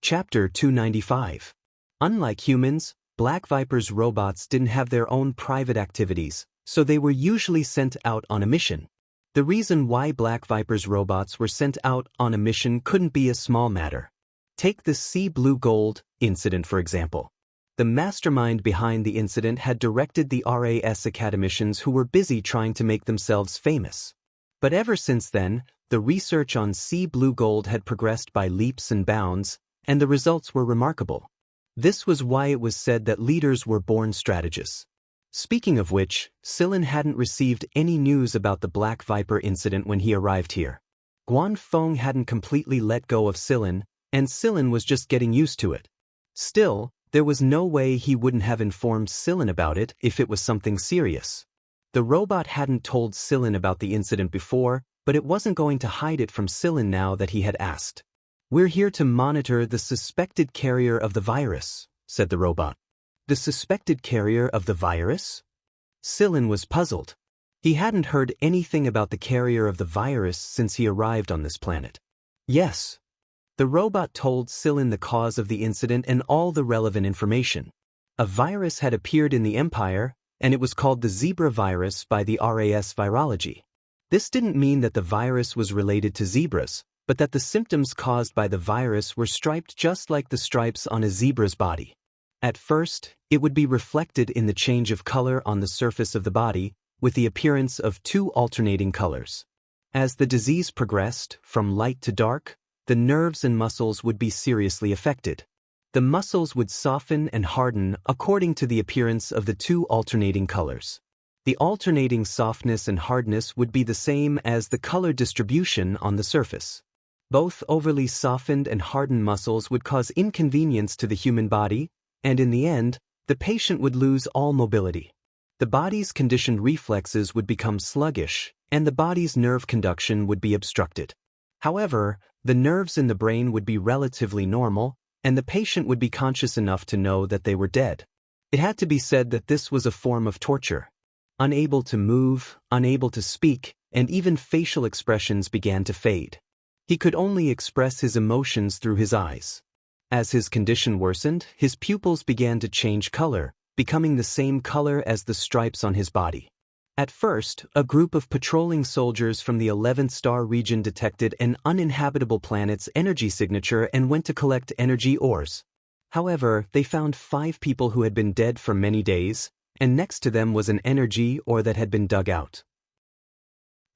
Chapter 295. Unlike humans, Black Viper's robots didn't have their own private activities, so they were usually sent out on a mission. The reason why Black Viper's robots were sent out on a mission couldn't be a small matter. Take the Sea Blue Gold incident for example. The mastermind behind the incident had directed the RAS academicians who were busy trying to make themselves famous. But ever since then, the research on Sea Blue Gold had progressed by leaps and bounds, and the results were remarkable. This was why it was said that leaders were born strategists. Speaking of which, Sillin hadn't received any news about the Black Viper incident when he arrived here. Guan Feng hadn't completely let go of Sillin, and Sillin was just getting used to it. Still, there was no way he wouldn't have informed Sillin about it if it was something serious. The robot hadn't told Sillin about the incident before, but it wasn't going to hide it from Sillin now that he had asked. "We're here to monitor the suspected carrier of the virus," said the robot. The suspected carrier of the virus? Sillin was puzzled. He hadn't heard anything about the carrier of the virus since he arrived on this planet. Yes. The robot told Sillin the cause of the incident and all the relevant information. A virus had appeared in the Empire, and it was called the zebra virus by the RAS virology. This didn't mean that the virus was related to zebras, but that the symptoms caused by the virus were striped just like the stripes on a zebra's body. At first, it would be reflected in the change of color on the surface of the body, with the appearance of two alternating colors. As the disease progressed, from light to dark, the nerves and muscles would be seriously affected. The muscles would soften and harden according to the appearance of the two alternating colors. The alternating softness and hardness would be the same as the color distribution on the surface. Both overly softened and hardened muscles would cause inconvenience to the human body, and in the end, the patient would lose all mobility. The body's conditioned reflexes would become sluggish, and the body's nerve conduction would be obstructed. However, the nerves in the brain would be relatively normal, and the patient would be conscious enough to know that they were dead. It had to be said that this was a form of torture. Unable to move, unable to speak, and even facial expressions began to fade. He could only express his emotions through his eyes. As his condition worsened, his pupils began to change color, becoming the same color as the stripes on his body. At first, a group of patrolling soldiers from the 11th star region detected an uninhabitable planet's energy signature and went to collect energy ores. However, they found 5 people who had been dead for many days, and next to them was an energy ore that had been dug out.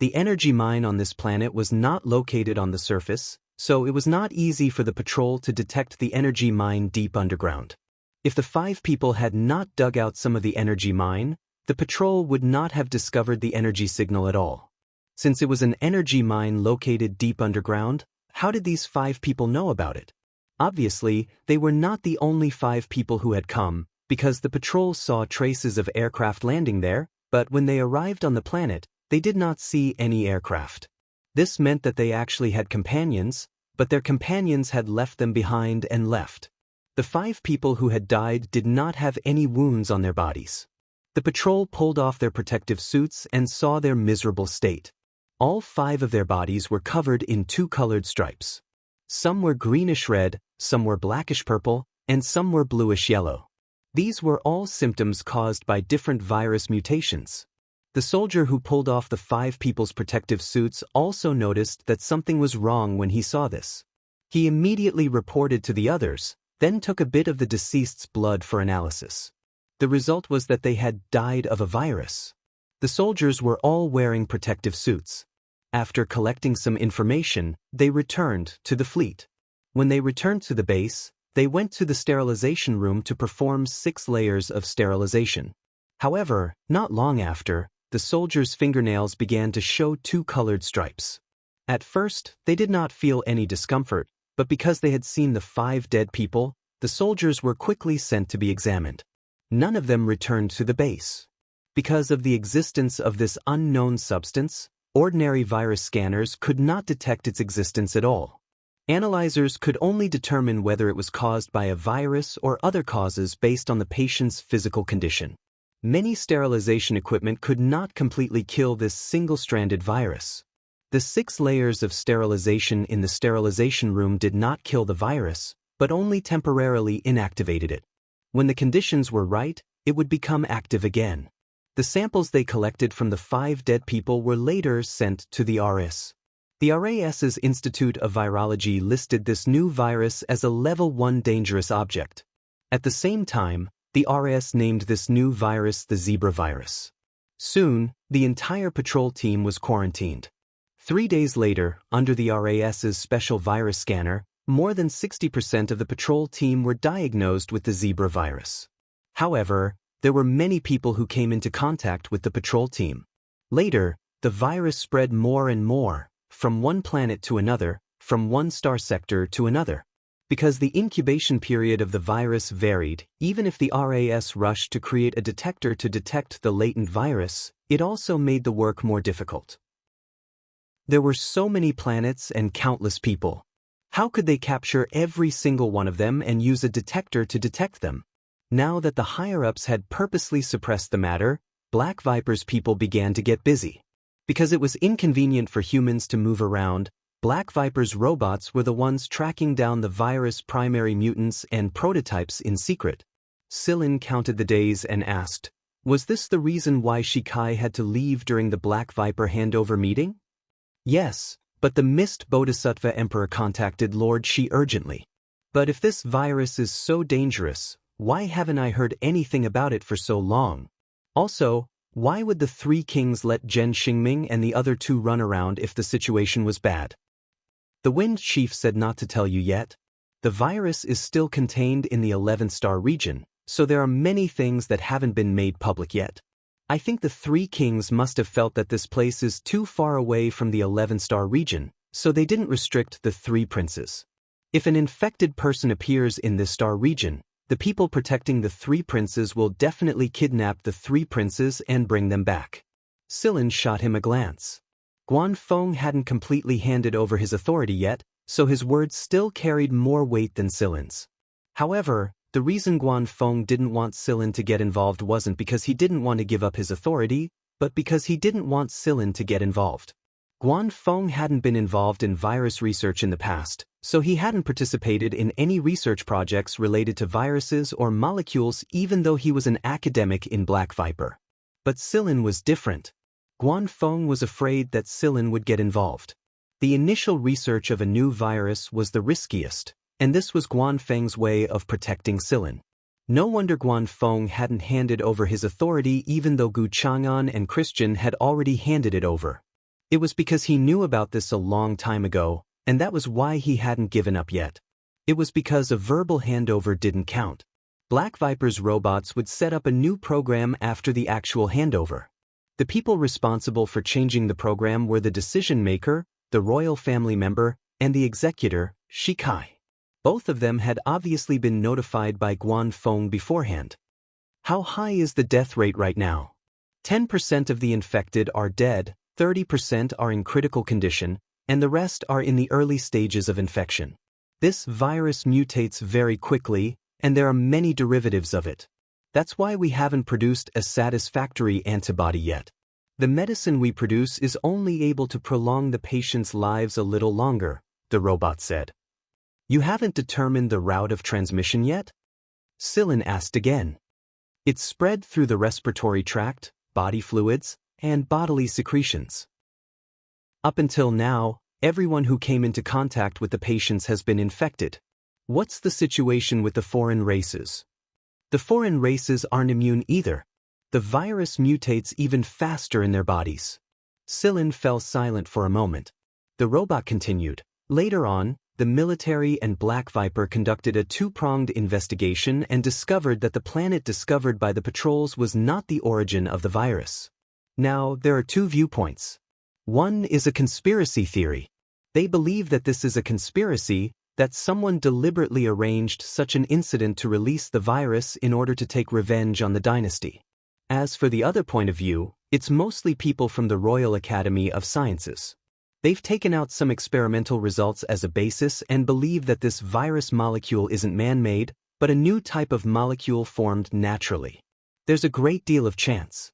The energy mine on this planet was not located on the surface, so it was not easy for the patrol to detect the energy mine deep underground. If the 5 people had not dug out some of the energy mine, the patrol would not have discovered the energy signal at all. Since it was an energy mine located deep underground, how did these 5 people know about it? Obviously, they were not the only 5 people who had come, because the patrol saw traces of aircraft landing there, but when they arrived on the planet, they did not see any aircraft. This meant that they actually had companions, but their companions had left them behind and left. The 5 people who had died did not have any wounds on their bodies. The patrol pulled off their protective suits and saw their miserable state. All 5 of their bodies were covered in 2 colored stripes. Some were greenish-red, some were blackish-purple, and some were bluish-yellow. These were all symptoms caused by different virus mutations. The soldier who pulled off the 5 people's protective suits also noticed that something was wrong when he saw this. He immediately reported to the others, then took a bit of the deceased's blood for analysis. The result was that they had died of a virus. The soldiers were all wearing protective suits. After collecting some information, they returned to the fleet. When they returned to the base, they went to the sterilization room to perform 6 layers of sterilization. However, not long after, the soldiers' fingernails began to show 2 colored stripes. At first, they did not feel any discomfort, but because they had seen the 5 dead people, the soldiers were quickly sent to be examined. None of them returned to the base. Because of the existence of this unknown substance, ordinary virus scanners could not detect its existence at all. Analyzers could only determine whether it was caused by a virus or other causes based on the patient's physical condition. Many sterilization equipment could not completely kill this single-stranded virus. The 6 layers of sterilization in the sterilization room did not kill the virus, but only temporarily inactivated it. When the conditions were right, it would become active again. The samples they collected from the 5 dead people were later sent to the RS. The RAS's Institute of Virology listed this new virus as a Level 1 dangerous object. At the same time, the RS named this new virus the zebra virus. Soon, the entire patrol team was quarantined. 3 days later, under the RAS's special virus scanner, more than 60% of the patrol team were diagnosed with the zebra virus. However, there were many people who came into contact with the patrol team. Later, the virus spread more and more, from one planet to another, from one star sector to another. Because the incubation period of the virus varied, even if the RAS rushed to create a detector to detect the latent virus, it also made the work more difficult. There were so many planets and countless people. How could they capture every single one of them and use a detector to detect them? Now that the higher-ups had purposely suppressed the matter, Black Viper's people began to get busy. Because it was inconvenient for humans to move around, Black Viper's robots were the ones tracking down the virus' primary mutants and prototypes in secret. Sillin counted the days and asked, was this the reason why Shikai had to leave during the Black Viper handover meeting? Yes, but the Mist Bodhisattva Emperor contacted Lord Shi urgently. But if this virus is so dangerous, why haven't I heard anything about it for so long? Also, why would the 3 kings let Zhen Xingming and the other 2 run around if the situation was bad? The Wind Chief said not to tell you yet. The virus is still contained in the 11th star region, so there are many things that haven't been made public yet. I think the 3 kings must have felt that this place is too far away from the 11th star region, so they didn't restrict the 3 princes. If an infected person appears in this star region, the people protecting the 3 princes will definitely kidnap the 3 princes and bring them back. Sillin shot him a glance. Guanfeng hadn't completely handed over his authority yet, so his words still carried more weight than Sillin's. However, the reason Guanfeng didn't want Sillin to get involved wasn't because he didn't want to give up his authority, but because he didn't want Sillin to get involved. Guanfeng hadn't been involved in virus research in the past, so he hadn't participated in any research projects related to viruses or molecules even though he was an academic in Black Viper. But Sillin was different. Guanfeng was afraid that Sillin would get involved. The initial research of a new virus was the riskiest, and this was Guanfeng's way of protecting Sillin. No wonder Guanfeng hadn't handed over his authority even though Gu Chang'an and Christian had already handed it over. It was because he knew about this a long time ago, and that was why he hadn't given up yet. It was because a verbal handover didn't count. Black Viper's robots would set up a new program after the actual handover. The people responsible for changing the program were the decision maker, the royal family member, and the executor, Shikai. Both of them had obviously been notified by Guanfeng beforehand. How high is the death rate right now? 10% of the infected are dead, 30% are in critical condition, and the rest are in the early stages of infection. This virus mutates very quickly, and there are many derivatives of it. That's why we haven't produced a satisfactory antibody yet. The medicine we produce is only able to prolong the patient's lives a little longer, the robot said. You haven't determined the route of transmission yet? Sillin asked again. It's spread through the respiratory tract, body fluids, and bodily secretions. Up until now, everyone who came into contact with the patients has been infected. What's the situation with the foreign races? The foreign races aren't immune either. The virus mutates even faster in their bodies. Sillin fell silent for a moment. The robot continued. Later on, the military and Black Viper conducted a 2-pronged investigation and discovered that the planet discovered by the patrols was not the origin of the virus. Now, there are 2 viewpoints. One is a conspiracy theory. They believe that this is a conspiracy, that someone deliberately arranged such an incident to release the virus in order to take revenge on the dynasty. As for the other point of view, it's mostly people from the Royal Academy of Sciences. They've taken out some experimental results as a basis and believe that this virus molecule isn't man-made, but a new type of molecule formed naturally. There's a great deal of chance.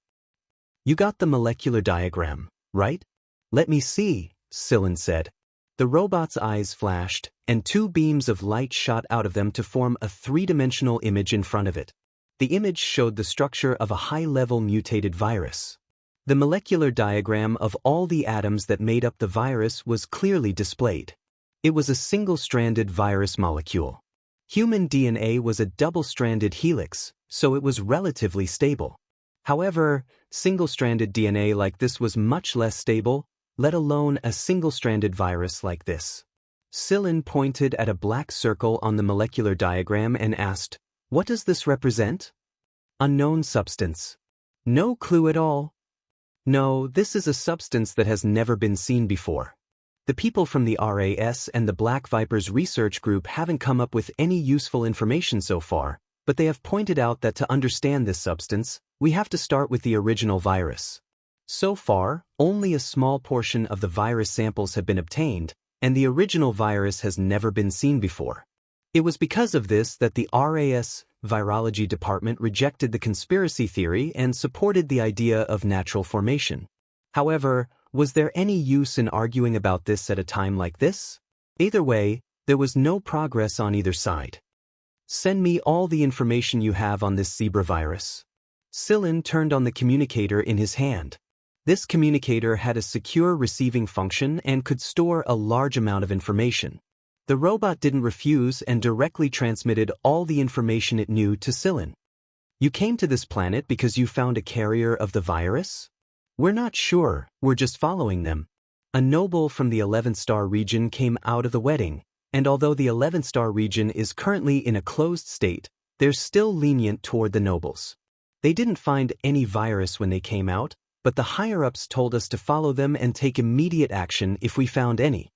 You got the molecular diagram, right? Let me see, Sillin said. The robot's eyes flashed, and two beams of light shot out of them to form a three-dimensional image in front of it. The image showed the structure of a high-level mutated virus. The molecular diagram of all the atoms that made up the virus was clearly displayed. It was a single-stranded virus molecule. Human DNA was a double-stranded helix, so it was relatively stable. However, single-stranded DNA like this was much less stable, let alone a single-stranded virus like this. Sillin pointed at a black circle on the molecular diagram and asked, "What does this represent?" "Unknown substance." "No clue at all?" "No, this is a substance that has never been seen before. The people from the RAS and the Black Vipers research group haven't come up with any useful information so far, but they have pointed out that to understand this substance, we have to start with the original virus. So far, only a small portion of the virus samples have been obtained, and the original virus has never been seen before. It was because of this that the RAS virology department rejected the conspiracy theory and supported the idea of natural formation. However, was there any use in arguing about this at a time like this? Either way, there was no progress on either side. "Send me all the information you have on this zebra virus." Sillin turned on the communicator in his hand. This communicator had a secure receiving function and could store a large amount of information. The robot didn't refuse and directly transmitted all the information it knew to Sillin. "You came to this planet because you found a carrier of the virus?" "We're not sure, we're just following them." A noble from the 11-star region came out of the wedding, and although the 11-star region is currently in a closed state, they're still lenient toward the nobles. They didn't find any virus when they came out, but the higher-ups told us to follow them and take immediate action if we found any.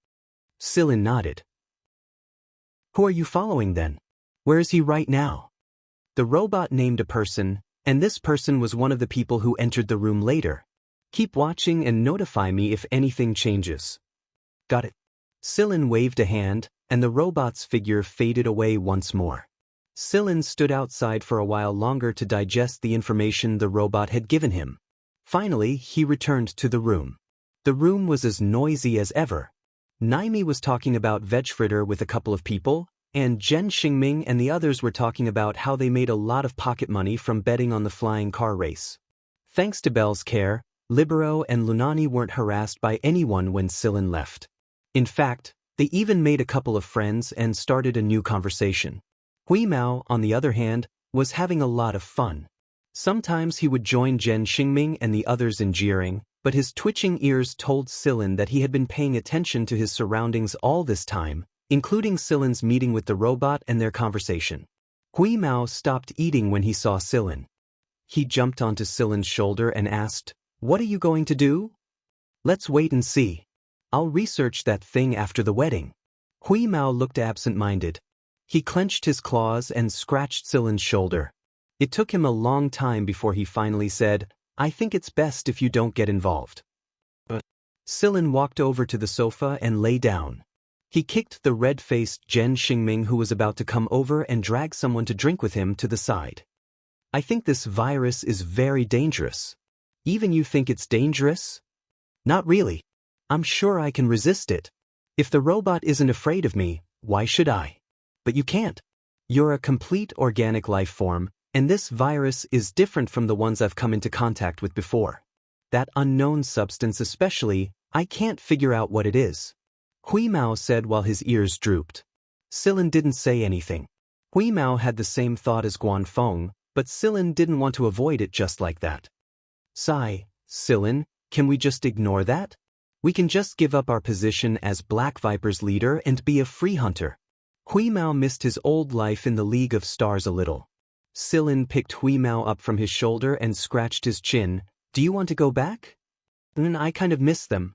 Sillin nodded. "Who are you following then? Where is he right now?" The robot named a person, and this person was one of the people who entered the room later. "Keep watching and notify me if anything changes." "Got it." Sillin waved a hand, and the robot's figure faded away once more. Sillin stood outside for a while longer to digest the information the robot had given him. Finally, he returned to the room. The room was as noisy as ever. Naimi was talking about veg fritter with a couple of people, and Zhen Xingming and the others were talking about how they made a lot of pocket money from betting on the flying car race. Thanks to Belle's care, Libero and Lunani weren't harassed by anyone when Sillin left. In fact, they even made a couple of friends and started a new conversation. Hui Mao, on the other hand, was having a lot of fun. Sometimes he would join Zhen Xingming and the others in jeering, but his twitching ears told Sillin that he had been paying attention to his surroundings all this time, including Sillin's meeting with the robot and their conversation. Hui Mao stopped eating when he saw Sillin. He jumped onto Sillin's shoulder and asked, "What are you going to do?" "Let's wait and see. I'll research that thing after the wedding." Hui Mao looked absent-minded. He clenched his claws and scratched Sillin's shoulder. It took him a long time before he finally said, "I think it's best if you don't get involved." But Sillin walked over to the sofa and lay down. He kicked the red-faced Zhen Xingming who was about to come over and drag someone to drink with him to the side. "I think this virus is very dangerous." "Even you think it's dangerous?" "Not really. I'm sure I can resist it. If the robot isn't afraid of me, why should I?" "But you can't. You're a complete organic life form, and this virus is different from the ones I've come into contact with before. That unknown substance especially, I can't figure out what it is." Hui Mao said while his ears drooped. Sillin didn't say anything. Hui Mao had the same thought as Guanfeng, but Sillin didn't want to avoid it just like that. "Sigh, Sillin, can we just ignore that? We can just give up our position as Black Viper's leader and be a free hunter." Hui Mao missed his old life in the League of Stars a little. Sillin picked Hui Mao up from his shoulder and scratched his chin. "Do you want to go back?" "I kind of miss them."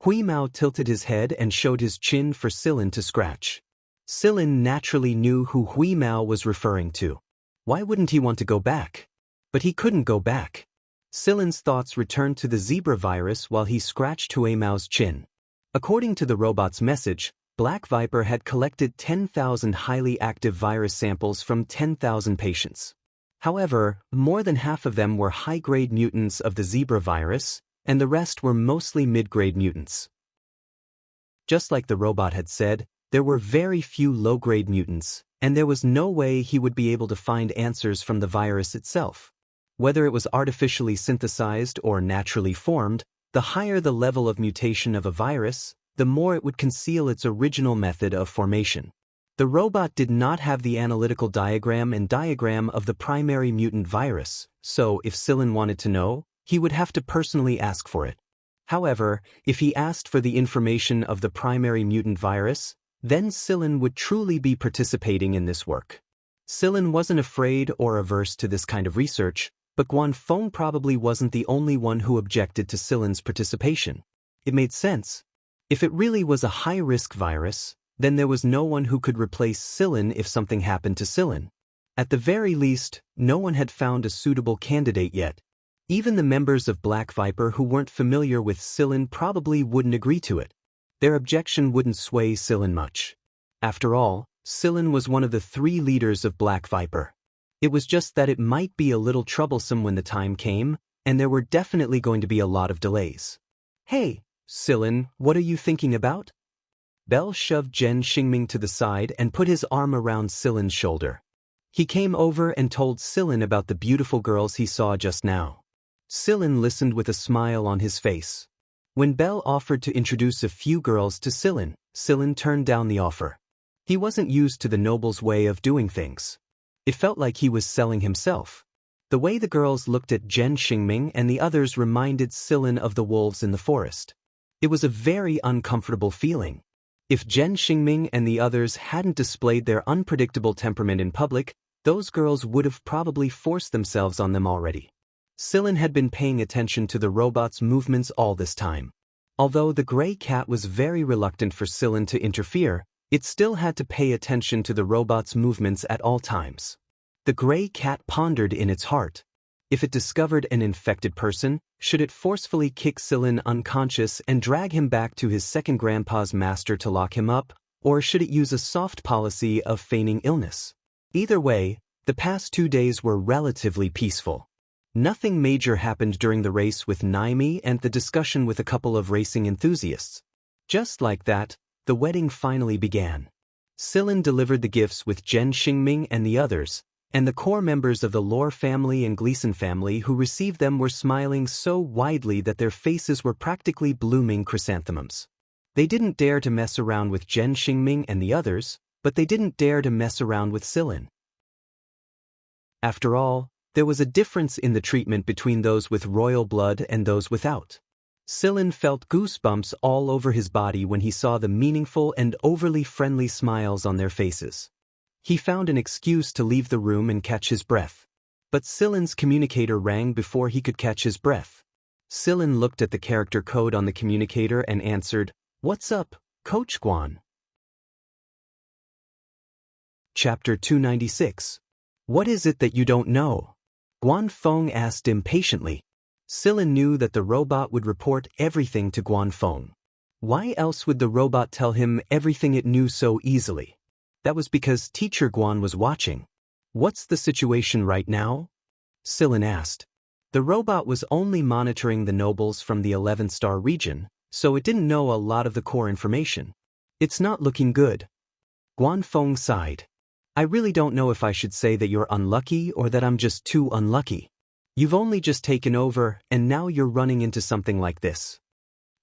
Hui Mao tilted his head and showed his chin for Sillin to scratch. Sillin naturally knew who Hui Mao was referring to. Why wouldn't he want to go back? But he couldn't go back. Sillin's thoughts returned to the zebra virus while he scratched Hui Mao's chin. According to the robot's message, Black Viper had collected 10,000 highly active virus samples from 10,000 patients. However, more than half of them were high-grade mutants of the zebra virus, and the rest were mostly mid-grade mutants. Just like the robot had said, there were very few low-grade mutants, and there was no way he would be able to find answers from the virus itself. Whether it was artificially synthesized or naturally formed, the higher the level of mutation of a virus, the more it would conceal its original method of formation. The robot did not have the analytical diagram of the primary mutant virus, so if Sillin wanted to know, he would have to personally ask for it. However, if he asked for the information of the primary mutant virus, then Sillin would truly be participating in this work. Sillin wasn't afraid or averse to this kind of research, but Guanfeng probably wasn't the only one who objected to Sillin's participation. It made sense. If it really was a high-risk virus, then there was no one who could replace Sillin if something happened to Sillin. At the very least, no one had found a suitable candidate yet. Even the members of Black Viper who weren't familiar with Sillin probably wouldn't agree to it. Their objection wouldn't sway Sillin much. After all, Sillin was one of the 3 leaders of Black Viper. It was just that it might be a little troublesome when the time came, and there were definitely going to be a lot of delays. "Hey, Sillin, what are you thinking about?" Bell shoved Zhen Xingming to the side and put his arm around Sillin's shoulder. He came over and told Sillin about the beautiful girls he saw just now. Sillin listened with a smile on his face. When Bell offered to introduce a few girls to Sillin, Sillin turned down the offer. He wasn't used to the noble's way of doing things. It felt like he was selling himself. The way the girls looked at Zhen Xingming and the others reminded Sillin of the wolves in the forest. It was a very uncomfortable feeling. If Zhen Xingming and the others hadn't displayed their unpredictable temperament in public, those girls would have probably forced themselves on them already. Sillin had been paying attention to the robot's movements all this time. Although the gray cat was very reluctant for Sillin to interfere, it still had to pay attention to the robot's movements at all times. The gray cat pondered in its heart. If it discovered an infected person, should it forcefully kick Sillin unconscious and drag him back to his second grandpa's master to lock him up, or should it use a soft policy of feigning illness? Either way, the past 2 days were relatively peaceful. Nothing major happened during the race with Naimi and the discussion with a couple of racing enthusiasts. Just like that, the wedding finally began. Sillin delivered the gifts with Zhen Xingming and the others, and the core members of the Lore family and Gleason family who received them were smiling so widely that their faces were practically blooming chrysanthemums. They didn't dare to mess around with Zhen Xingming and the others, but they didn't dare to mess around with Sillin. After all, there was a difference in the treatment between those with royal blood and those without. Sillin felt goosebumps all over his body when he saw the meaningful and overly friendly smiles on their faces. He found an excuse to leave the room and catch his breath. But Sillin's communicator rang before he could catch his breath. Sillin looked at the character code on the communicator and answered, "What's up, Coach Guan?" Chapter 296. What is it that you don't know? Guanfeng asked impatiently. Sillin knew that the robot would report everything to Guanfeng. Why else would the robot tell him everything it knew so easily? That was because Teacher Guan was watching. "What's the situation right now?" Sillin asked. The robot was only monitoring the nobles from the 11th star region, so it didn't know a lot of the core information. "It's not looking good." Guanfeng sighed. "I really don't know if I should say that you're unlucky or that I'm just too unlucky. You've only just taken over, and now you're running into something like this."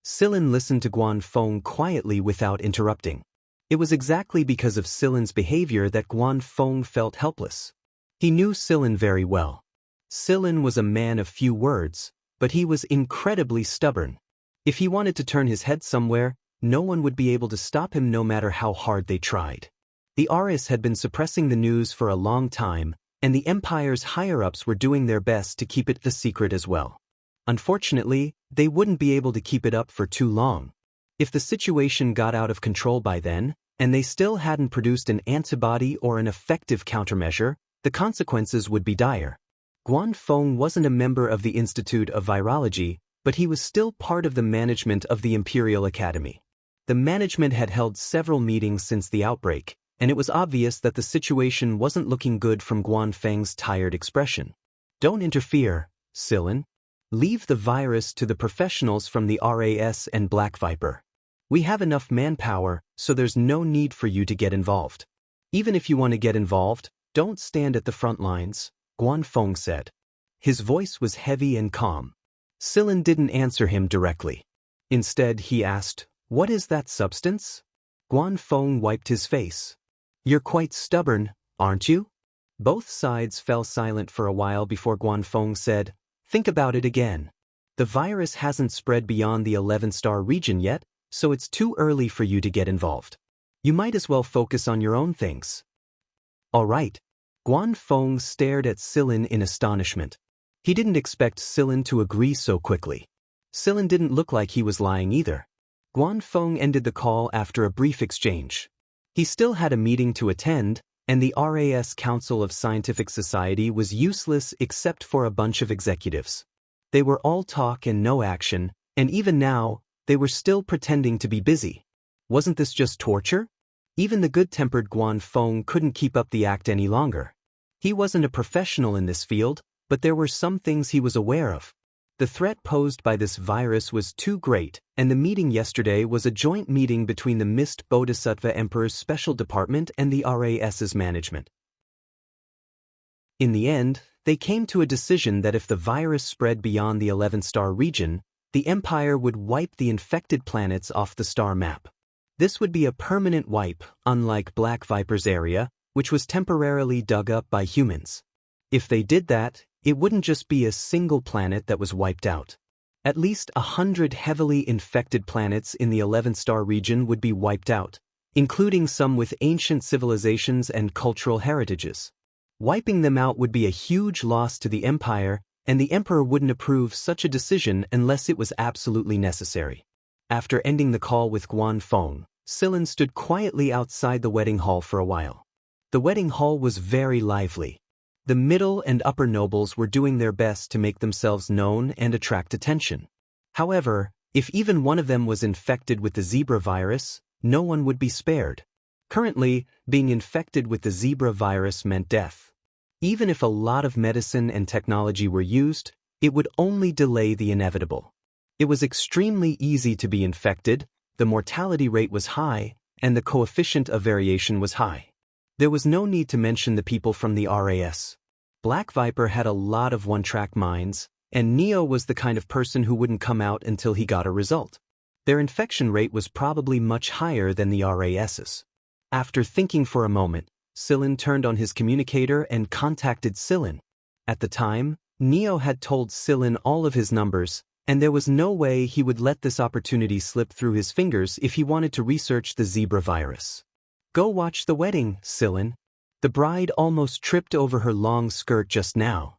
Sillin listened to Guanfeng quietly without interrupting. It was exactly because of Sillin's behavior that Guanfeng felt helpless. He knew Sillin very well. Sillin was a man of few words, but he was incredibly stubborn. If he wanted to turn his head somewhere, no one would be able to stop him no matter how hard they tried. The Aris had been suppressing the news for a long time, and the Empire's higher-ups were doing their best to keep it a secret as well. Unfortunately, they wouldn't be able to keep it up for too long. If the situation got out of control by then, and they still hadn't produced an antibody or an effective countermeasure, the consequences would be dire. Guanfeng wasn't a member of the Institute of Virology, but he was still part of the management of the Imperial Academy. The management had held several meetings since the outbreak, and it was obvious that the situation wasn't looking good from Guanfeng's tired expression. "Don't interfere, Sillin. Leave the virus to the professionals from the RAS and Black Viper. We have enough manpower, so there's no need for you to get involved. Even if you want to get involved, don't stand at the front lines, Guanfeng said. His voice was heavy and calm. Sillin didn't answer him directly. Instead, he asked, "What is that substance?" Guanfeng wiped his face. "You're quite stubborn, aren't you?" Both sides fell silent for a while before Guanfeng said, "Think about it again. The virus hasn't spread beyond the 11-star region yet, so it's too early for you to get involved. You might as well focus on your own things." "All right." Guanfeng stared at Sillin in astonishment. He didn't expect Sillin to agree so quickly. Sillin didn't look like he was lying either. Guanfeng ended the call after a brief exchange. He still had a meeting to attend, and the RAS Council of Scientific Society was useless except for a bunch of executives. They were all talk and no action, and even now, they were still pretending to be busy. Wasn't this just torture? Even the good-tempered Guanfeng couldn't keep up the act any longer. He wasn't a professional in this field, but there were some things he was aware of. The threat posed by this virus was too great, and the meeting yesterday was a joint meeting between the Mist Bodhisattva Emperor's Special Department and the RAS's management. In the end, they came to a decision that if the virus spread beyond the 11-star region, the Empire would wipe the infected planets off the star map. This would be a permanent wipe, unlike Black Viper's area, which was temporarily dug up by humans. If they did that, it wouldn't just be a single planet that was wiped out. At least 100 heavily infected planets in the 11-star region would be wiped out, including some with ancient civilizations and cultural heritages. Wiping them out would be a huge loss to the Empire, and the Emperor wouldn't approve such a decision unless it was absolutely necessary. After ending the call with Guanfeng, Sillin stood quietly outside the wedding hall for a while. The wedding hall was very lively. The middle and upper nobles were doing their best to make themselves known and attract attention. However, if even one of them was infected with the zebra virus, no one would be spared. Currently, being infected with the zebra virus meant death. Even if a lot of medicine and technology were used, it would only delay the inevitable. It was extremely easy to be infected, the mortality rate was high, and the coefficient of variation was high. There was no need to mention the people from the RAS. Black Viper had a lot of one-track minds, and Neo was the kind of person who wouldn't come out until he got a result. Their infection rate was probably much higher than the RAS's. After thinking for a moment, Sillin turned on his communicator and contacted Sillin. At the time, Neo had told Sillin all of his numbers, and there was no way he would let this opportunity slip through his fingers if he wanted to research the zebra virus. "Go watch the wedding, Sillin." The bride almost tripped over her long skirt just now.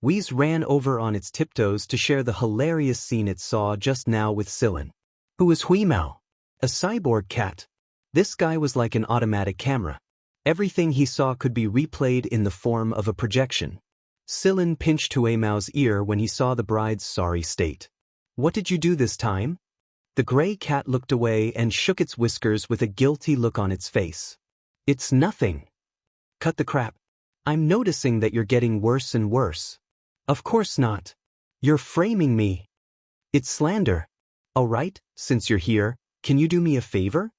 Wheeze ran over on its tiptoes to share the hilarious scene it saw just now with Sillin. Who was Huimao? A cyborg cat. This guy was like an automatic camera. Everything he saw could be replayed in the form of a projection. Sillin pinched Huimao's ear when he saw the bride's sorry state. "What did you do this time?" The gray cat looked away and shook its whiskers with a guilty look on its face. "It's nothing." "Cut the crap. I'm noticing that you're getting worse and worse." "Of course not. You're framing me." "It's slander." "All right, since you're here, can you do me a favor?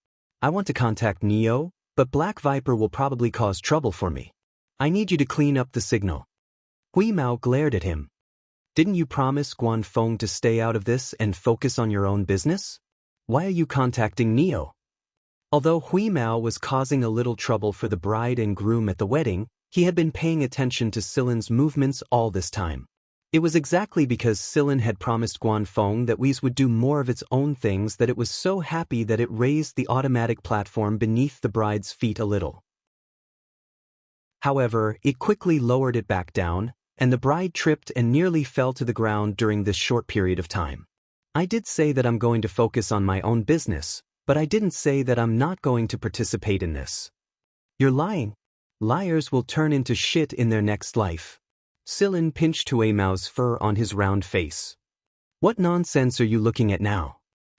I want to contact Neo, but Black Viper will probably cause trouble for me. I need you to clean up the signal." Huimao glared at him. "Didn't you promise Guanfeng to stay out of this and focus on your own business? Why are you contacting Neo?" Although Huimao was causing a little trouble for the bride and groom at the wedding, he had been paying attention to Sillin's movements all this time. It was exactly because Sillin had promised Guanfeng that Wheeze would do more of its own things that it was so happy that it raised the automatic platform beneath the bride's feet a little. However, it quickly lowered it back down, and the bride tripped and nearly fell to the ground during this short period of time. "I did say that I'm going to focus on my own business, but I didn't say that I'm not going to participate in this." "You're lying. Liars will turn into shit in their next life." Sillin pinched Huimao's fur on his round face. "What nonsense are you looking at now?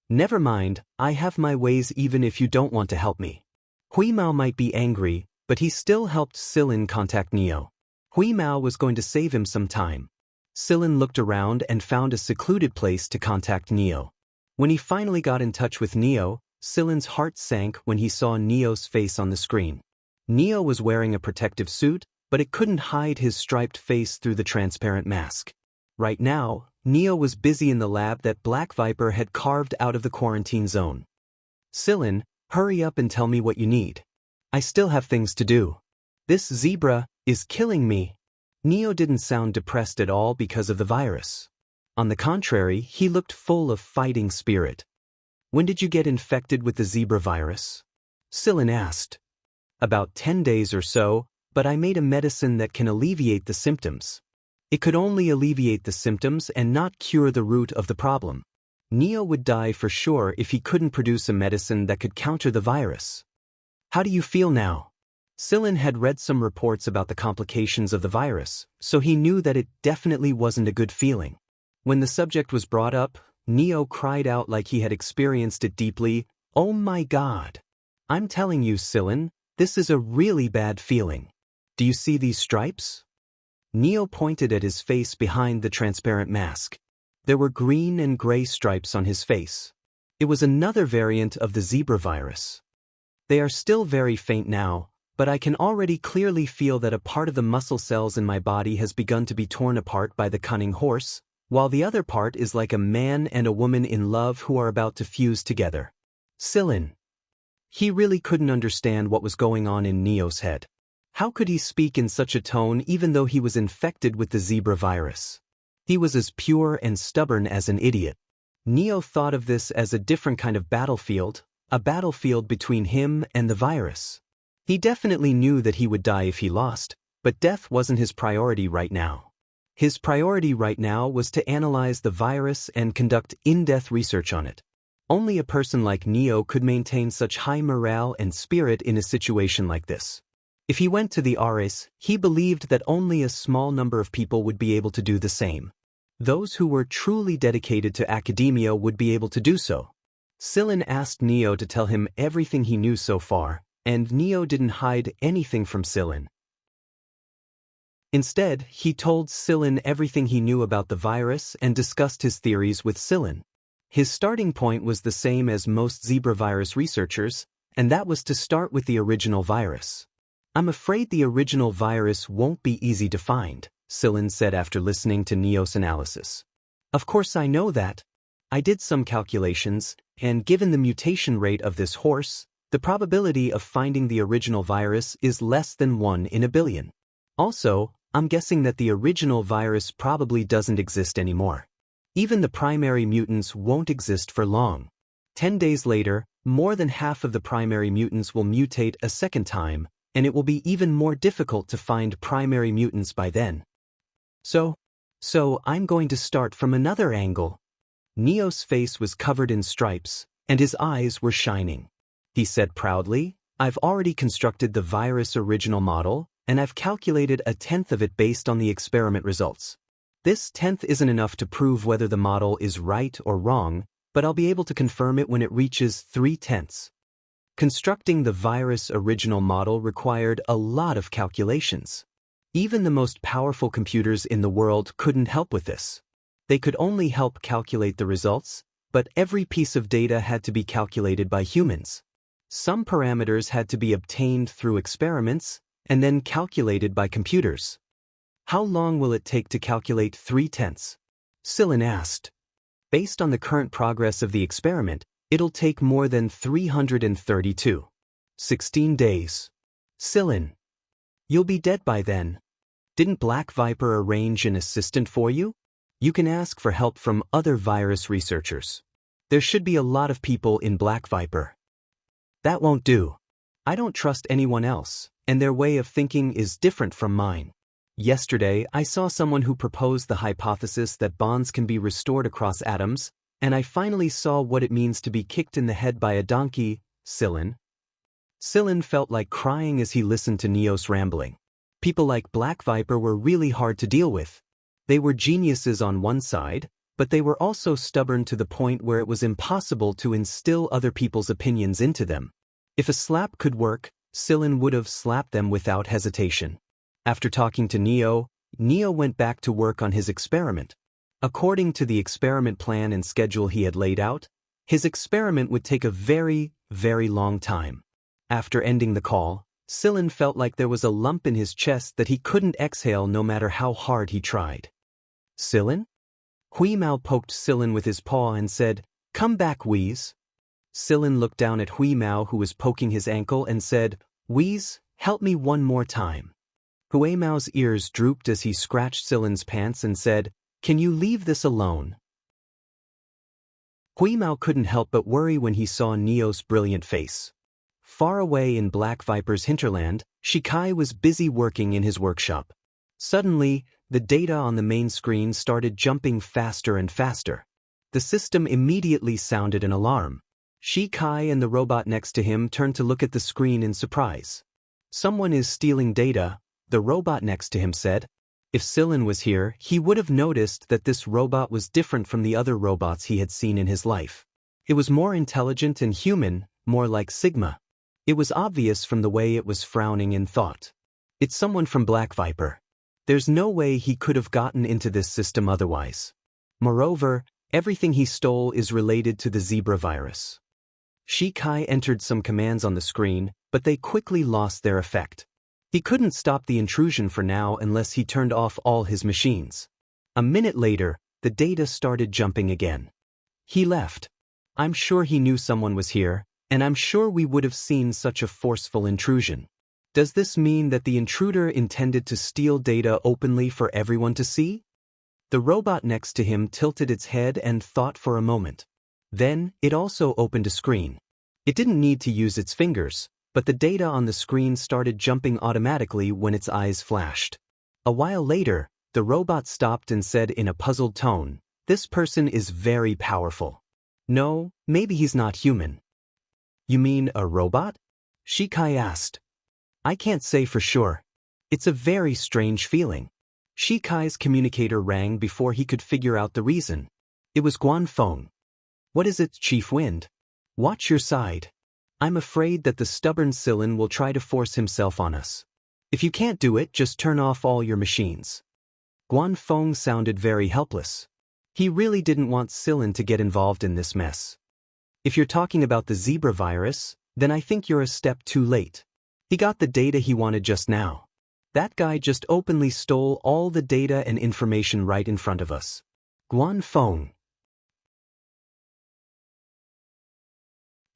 Never mind, I have my ways even if you don't want to help me." Huimao might be angry, but he still helped Sillin contact Neo. Huimao was going to save him some time. Sillin looked around and found a secluded place to contact Neo. When he finally got in touch with Neo, Silen's heart sank when he saw Neo's face on the screen. Neo was wearing a protective suit, but it couldn't hide his striped face through the transparent mask. Right now, Neo was busy in the lab that Black Viper had carved out of the quarantine zone. Silen, hurry up and tell me what you need. I still have things to do. This zebra is killing me. Neo didn't sound depressed at all because of the virus. On the contrary, he looked full of fighting spirit. When did you get infected with the zebra virus? Silen asked. About 10 days or so, but I made a medicine that can alleviate the symptoms. It could only alleviate the symptoms and not cure the root of the problem. Neo would die for sure if he couldn't produce a medicine that could counter the virus. How do you feel now? Silen had read some reports about the complications of the virus, so he knew that it definitely wasn't a good feeling. When the subject was brought up, Neo cried out like he had experienced it deeply. Oh my God! I'm telling you, Silen, this is a really bad feeling. Do you see these stripes? Neo pointed at his face behind the transparent mask. There were green and gray stripes on his face. It was another variant of the zebra virus. They are still very faint now, but I can already clearly feel that a part of the muscle cells in my body has begun to be torn apart by the cunning horse, while the other part is like a man and a woman in love who are about to fuse together. Silen. He really couldn't understand what was going on in Neo's head. How could he speak in such a tone even though he was infected with the zebra virus? He was as pure and stubborn as an idiot. Neo thought of this as a different kind of battlefield, a battlefield between him and the virus. He definitely knew that he would die if he lost, but death wasn't his priority right now. His priority right now was to analyze the virus and conduct in-depth research on it. Only a person like Neo could maintain such high morale and spirit in a situation like this. If he went to the RS, he believed that only a small number of people would be able to do the same. Those who were truly dedicated to academia would be able to do so. Silen asked Neo to tell him everything he knew so far, and Neo didn't hide anything from Silen. Instead, he told Silen everything he knew about the virus and discussed his theories with Silen. His starting point was the same as most zebra virus researchers, and that was to start with the original virus. I'm afraid the original virus won't be easy to find, Silen said after listening to Neo's analysis. Of course I know that. I did some calculations, and given the mutation rate of this horse, the probability of finding the original virus is less than 1 in a billion. Also, I'm guessing that the original virus probably doesn't exist anymore. Even the primary mutants won't exist for long. 10 days later, more than half of the primary mutants will mutate a second time, and it will be even more difficult to find primary mutants by then. So I'm going to start from another angle. Neo's face was covered in stripes, and his eyes were shining. He said proudly, I've already constructed the virus original model, and I've calculated 1/10 of it based on the experiment results. This 1/10 isn't enough to prove whether the model is right or wrong, but I'll be able to confirm it when it reaches 3/10. Constructing the virus original model required a lot of calculations. Even the most powerful computers in the world couldn't help with this. They could only help calculate the results, but every piece of data had to be calculated by humans. Some parameters had to be obtained through experiments and then calculated by computers. How long will it take to calculate 3/10? Silen asked. Based on the current progress of the experiment, it'll take more than 332. 16 days. Silen. You'll be dead by then. Didn't Black Viper arrange an assistant for you? You can ask for help from other virus researchers. There should be a lot of people in Black Viper. That won't do. I don't trust anyone else, and their way of thinking is different from mine. Yesterday, I saw someone who proposed the hypothesis that bonds can be restored across atoms, and I finally saw what it means to be kicked in the head by a donkey, Silen. Silen felt like crying as he listened to Neo's rambling. People like Black Viper were really hard to deal with. They were geniuses on one side, but they were also stubborn to the point where it was impossible to instill other people's opinions into them. If a slap could work, Silen would have slapped them without hesitation. After talking to Neo went back to work on his experiment. According to the experiment plan and schedule he had laid out, His experiment would take a very, very long time. After ending the call, Sillin felt like there was a lump in his chest that he couldn't exhale no matter how hard he tried. Sillin? Hui Mao poked Sillin with his paw and said, "Come back, Wheeze." Sillin looked down at Hui Mao, who was poking his ankle, and said, "Wheeze, help me one more time." Hui Mao's ears drooped as he scratched Sillin's pants and said, "Can you leave this alone?" Hui Mao couldn't help but worry when he saw Neo's brilliant face. Far away in Black Viper's hinterland, Shikai was busy working in his workshop. Suddenly, the data on the main screen started jumping faster and faster. The system immediately sounded an alarm. Shikai and the robot next to him turned to look at the screen in surprise. "Someone is stealing data," the robot next to him said. If Sillin was here, he would have noticed that this robot was different from the other robots he had seen in his life. It was more intelligent and human, more like Sigma. It was obvious from the way it was frowning in thought. It's someone from Black Viper. There's no way he could have gotten into this system otherwise. Moreover, everything he stole is related to the zebra virus. Shikai entered some commands on the screen, but they quickly lost their effect. He couldn't stop the intrusion for now unless he turned off all his machines. A minute later, the data started jumping again. He left. I'm sure he knew someone was here, and I'm sure we would have seen such a forceful intrusion. Does this mean that the intruder intended to steal data openly for everyone to see? The robot next to him tilted its head and thought for a moment. Then, it also opened a screen. It didn't need to use its fingers, but the data on the screen started jumping automatically when its eyes flashed. A while later, the robot stopped and said in a puzzled tone, "This person is very powerful. No, maybe he's not human." "You mean a robot?" Shikai asked. "I can't say for sure. It's a very strange feeling." Shikai's communicator rang before he could figure out the reason. It was Guanfeng. "What is it, Chief Wind? Watch your side. I'm afraid that the stubborn Sillin will try to force himself on us. If you can't do it, just turn off all your machines." Guanfeng sounded very helpless. He really didn't want Sillin to get involved in this mess. "If you're talking about the zebra virus, then I think you're a step too late. He got the data he wanted just now. That guy just openly stole all the data and information right in front of us." Guanfeng.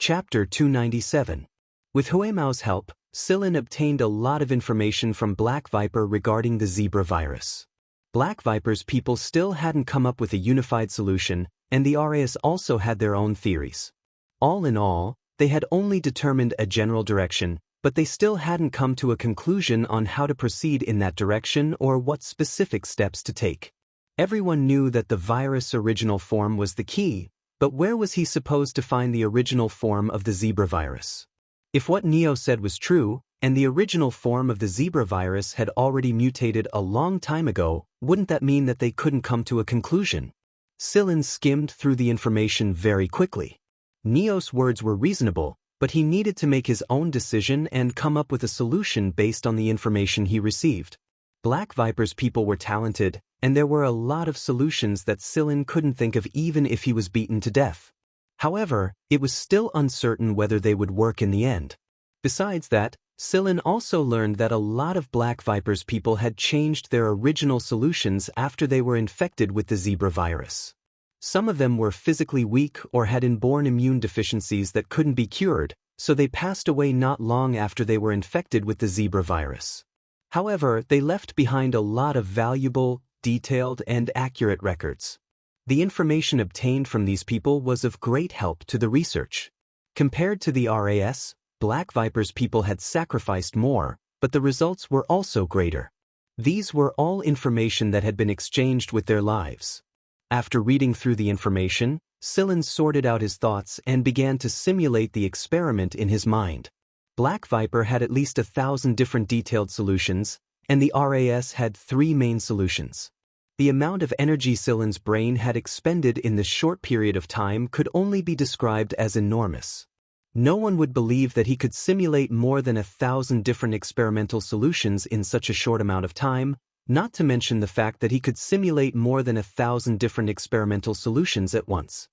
Chapter 297. With Huemao's help, Sillin obtained a lot of information from Black Viper regarding the zebra virus. Black Viper's people still hadn't come up with a unified solution, and the RAS also had their own theories. All in all, they had only determined a general direction, but they still hadn't come to a conclusion on how to proceed in that direction or what specific steps to take. Everyone knew that the virus' original form was the key, but where was he supposed to find the original form of the zebra virus? If what Neo said was true, and the original form of the zebra virus had already mutated a long time ago, wouldn't that mean that they couldn't come to a conclusion? Sillin skimmed through the information very quickly. Neo's words were reasonable, but he needed to make his own decision and come up with a solution based on the information he received. Black Viper's people were talented, and there were a lot of solutions that Sillin couldn't think of even if he was beaten to death. However, it was still uncertain whether they would work in the end. Besides that, Sillin also learned that a lot of Black Viper's people had changed their original solutions after they were infected with the zebra virus. Some of them were physically weak or had inborn immune deficiencies that couldn't be cured, so they passed away not long after they were infected with the zebra virus. However, they left behind a lot of valuable, detailed, and accurate records. The information obtained from these people was of great help to the research. Compared to the RAS, Black Viper's people had sacrificed more, but the results were also greater. These were all information that had been exchanged with their lives. After reading through the information, Sillin sorted out his thoughts and began to simulate the experiment in his mind. Black Viper had at least 1,000 different detailed solutions, and the RAS had 3 main solutions. The amount of energy Sillin's brain had expended in this short period of time could only be described as enormous. No one would believe that he could simulate more than 1,000 different experimental solutions in such a short amount of time, not to mention the fact that he could simulate more than 1,000 different experimental solutions at once.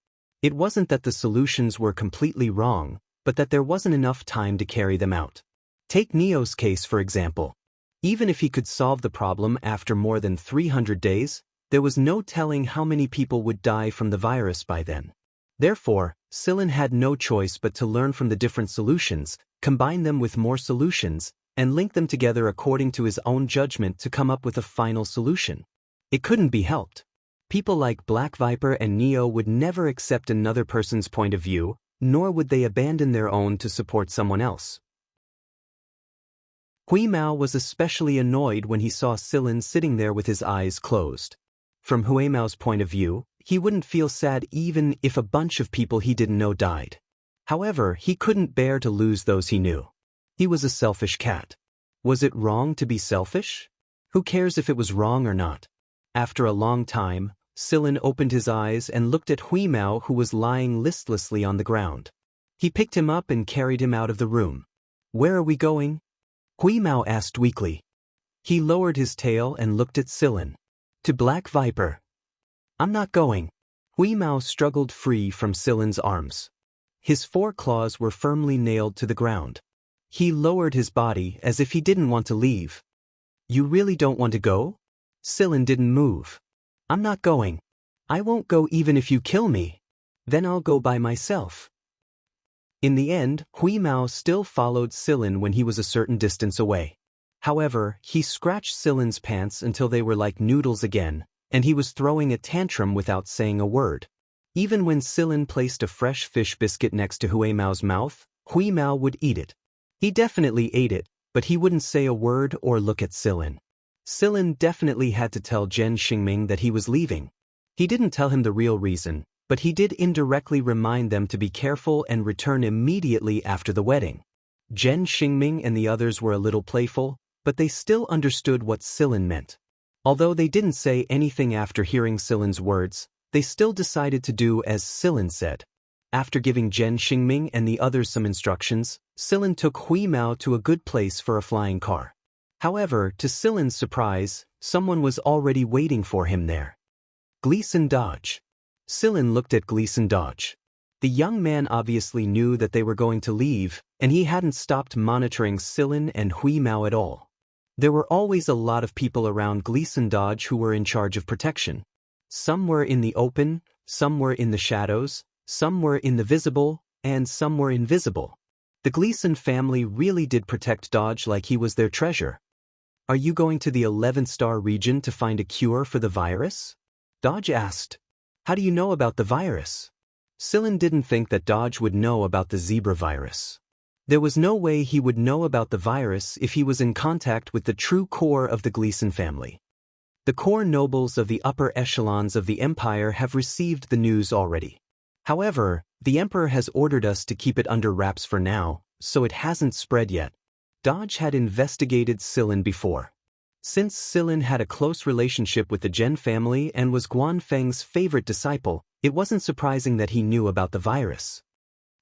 It wasn't that the solutions were completely wrong, but that there wasn't enough time to carry them out. Take Neo's case for example. Even if he could solve the problem after more than 300 days, there was no telling how many people would die from the virus by then. Therefore, Sillin had no choice but to learn from the different solutions, combine them with more solutions, and link them together according to his own judgment to come up with a final solution. It couldn't be helped. People like Black Viper and Neo would never accept another person's point of view, nor would they abandon their own to support someone else. Hui Mao was especially annoyed when he saw Sillin sitting there with his eyes closed. From Hui Mao's point of view, he wouldn't feel sad even if a bunch of people he didn't know died. However, he couldn't bear to lose those he knew. He was a selfish cat. Was it wrong to be selfish? Who cares if it was wrong or not? After a long time, Sillin opened his eyes and looked at Hui Mao, who was lying listlessly on the ground. He picked him up and carried him out of the room. "Where are we going?" Hui Mao asked weakly. He lowered his tail and looked at Sillin. "To Black Viper." "I'm not going." Hui Mao struggled free from Sillin's arms. His 4 claws were firmly nailed to the ground. He lowered his body as if he didn't want to leave. "You really don't want to go?" Sillin didn't move. "I'm not going. I won't go even if you kill me. Then I'll go by myself." In the end, Hui Mao still followed Sillin when he was a certain distance away. However, he scratched Sillin's pants until they were like noodles again, and he was throwing a tantrum without saying a word. Even when Sillin placed a fresh fish biscuit next to Hui Mao's mouth, Hui Mao would eat it. He definitely ate it, but he wouldn't say a word or look at Sillin. Sillin definitely had to tell Zhen Xingming that he was leaving. He didn't tell him the real reason, but he did indirectly remind them to be careful and return immediately after the wedding. Zhen Xingming and the others were a little playful, but they still understood what Sillin meant. Although they didn't say anything after hearing Sillin's words, they still decided to do as Sillin said. After giving Zhen Xingming and the others some instructions, Sillin took Hui Mao to a good place for a flying car. However, to Sillin's surprise, someone was already waiting for him there. Gleason Dodge. Sillin looked at Gleason Dodge. The young man obviously knew that they were going to leave, and he hadn't stopped monitoring Sillin and Hui Mao at all. There were always a lot of people around Gleason Dodge who were in charge of protection. Some were in the open, some were in the shadows, some were in the visible, and some were invisible. The Gleason family really did protect Dodge like he was their treasure. "Are you going to the 11th star region to find a cure for the virus?" Dodge asked. "How do you know about the virus?" Sillin didn't think that Dodge would know about the zebra virus. There was no way he would know about the virus if he was in contact with the true core of the Gleason family. The core nobles of the upper echelons of the empire have received the news already. However, the emperor has ordered us to keep it under wraps for now, so it hasn't spread yet. Dodge had investigated Sillin before. Since Sillin had a close relationship with the Zhen family and was Guan Feng's favorite disciple, it wasn't surprising that he knew about the virus.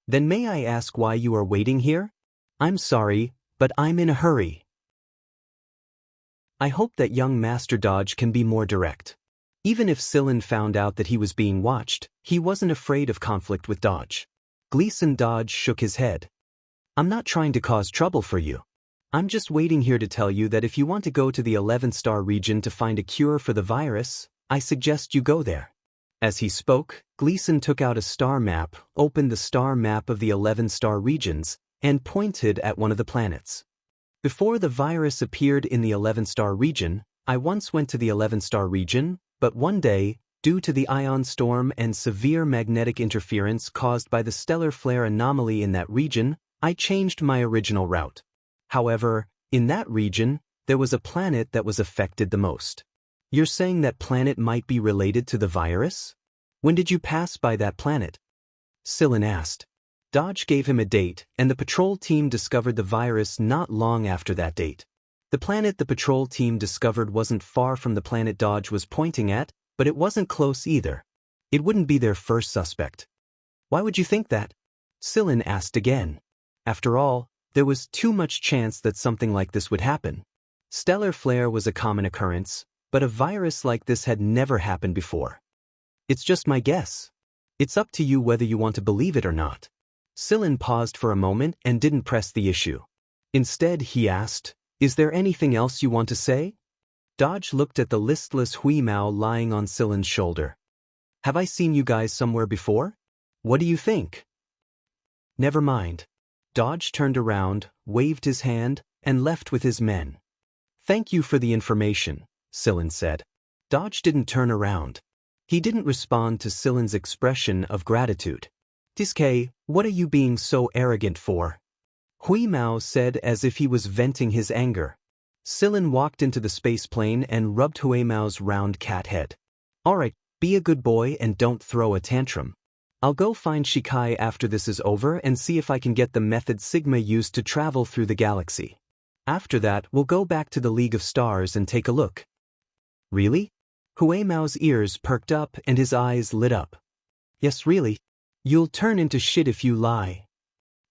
"Then may I ask why you are waiting here?" "I'm sorry, but I'm in a hurry." I hope that young Master Dodge can be more direct. Even if Sillin found out that he was being watched, he wasn't afraid of conflict with Dodge. Gleason Dodge shook his head. "I'm not trying to cause trouble for you. I'm just waiting here to tell you that if you want to go to the 11th star region to find a cure for the virus, I suggest you go there." As he spoke, Gleason took out a star map, opened the star map of the 11 star regions, and pointed at one of the planets. "Before the virus appeared in the 11 star region, I once went to the 11 star region, but one day, due to the ion storm and severe magnetic interference caused by the stellar flare anomaly in that region, I changed my original route. However, in that region, there was a planet that was affected the most." "You're saying that planet might be related to the virus? When did you pass by that planet?" Sillin asked. Dodge gave him a date, and the patrol team discovered the virus not long after that date. The planet the patrol team discovered wasn't far from the planet Dodge was pointing at, but it wasn't close either. It wouldn't be their first suspect. "Why would you think that?" Sillin asked again. After all, there was too much chance that something like this would happen. Stellar flare was a common occurrence, but a virus like this had never happened before. "It's just my guess. It's up to you whether you want to believe it or not. Sillin paused for a moment and didn't press the issue. Instead, he asked, "Is there anything else you want to say?" Dodge looked at the listless Hui Mao lying on Sillin's shoulder. "Have I seen you guys somewhere before? What do you think?" "Never mind." Dodge turned around, waved his hand, and left with his men. "Thank you for the information," Sillin said. Dodge didn't turn around. He didn't respond to Sillin's expression of gratitude. "Diske, what are you being so arrogant for?" Hui Mao said as if he was venting his anger. Sillin walked into the space plane and rubbed Hui Mao's round cat head. "All right, be a good boy and don't throw a tantrum. I'll go find Shikai after this is over and see if I can get the method Sigma used to travel through the galaxy. After that, we'll go back to the League of Stars and take a look." "Really?" Hui Mao's ears perked up and his eyes lit up. "Yes, really. You'll turn into shit if you lie."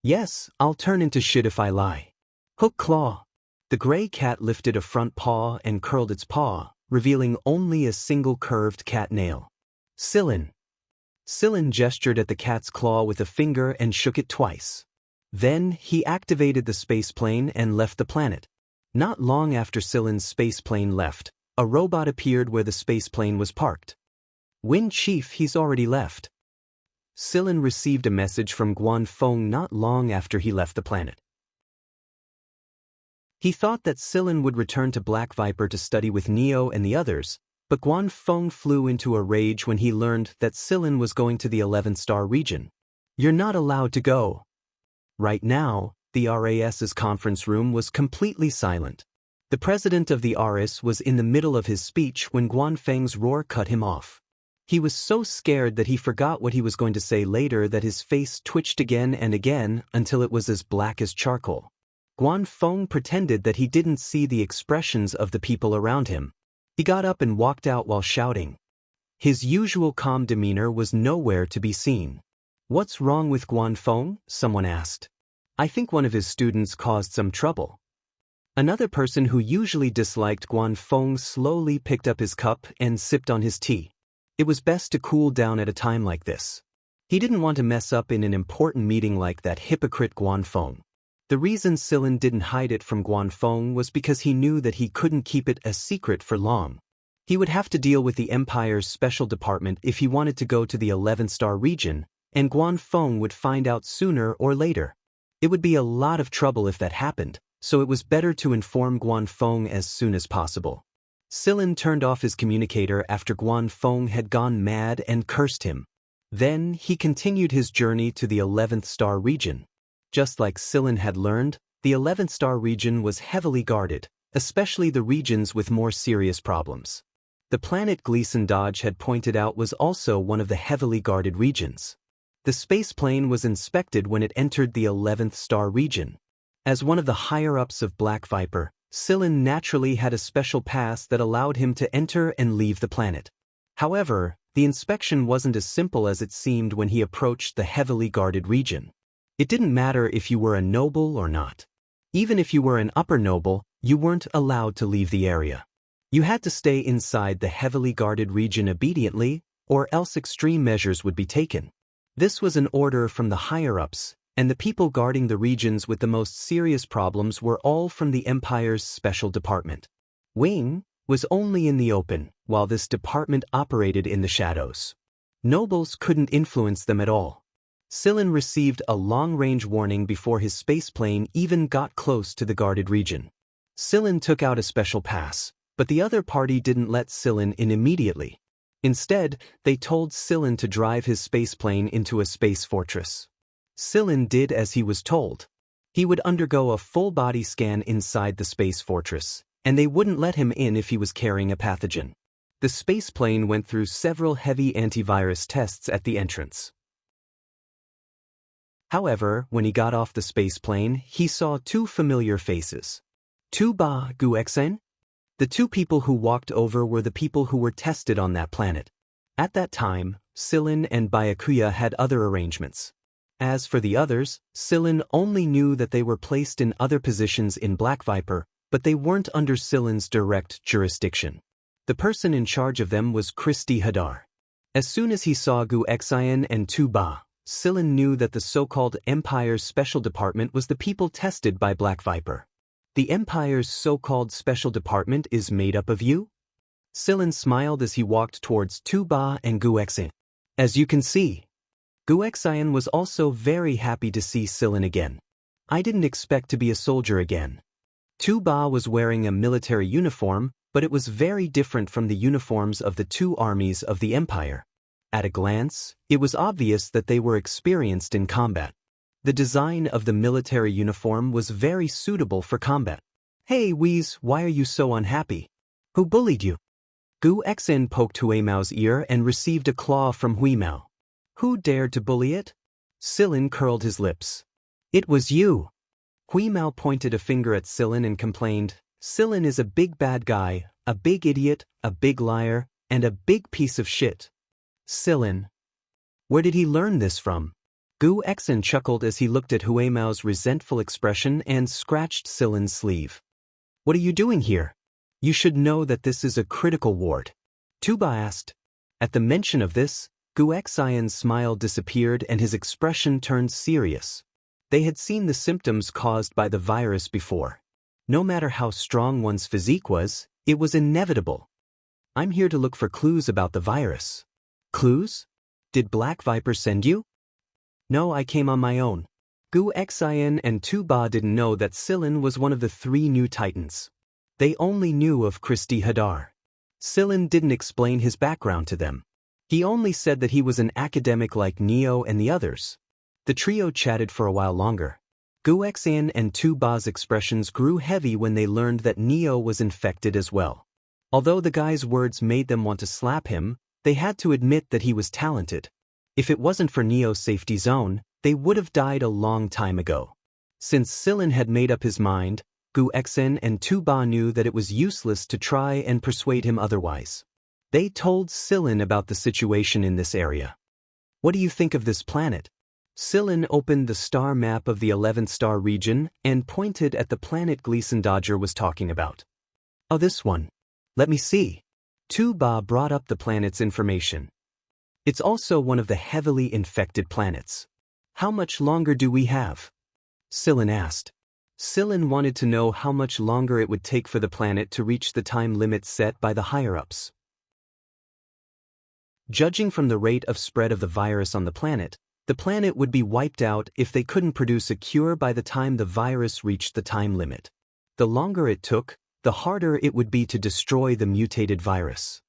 "Yes, I'll turn into shit if I lie." Hook claw. The gray cat lifted a front paw and curled its paw, revealing only a single curved cat nail. "Sillin." Sillin gestured at the cat's claw with a finger and shook it twice. Then, he activated the spaceplane and left the planet. Not long after Sillin's spaceplane left, a robot appeared where the spaceplane was parked. "Wind Chief, he's already left." Sillin received a message from Guan Feng not long after he left the planet. He thought that Sillin would return to Black Viper to study with Neo and the others, but Guan Feng flew into a rage when he learned that Sillin was going to the 11th star region. "You're not allowed to go." Right now, the RAS's conference room was completely silent. The president of the RAS was in the middle of his speech when Guan Feng's roar cut him off. He was so scared that he forgot what he was going to say later that his face twitched again and again until it was as black as charcoal. Guan Feng pretended that he didn't see the expressions of the people around him. He got up and walked out while shouting. His usual calm demeanor was nowhere to be seen. "What's wrong with Guan Feng?" someone asked. "I think one of his students caused some trouble." Another person who usually disliked Guan Feng slowly picked up his cup and sipped on his tea. It was best to cool down at a time like this. He didn't want to mess up in an important meeting like that hypocrite Guan Feng. The reason Sillin didn't hide it from Guan Feng was because he knew that he couldn't keep it a secret for long. He would have to deal with the Empire's special department if he wanted to go to the 11th star region, and Guan Feng would find out sooner or later. It would be a lot of trouble if that happened, so it was better to inform Guan Feng as soon as possible. Sillin turned off his communicator after Guan Feng had gone mad and cursed him. Then, he continued his journey to the 11th star region. Just like Sillin had learned, the 11th star region was heavily guarded, especially the regions with more serious problems. The planet Gleason Dodge had pointed out was also one of the heavily guarded regions. The spaceplane was inspected when it entered the 11th star region. As one of the higher-ups of Black Viper, Sillin naturally had a special pass that allowed him to enter and leave the planet. However, the inspection wasn't as simple as it seemed when he approached the heavily guarded region. It didn't matter if you were a noble or not. Even if you were an upper noble, you weren't allowed to leave the area. You had to stay inside the heavily guarded region obediently, or else extreme measures would be taken. This was an order from the higher-ups, and the people guarding the regions with the most serious problems were all from the Empire's special department. Wing was only in the open, while this department operated in the shadows. Nobles couldn't influence them at all. Sillin received a long-range warning before his spaceplane even got close to the guarded region. Sillin took out a special pass, but the other party didn't let Sillin in immediately. Instead, they told Sillin to drive his spaceplane into a space fortress. Sillin did as he was told. He would undergo a full-body scan inside the space fortress, and they wouldn't let him in if he was carrying a pathogen. The spaceplane went through several heavy antivirus tests at the entrance. However, when he got off the spaceplane, he saw two familiar faces. Tu Ba Guexen? The two people who walked over were the people who were tested on that planet. At that time, Sillin and Byakuya had other arrangements. As for the others, Sillin only knew that they were placed in other positions in Black Viper, but they weren't under Sillin's direct jurisdiction. The person in charge of them was Christy Hadar. As soon as he saw Gu Xian and Tu Ba, Sillin knew that the so-called Empire's special department was the people tested by Black Viper. The Empire's so-called special department is made up of you? Sillin smiled as he walked towards Tu Ba and Gu Xian. As you can see, Gu Xian was also very happy to see Sillin again. I didn't expect to be a soldier again. Tu Ba was wearing a military uniform, but it was very different from the uniforms of the two armies of the Empire. At a glance, it was obvious that they were experienced in combat. The design of the military uniform was very suitable for combat. Hey Wheeze, why are you so unhappy? Who bullied you? Gu Xian poked Huimao's ear and received a claw from Huimao. Who dared to bully it? Sillin curled his lips. It was you. Huimao pointed a finger at Sillin and complained, Sillin is a big bad guy, a big idiot, a big liar, and a big piece of shit. Sillin. Where did he learn this from? Gu Xian chuckled as he looked at Huimao's resentful expression and scratched Sillin's sleeve. What are you doing here? You should know that this is a critical ward. Tu Ba asked. At the mention of this, Gu Xian's smile disappeared and his expression turned serious. They had seen the symptoms caused by the virus before. No matter how strong one's physique was, it was inevitable. I'm here to look for clues about the virus. Clues? Did Black Viper send you? No, I came on my own. Gu Xian and Tu Ba didn't know that Sillin was one of the 3 new titans. They only knew of Christy Hadar. Sillin didn't explain his background to them. He only said that he was an academic like Neo and the others. The trio chatted for a while longer. Gu Xian and Tu Ba's expressions grew heavy when they learned that Neo was infected as well. Although the guy's words made them want to slap him, they had to admit that he was talented. If it wasn't for Neo's safety zone, they would have died a long time ago. Since Sillin had made up his mind, Gu Xian and Tu Ba knew that it was useless to try and persuade him otherwise. They told Sillin about the situation in this area. What do you think of this planet? Sillin opened the star map of the 11th star region and pointed at the planet Gleason Dodger was talking about. Oh, this one. Let me see. Tu Ba brought up the planet's information. It's also one of the heavily infected planets. How much longer do we have? Sillin asked. Sillin wanted to know how much longer it would take for the planet to reach the time limit set by the higher-ups. Judging from the rate of spread of the virus on the planet would be wiped out if they couldn't produce a cure by the time the virus reached the time limit. The longer it took, the harder it would be to destroy the mutated virus.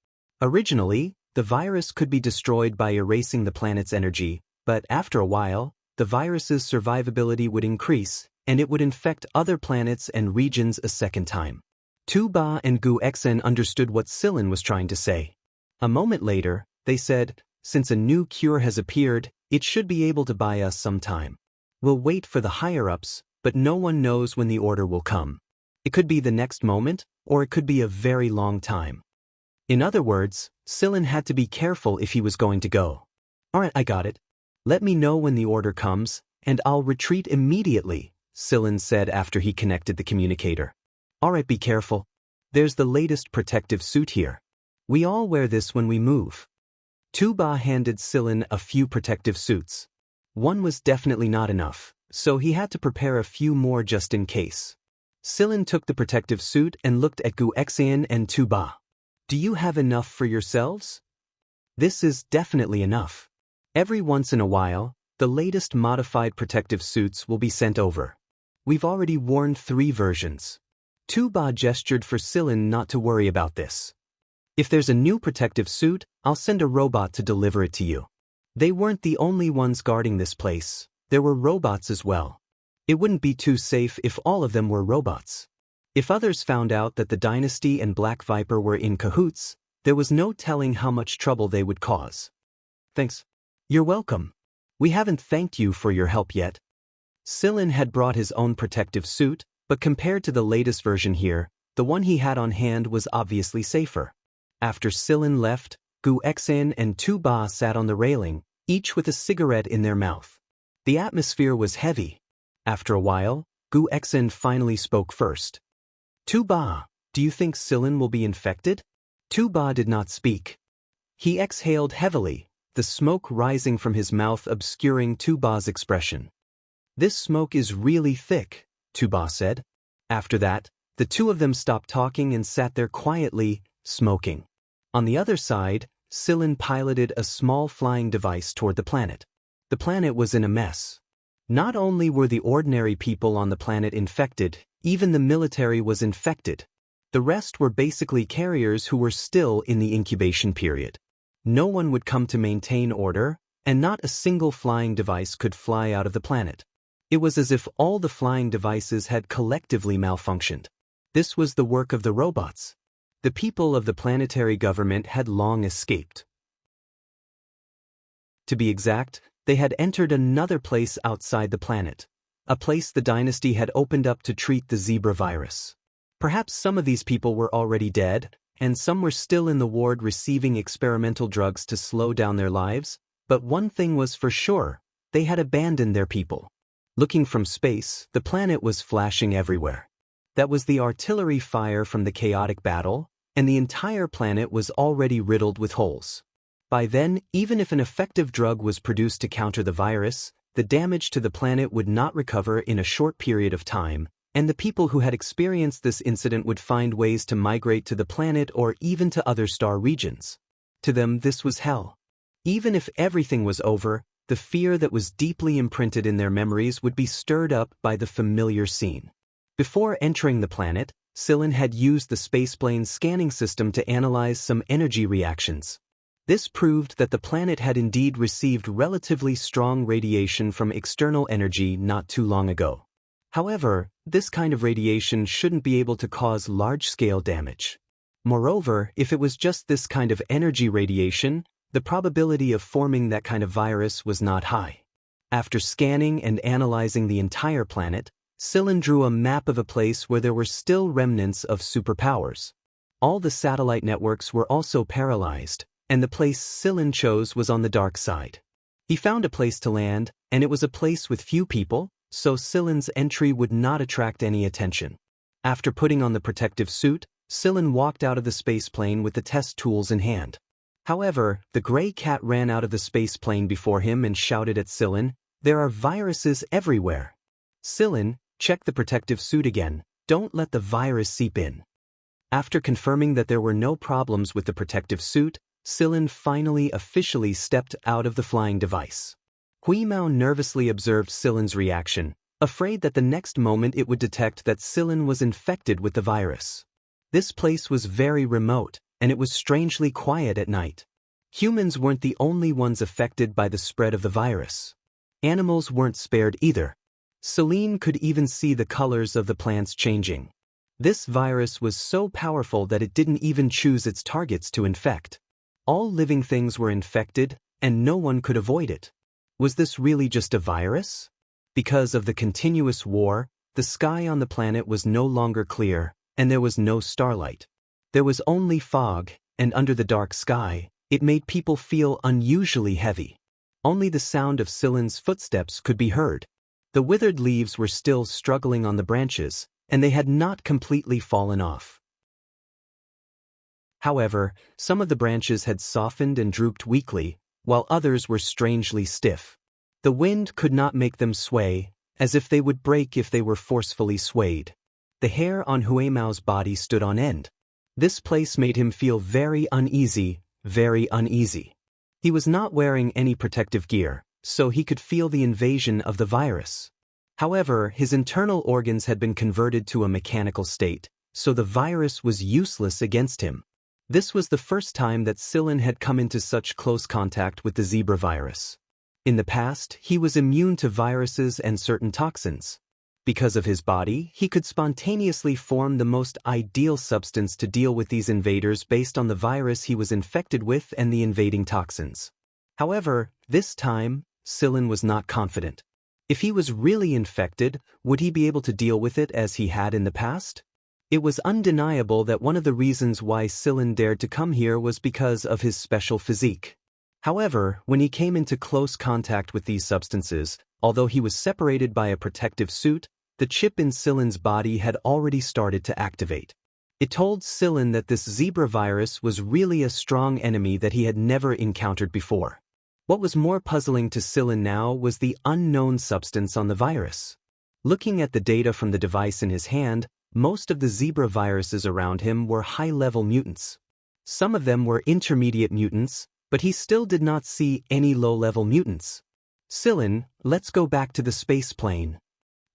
Originally, the virus could be destroyed by erasing the planet's energy, but after a while, the virus's survivability would increase, and it would infect other planets and regions a second time. Tu Ba and Gu Xian understood what Sillin was trying to say. A moment later, they said, since a new cure has appeared, it should be able to buy us some time. We'll wait for the higher-ups, but no one knows when the order will come. It could be the next moment, or it could be a very long time. In other words, Sillin had to be careful if he was going to go. Alright, I got it. Let me know when the order comes, and I'll retreat immediately, Sillin said after he connected the communicator. Alright, be careful. There's the latest protective suit here. We all wear this when we move. Tu Ba handed Sillin a few protective suits. One was definitely not enough, so he had to prepare a few more just in case. Sillin took the protective suit and looked at Gu Xian and Tu Ba. Do you have enough for yourselves? This is definitely enough. Every once in a while, the latest modified protective suits will be sent over. We've already worn 3 versions. Tu Ba gestured for Sillin not to worry about this. If there's a new protective suit, I'll send a robot to deliver it to you. They weren't the only ones guarding this place. There were robots as well. It wouldn't be too safe if all of them were robots. If others found out that the Dynasty and Black Viper were in cahoots, there was no telling how much trouble they would cause. Thanks. You're welcome. We haven't thanked you for your help yet. Sillin had brought his own protective suit, but compared to the latest version here, the one he had on hand was obviously safer. After Sillin left, Gu Xian and Tu Ba sat on the railing, each with a cigarette in their mouth. The atmosphere was heavy. After a while, Gu Xian finally spoke first. Tu Ba, do you think Sillin will be infected? Tu Ba did not speak. He exhaled heavily, the smoke rising from his mouth obscuring Tuba's expression. "This smoke is really thick," Tuba said. After that, the two of them stopped talking and sat there quietly, smoking. On the other side, Sillin piloted a small flying device toward the planet. The planet was in a mess. Not only were the ordinary people on the planet infected, even the military was infected. The rest were basically carriers who were still in the incubation period. No one would come to maintain order, and not a single flying device could fly out of the planet. It was as if all the flying devices had collectively malfunctioned. This was the work of the robots. The people of the planetary government had long escaped. To be exact, they had entered another place outside the planet, a place the dynasty had opened up to treat the zebra virus. Perhaps some of these people were already dead, and some were still in the ward receiving experimental drugs to slow down their lives, but one thing was for sure, they had abandoned their people. Looking from space, the planet was flashing everywhere. That was the artillery fire from the chaotic battle, and the entire planet was already riddled with holes. By then, even if an effective drug was produced to counter the virus, the damage to the planet would not recover in a short period of time, and the people who had experienced this incident would find ways to migrate to the planet or even to other star regions. To them, this was hell. Even if everything was over, the fear that was deeply imprinted in their memories would be stirred up by the familiar scene. Before entering the planet, Sillin had used the spaceplane's scanning system to analyze some energy reactions. This proved that the planet had indeed received relatively strong radiation from external energy not too long ago. However, this kind of radiation shouldn't be able to cause large-scale damage. Moreover, if it was just this kind of energy radiation, the probability of forming that kind of virus was not high. After scanning and analyzing the entire planet, Sillin drew a map of a place where there were still remnants of superpowers. All the satellite networks were also paralyzed, and the place Sillin chose was on the dark side. He found a place to land, and it was a place with few people, so Sillin's entry would not attract any attention. After putting on the protective suit, Sillin walked out of the spaceplane with the test tools in hand. However, the gray cat ran out of the spaceplane before him and shouted at Sillin, "There are viruses everywhere." "Sillin, check the protective suit again, don't let the virus seep in." After confirming that there were no problems with the protective suit, Sillin finally officially stepped out of the flying device. Huimao nervously observed Sillin's reaction, afraid that the next moment it would detect that Sillin was infected with the virus. This place was very remote, and it was strangely quiet at night. Humans weren't the only ones affected by the spread of the virus. Animals weren't spared either. Celine could even see the colors of the plants changing. This virus was so powerful that it didn't even choose its targets to infect. All living things were infected, and no one could avoid it. Was this really just a virus? Because of the continuous war, the sky on the planet was no longer clear, and there was no starlight. There was only fog, and under the dark sky, it made people feel unusually heavy. Only the sound of Sillin's footsteps could be heard. The withered leaves were still struggling on the branches, and they had not completely fallen off. However, some of the branches had softened and drooped weakly, while others were strangely stiff. The wind could not make them sway, as if they would break if they were forcefully swayed. The hair on Huimao's body stood on end. This place made him feel very uneasy, very uneasy. He was not wearing any protective gear, so he could feel the invasion of the virus. However, his internal organs had been converted to a mechanical state, so the virus was useless against him. This was the first time that Sillin had come into such close contact with the zebra virus. In the past, he was immune to viruses and certain toxins. Because of his body, he could spontaneously form the most ideal substance to deal with these invaders based on the virus he was infected with and the invading toxins. However, this time, Sillin was not confident. If he was really infected, would he be able to deal with it as he had in the past? It was undeniable that one of the reasons why Sillin dared to come here was because of his special physique. However, when he came into close contact with these substances, although he was separated by a protective suit, the chip in Sillin's body had already started to activate. It told Sillin that this zebra virus was really a strong enemy that he had never encountered before. What was more puzzling to Sillin now was the unknown substance on the virus. Looking at the data from the device in his hand, most of the zebra viruses around him were high-level mutants. Some of them were intermediate mutants, but he still did not see any low-level mutants. Sillin, let's go back to the space plane.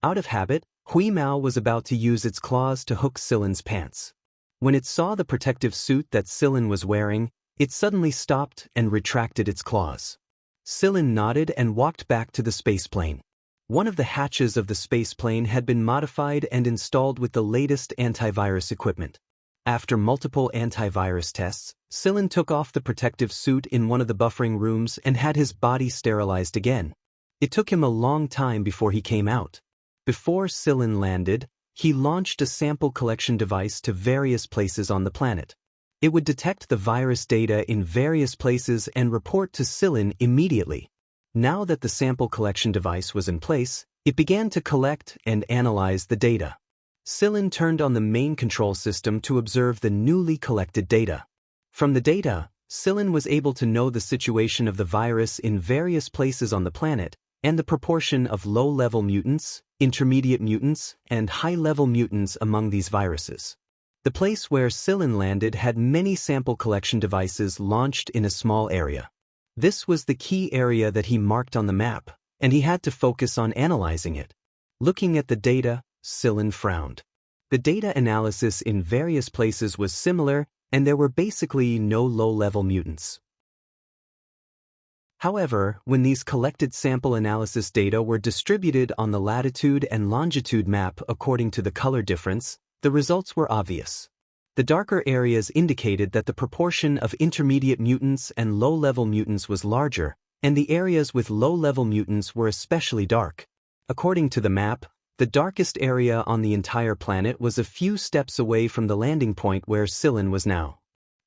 Out of habit, Hui Mao was about to use its claws to hook Sillin's pants. When it saw the protective suit that Sillin was wearing, it suddenly stopped and retracted its claws. Sillin nodded and walked back to the spaceplane. One of the hatches of the spaceplane had been modified and installed with the latest antivirus equipment. After multiple antivirus tests, Sillin took off the protective suit in one of the buffering rooms and had his body sterilized again. It took him a long time before he came out. Before Sillin landed, he launched a sample collection device to various places on the planet. It would detect the virus data in various places and report to Sillin immediately. Now that the sample collection device was in place, it began to collect and analyze the data. Sillin turned on the main control system to observe the newly collected data. From the data, Sillin was able to know the situation of the virus in various places on the planet and the proportion of low-level mutants, intermediate mutants, and high-level mutants among these viruses. The place where Sillin landed had many sample collection devices launched in a small area. This was the key area that he marked on the map, and he had to focus on analyzing it. Looking at the data, Sillin frowned. The data analysis in various places was similar, and there were basically no low-level mutants. However, when these collected sample analysis data were distributed on the latitude and longitude map according to the color difference, the results were obvious. The darker areas indicated that the proportion of intermediate mutants and low-level mutants was larger, and the areas with low-level mutants were especially dark. According to the map, the darkest area on the entire planet was a few steps away from the landing point where Sillin was now.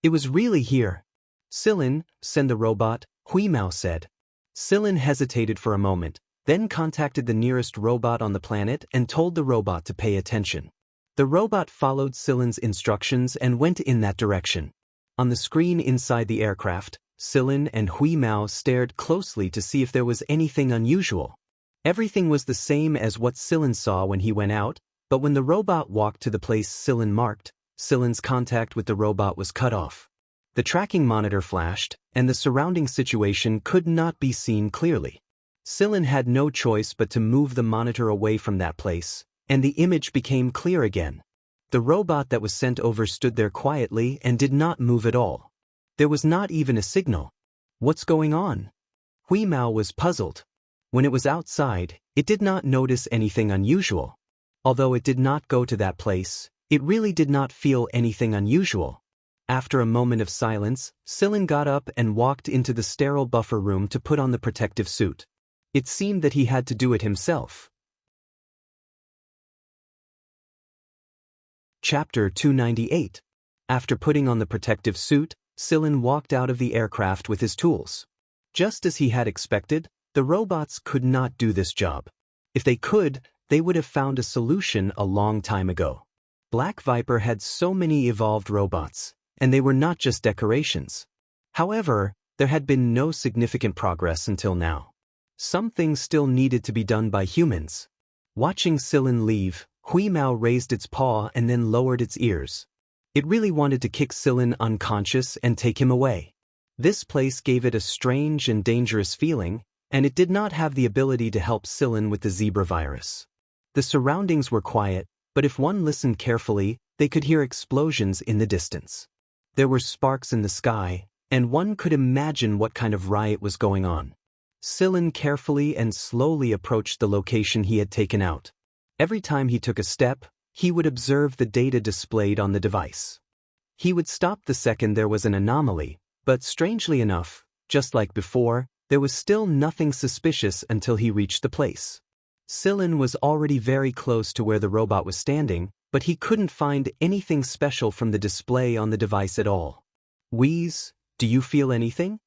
It was really here. Sillin, send the robot, Hui Mao said. Sillin hesitated for a moment, then contacted the nearest robot on the planet and told the robot to pay attention. The robot followed Sillin's instructions and went in that direction. On the screen inside the aircraft, Sillin and Hui Mao stared closely to see if there was anything unusual. Everything was the same as what Sillin saw when he went out, but when the robot walked to the place Sillin marked, Sillin's contact with the robot was cut off. The tracking monitor flashed, and the surrounding situation could not be seen clearly. Sillin had no choice but to move the monitor away from that place, and the image became clear again. The robot that was sent over stood there quietly and did not move at all. There was not even a signal. What's going on? Hui Mao was puzzled. When it was outside, it did not notice anything unusual. Although it did not go to that place, it really did not feel anything unusual. After a moment of silence, Sillin got up and walked into the sterile buffer room to put on the protective suit. It seemed that he had to do it himself. Chapter 298. After putting on the protective suit, Sillin walked out of the aircraft with his tools. Just as he had expected, the robots could not do this job. If they could, they would have found a solution a long time ago. Black Viper had so many evolved robots, and they were not just decorations. However, there had been no significant progress until now. Some things still needed to be done by humans. Watching Sillin leave, Hui Mao raised its paw and then lowered its ears. It really wanted to kick Sillin unconscious and take him away. This place gave it a strange and dangerous feeling, and it did not have the ability to help Sillin with the zebra virus. The surroundings were quiet, but if one listened carefully, they could hear explosions in the distance. There were sparks in the sky, and one could imagine what kind of riot was going on. Sillin carefully and slowly approached the location he had taken out. Every time he took a step, he would observe the data displayed on the device. He would stop the second there was an anomaly, but strangely enough, just like before, there was still nothing suspicious until he reached the place. Sillin was already very close to where the robot was standing, but he couldn't find anything special from the display on the device at all. Wheeze, do you feel anything?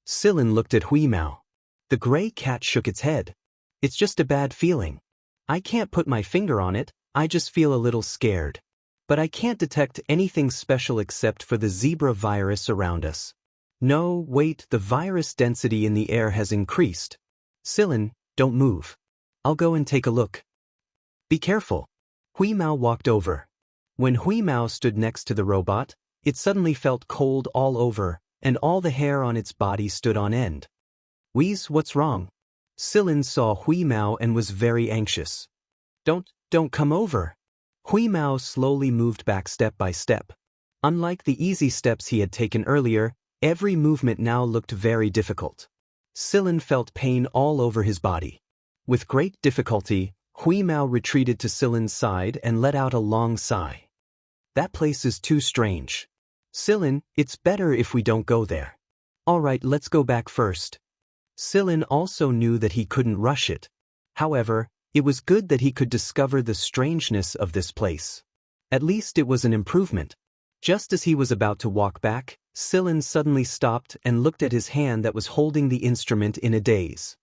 Sillin looked at Hui Mao. The gray cat shook its head. It's just a bad feeling. I can't put my finger on it, I just feel a little scared. But I can't detect anything special except for the zebra virus around us. No, wait, the virus density in the air has increased. Silin, don't move. I'll go and take a look. Be careful. Hui Mao walked over. When Hui Mao stood next to the robot, it suddenly felt cold all over, and all the hair on its body stood on end. Wheeze, what's wrong? Silin saw Hui Mao and was very anxious. Don't come over. Hui Mao slowly moved back step by step. Unlike the easy steps he had taken earlier, every movement now looked very difficult. Silin felt pain all over his body. With great difficulty, Hui Mao retreated to Silin's side and let out a long sigh. That place is too strange. Silin, it's better if we don't go there. All right, let's go back first. Silin also knew that he couldn't rush it. However, it was good that he could discover the strangeness of this place. At least it was an improvement. Just as he was about to walk back, Silin suddenly stopped and looked at his hand that was holding the instrument in a daze.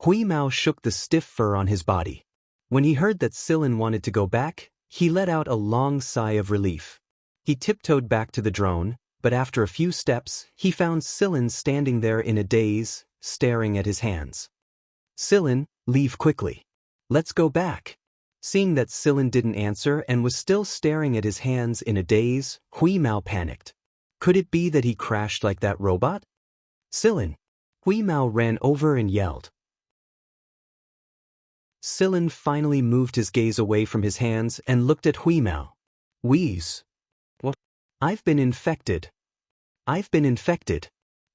Hui Mao shook the stiff fur on his body. When he heard that Silin wanted to go back, he let out a long sigh of relief. He tiptoed back to the drone, but after a few steps, he found Silin standing there in a daze, staring at his hands. Silin, leave quickly. Let's go back. Seeing that Silin didn't answer and was still staring at his hands in a daze, Hui Mao panicked. Could it be that he crashed like that robot? Silin. Hui Mao ran over and yelled. Silin finally moved his gaze away from his hands and looked at Hui Mao. Wheeze. What? I've been infected.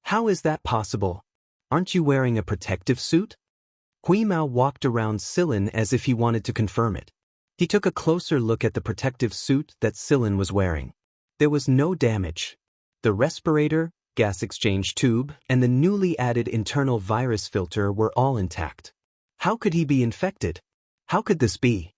How is that possible? Aren't you wearing a protective suit? Hui Mao walked around Silin as if he wanted to confirm it. He took a closer look at the protective suit that Silin was wearing. There was no damage. The respirator, gas exchange tube, and the newly added internal virus filter were all intact. How could he be infected? How could this be?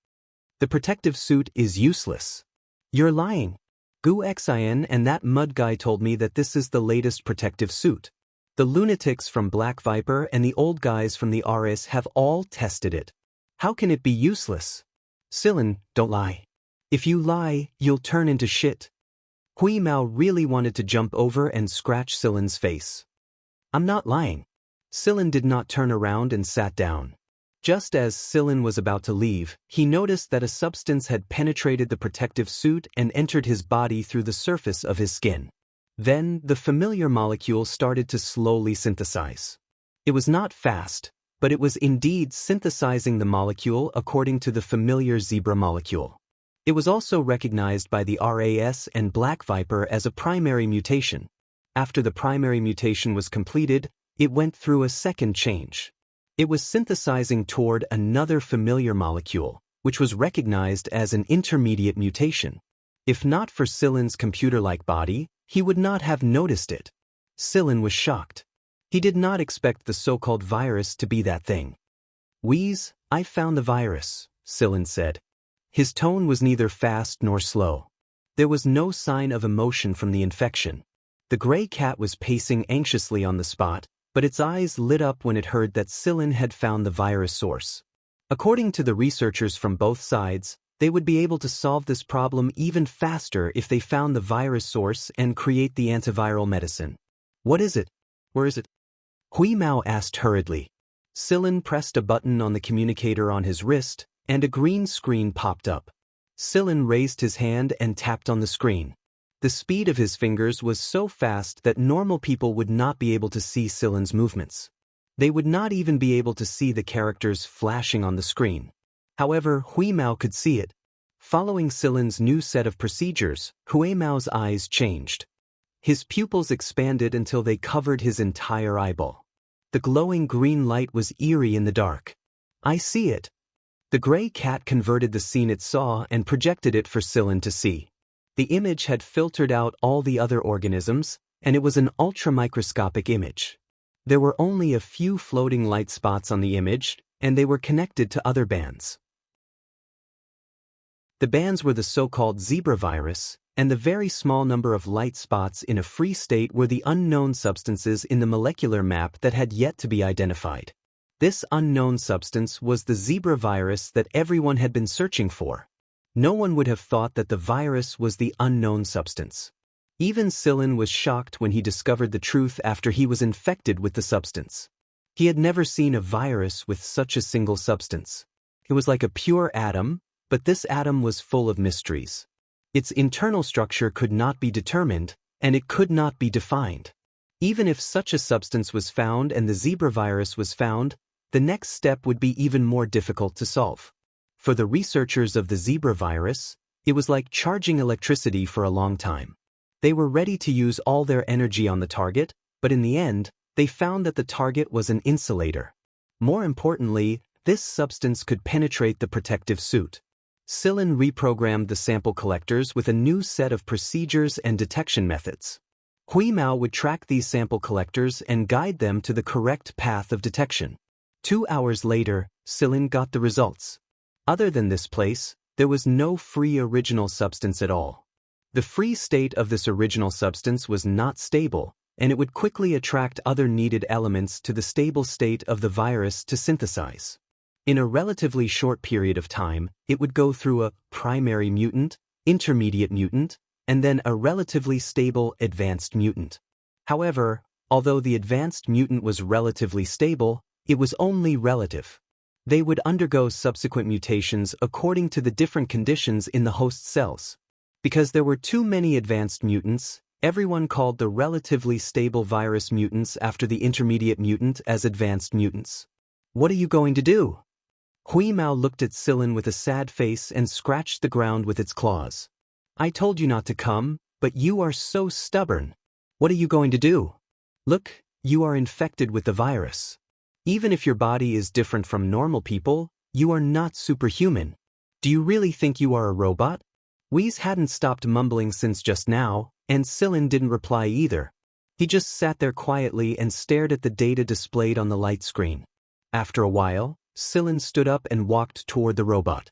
The protective suit is useless. You're lying. Gu Xin and that mud guy told me that this is the latest protective suit. The lunatics from Black Viper and the old guys from the RS have all tested it. How can it be useless? Silin, don't lie. If you lie, you'll turn into shit. Hui Mao really wanted to jump over and scratch Silin's face. I'm not lying. Silin did not turn around and sat down. Just as Silin was about to leave, he noticed that a substance had penetrated the protective suit and entered his body through the surface of his skin. Then, the familiar molecule started to slowly synthesize. It was not fast, but it was indeed synthesizing the molecule according to the familiar zebra molecule. It was also recognized by the RAS and Black Viper as a primary mutation. After the primary mutation was completed, it went through a second change. It was synthesizing toward another familiar molecule, which was recognized as an intermediate mutation. If not for Silin's computer-like body, he would not have noticed it. Silin was shocked. He did not expect the so-called virus to be that thing. Wheeze, I found the virus, Silin said. His tone was neither fast nor slow. There was no sign of emotion from the infection. The gray cat was pacing anxiously on the spot, but its eyes lit up when it heard that Silin had found the virus source. According to the researchers from both sides, they would be able to solve this problem even faster if they found the virus source and create the antiviral medicine. What is it? Where is it? Hui Mao asked hurriedly. Silin pressed a button on the communicator on his wrist, and a green screen popped up. Silin raised his hand and tapped on the screen. The speed of his fingers was so fast that normal people would not be able to see Silin's movements. They would not even be able to see the characters flashing on the screen. However, Hui Mao could see it. Following Silin's new set of procedures, Hui Mao's eyes changed. His pupils expanded until they covered his entire eyeball. The glowing green light was eerie in the dark. I see it. The gray cat converted the scene it saw and projected it for Silin to see. The image had filtered out all the other organisms, and it was an ultramicroscopic image. There were only a few floating light spots on the image, and they were connected to other bands. The bands were the so-called zebra virus, and the very small number of light spots in a free state were the unknown substances in the molecular map that had yet to be identified. This unknown substance was the zebra virus that everyone had been searching for. No one would have thought that the virus was the unknown substance. Even Silin was shocked when he discovered the truth after he was infected with the substance. He had never seen a virus with such a single substance. It was like a pure atom, but this atom was full of mysteries. Its internal structure could not be determined, and it could not be defined. Even if such a substance was found and the zebra virus was found, the next step would be even more difficult to solve. For the researchers of the zebra virus, it was like charging electricity for a long time. They were ready to use all their energy on the target, but in the end, they found that the target was an insulator. More importantly, this substance could penetrate the protective suit. Silin reprogrammed the sample collectors with a new set of procedures and detection methods. Hui Mao would track these sample collectors and guide them to the correct path of detection. 2 hours later, Silin got the results. Other than this place, there was no free original substance at all. The free state of this original substance was not stable, and it would quickly attract other needed elements to the stable state of the virus to synthesize. In a relatively short period of time, it would go through a primary mutant, intermediate mutant, and then a relatively stable advanced mutant. However, although the advanced mutant was relatively stable, it was only relative. They would undergo subsequent mutations according to the different conditions in the host cells. Because there were too many advanced mutants, everyone called the relatively stable virus mutants after the intermediate mutant as advanced mutants. What are you going to do? Hui Mao looked at Silin with a sad face and scratched the ground with its claws. I told you not to come, but you are so stubborn. What are you going to do? Look, you are infected with the virus. Even if your body is different from normal people, you are not superhuman. Do you really think you are a robot? Wheeze hadn't stopped mumbling since just now, and Silin didn't reply either. He just sat there quietly and stared at the data displayed on the light screen. After a while, Silin stood up and walked toward the robot.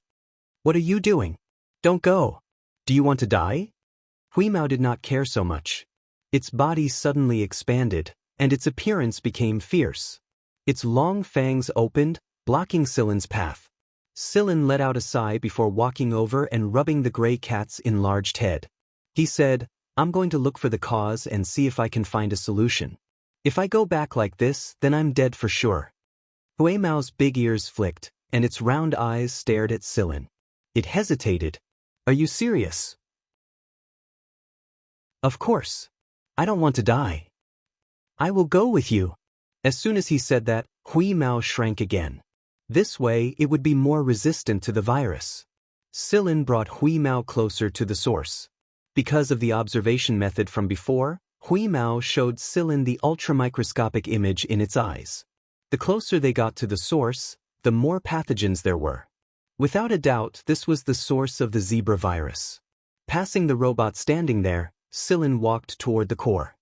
What are you doing? Don't go. Do you want to die? Hui Mao did not care so much. Its body suddenly expanded, and its appearance became fierce. Its long fangs opened, blocking Silin's path. Silin let out a sigh before walking over and rubbing the gray cat's enlarged head. He said, I'm going to look for the cause and see if I can find a solution. If I go back like this, then I'm dead for sure. Hui Mao's big ears flicked, and its round eyes stared at Silin. It hesitated. Are you serious? Of course. I don't want to die. I will go with you. As soon as he said that, Hui Mao shrank again. This way, it would be more resistant to the virus. Silin brought Hui Mao closer to the source. Because of the observation method from before, Hui Mao showed Silin the ultramicroscopic image in its eyes. The closer they got to the source, the more pathogens there were. Without a doubt, this was the source of the zebra virus. Passing the robot standing there, Silin walked toward the core.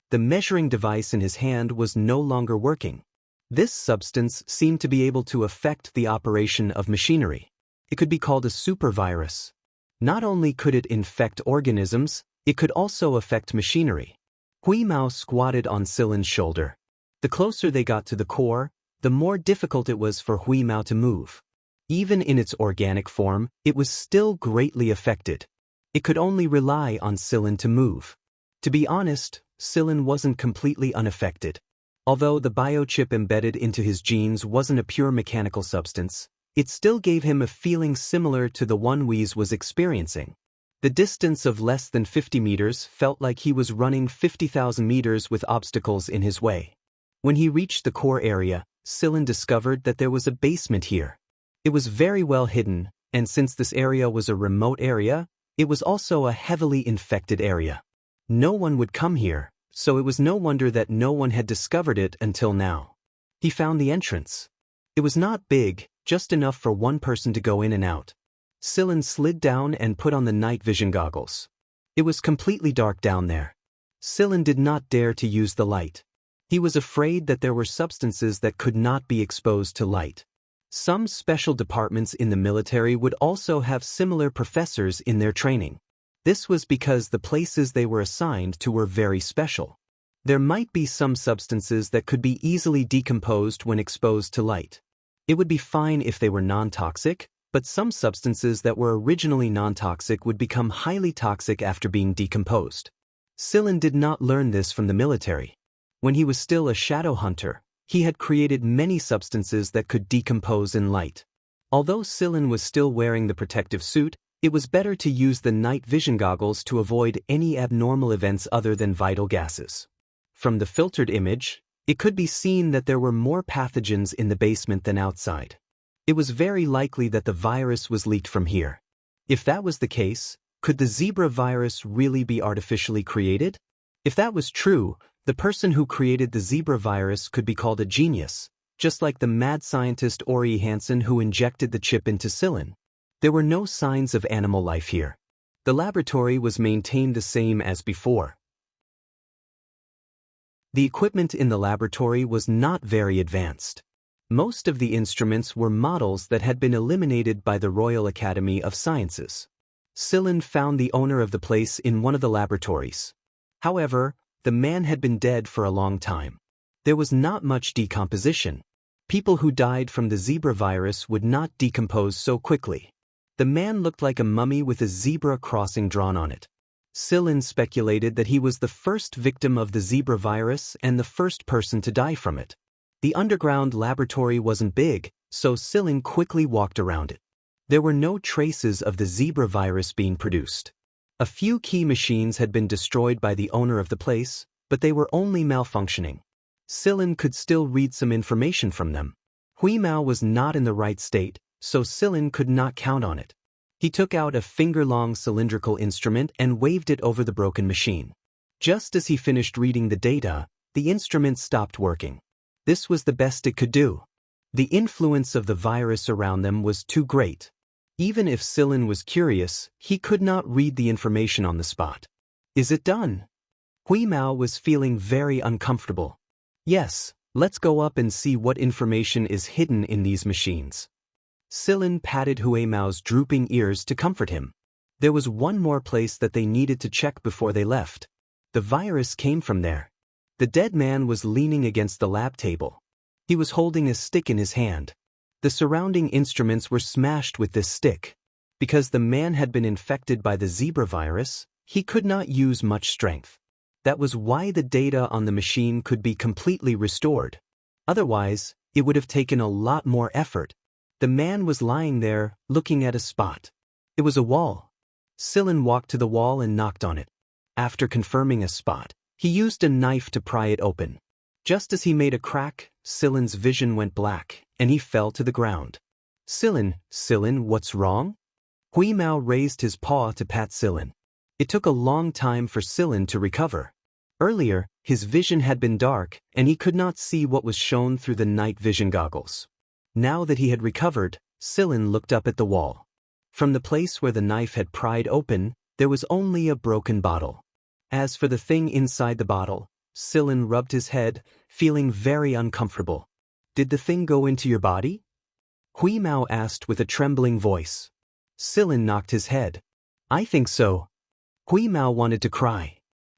The measuring device in his hand was no longer working. This substance seemed to be able to affect the operation of machinery. It could be called a supervirus. Not only could it infect organisms, it could also affect machinery. Hui Mao squatted on Silin's shoulder. The closer they got to the core, the more difficult it was for Hui Mao to move. Even in its organic form, it was still greatly affected. It could only rely on Silin to move. To be honest, Silin wasn't completely unaffected. Although the biochip embedded into his genes wasn't a pure mechanical substance, it still gave him a feeling similar to the one Wheeze was experiencing. The distance of less than 50 meters felt like he was running 50,000 meters with obstacles in his way. When he reached the core area, Silin discovered that there was a basement here. It was very well hidden, and since this area was a remote area, it was also a heavily infected area. No one would come here, so it was no wonder that no one had discovered it until now. He found the entrance. It was not big, just enough for one person to go in and out. Silin slid down and put on the night vision goggles. It was completely dark down there. Silin did not dare to use the light. He was afraid that there were substances that could not be exposed to light. Some special departments in the military would also have similar professors in their training. This was because the places they were assigned to were very special. There might be some substances that could be easily decomposed when exposed to light. It would be fine if they were non-toxic, But some substances that were originally non-toxic would become highly toxic after being decomposed. Sillin did not learn this from the military. When he was still a shadow hunter, he had created many substances that could decompose in light. Although Sillin was still wearing the protective suit, it was better to use the night vision goggles to avoid any abnormal events other than vital gases. From the filtered image, it could be seen that there were more pathogens in the basement than outside. It was very likely that the virus was leaked from here. If that was the case, could the zebra virus really be artificially created? If that was true, the person who created the zebra virus could be called a genius, just like the mad scientist Ori Hansen who injected the chip into Sillin. There were no signs of animal life here. The laboratory was maintained the same as before. The equipment in the laboratory was not very advanced. Most of the instruments were models that had been eliminated by the Royal Academy of Sciences. Sillin found the owner of the place in one of the laboratories. However, the man had been dead for a long time. There was not much decomposition. People who died from the zebra virus would not decompose so quickly. The man looked like a mummy with a zebra crossing drawn on it. Sillin speculated that he was the first victim of the zebra virus and the first person to die from it. The underground laboratory wasn't big, so Sillin quickly walked around it. There were no traces of the zebra virus being produced. A few key machines had been destroyed by the owner of the place, but they were only malfunctioning. Sillin could still read some information from them. Huimao was not in the right state, so Sillin could not count on it. He took out a finger-long cylindrical instrument and waved it over the broken machine. Just as he finished reading the data, the instrument stopped working. This was the best it could do. The influence of the virus around them was too great. Even if Sillin was curious, he could not read the information on the spot. Is it done? Huimao was feeling very uncomfortable. Yes, let's go up and see what information is hidden in these machines. Sillin patted Huimao's drooping ears to comfort him. There was one more place that they needed to check before they left. The virus came from there. The dead man was leaning against the lab table. He was holding a stick in his hand. The surrounding instruments were smashed with this stick. Because the man had been infected by the zebra virus, he could not use much strength. That was why the data on the machine could be completely restored. Otherwise, it would have taken a lot more effort. The man was lying there, looking at a spot. It was a wall. Sillin walked to the wall and knocked on it. After confirming a spot, he used a knife to pry it open. Just as he made a crack, Sillin's vision went black, and he fell to the ground. Sillin, what's wrong? Huimao raised his paw to pat Sillin. It took a long time for Sillin to recover. Earlier, his vision had been dark, and he could not see what was shown through the night vision goggles. Now that he had recovered, Sillin looked up at the wall. From the place where the knife had pried open, there was only a broken bottle. As for the thing inside the bottle, Sillin rubbed his head, feeling very uncomfortable. Did the thing go into your body? Huimao asked with a trembling voice. Sillin knocked his head. I think so. Huimao wanted to cry.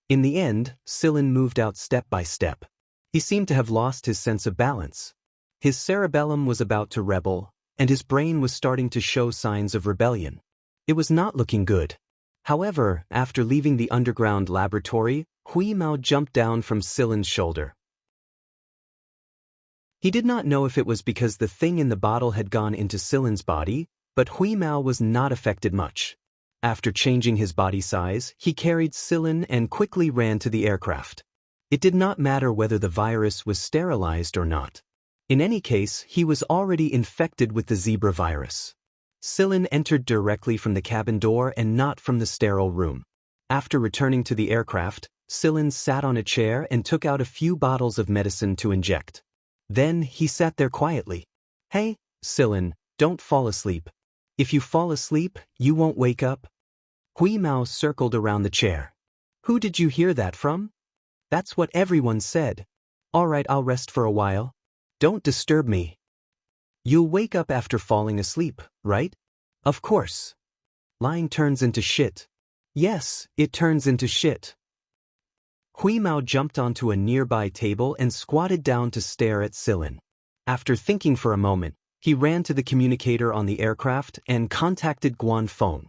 In the end, Sillin moved out step by step. He seemed to have lost his sense of balance. His cerebellum was about to rebel, and his brain was starting to show signs of rebellion. It was not looking good. However, after leaving the underground laboratory, Huimao jumped down from Sillin's shoulder. He did not know if it was because the thing in the bottle had gone into Sillin's body, but Huimao was not affected much. After changing his body size, he carried Sillin and quickly ran to the aircraft. It did not matter whether the virus was sterilized or not. In any case, he was already infected with the zebra virus. Sillin entered directly from the cabin door and not from the sterile room. After returning to the aircraft, Sillin sat on a chair and took out a few bottles of medicine to inject. Then he sat there quietly. Hey, Sillin, don't fall asleep. If you fall asleep, you won't wake up. Huimao circled around the chair. Who did you hear that from? That's what everyone said. All right, I'll rest for a while. Don't disturb me. You'll wake up after falling asleep, right? Of course. Lying turns into shit. Yes, it turns into shit. Huimao jumped onto a nearby table and squatted down to stare at Sillin. After thinking for a moment, He ran to the communicator on the aircraft and contacted Guan Feng.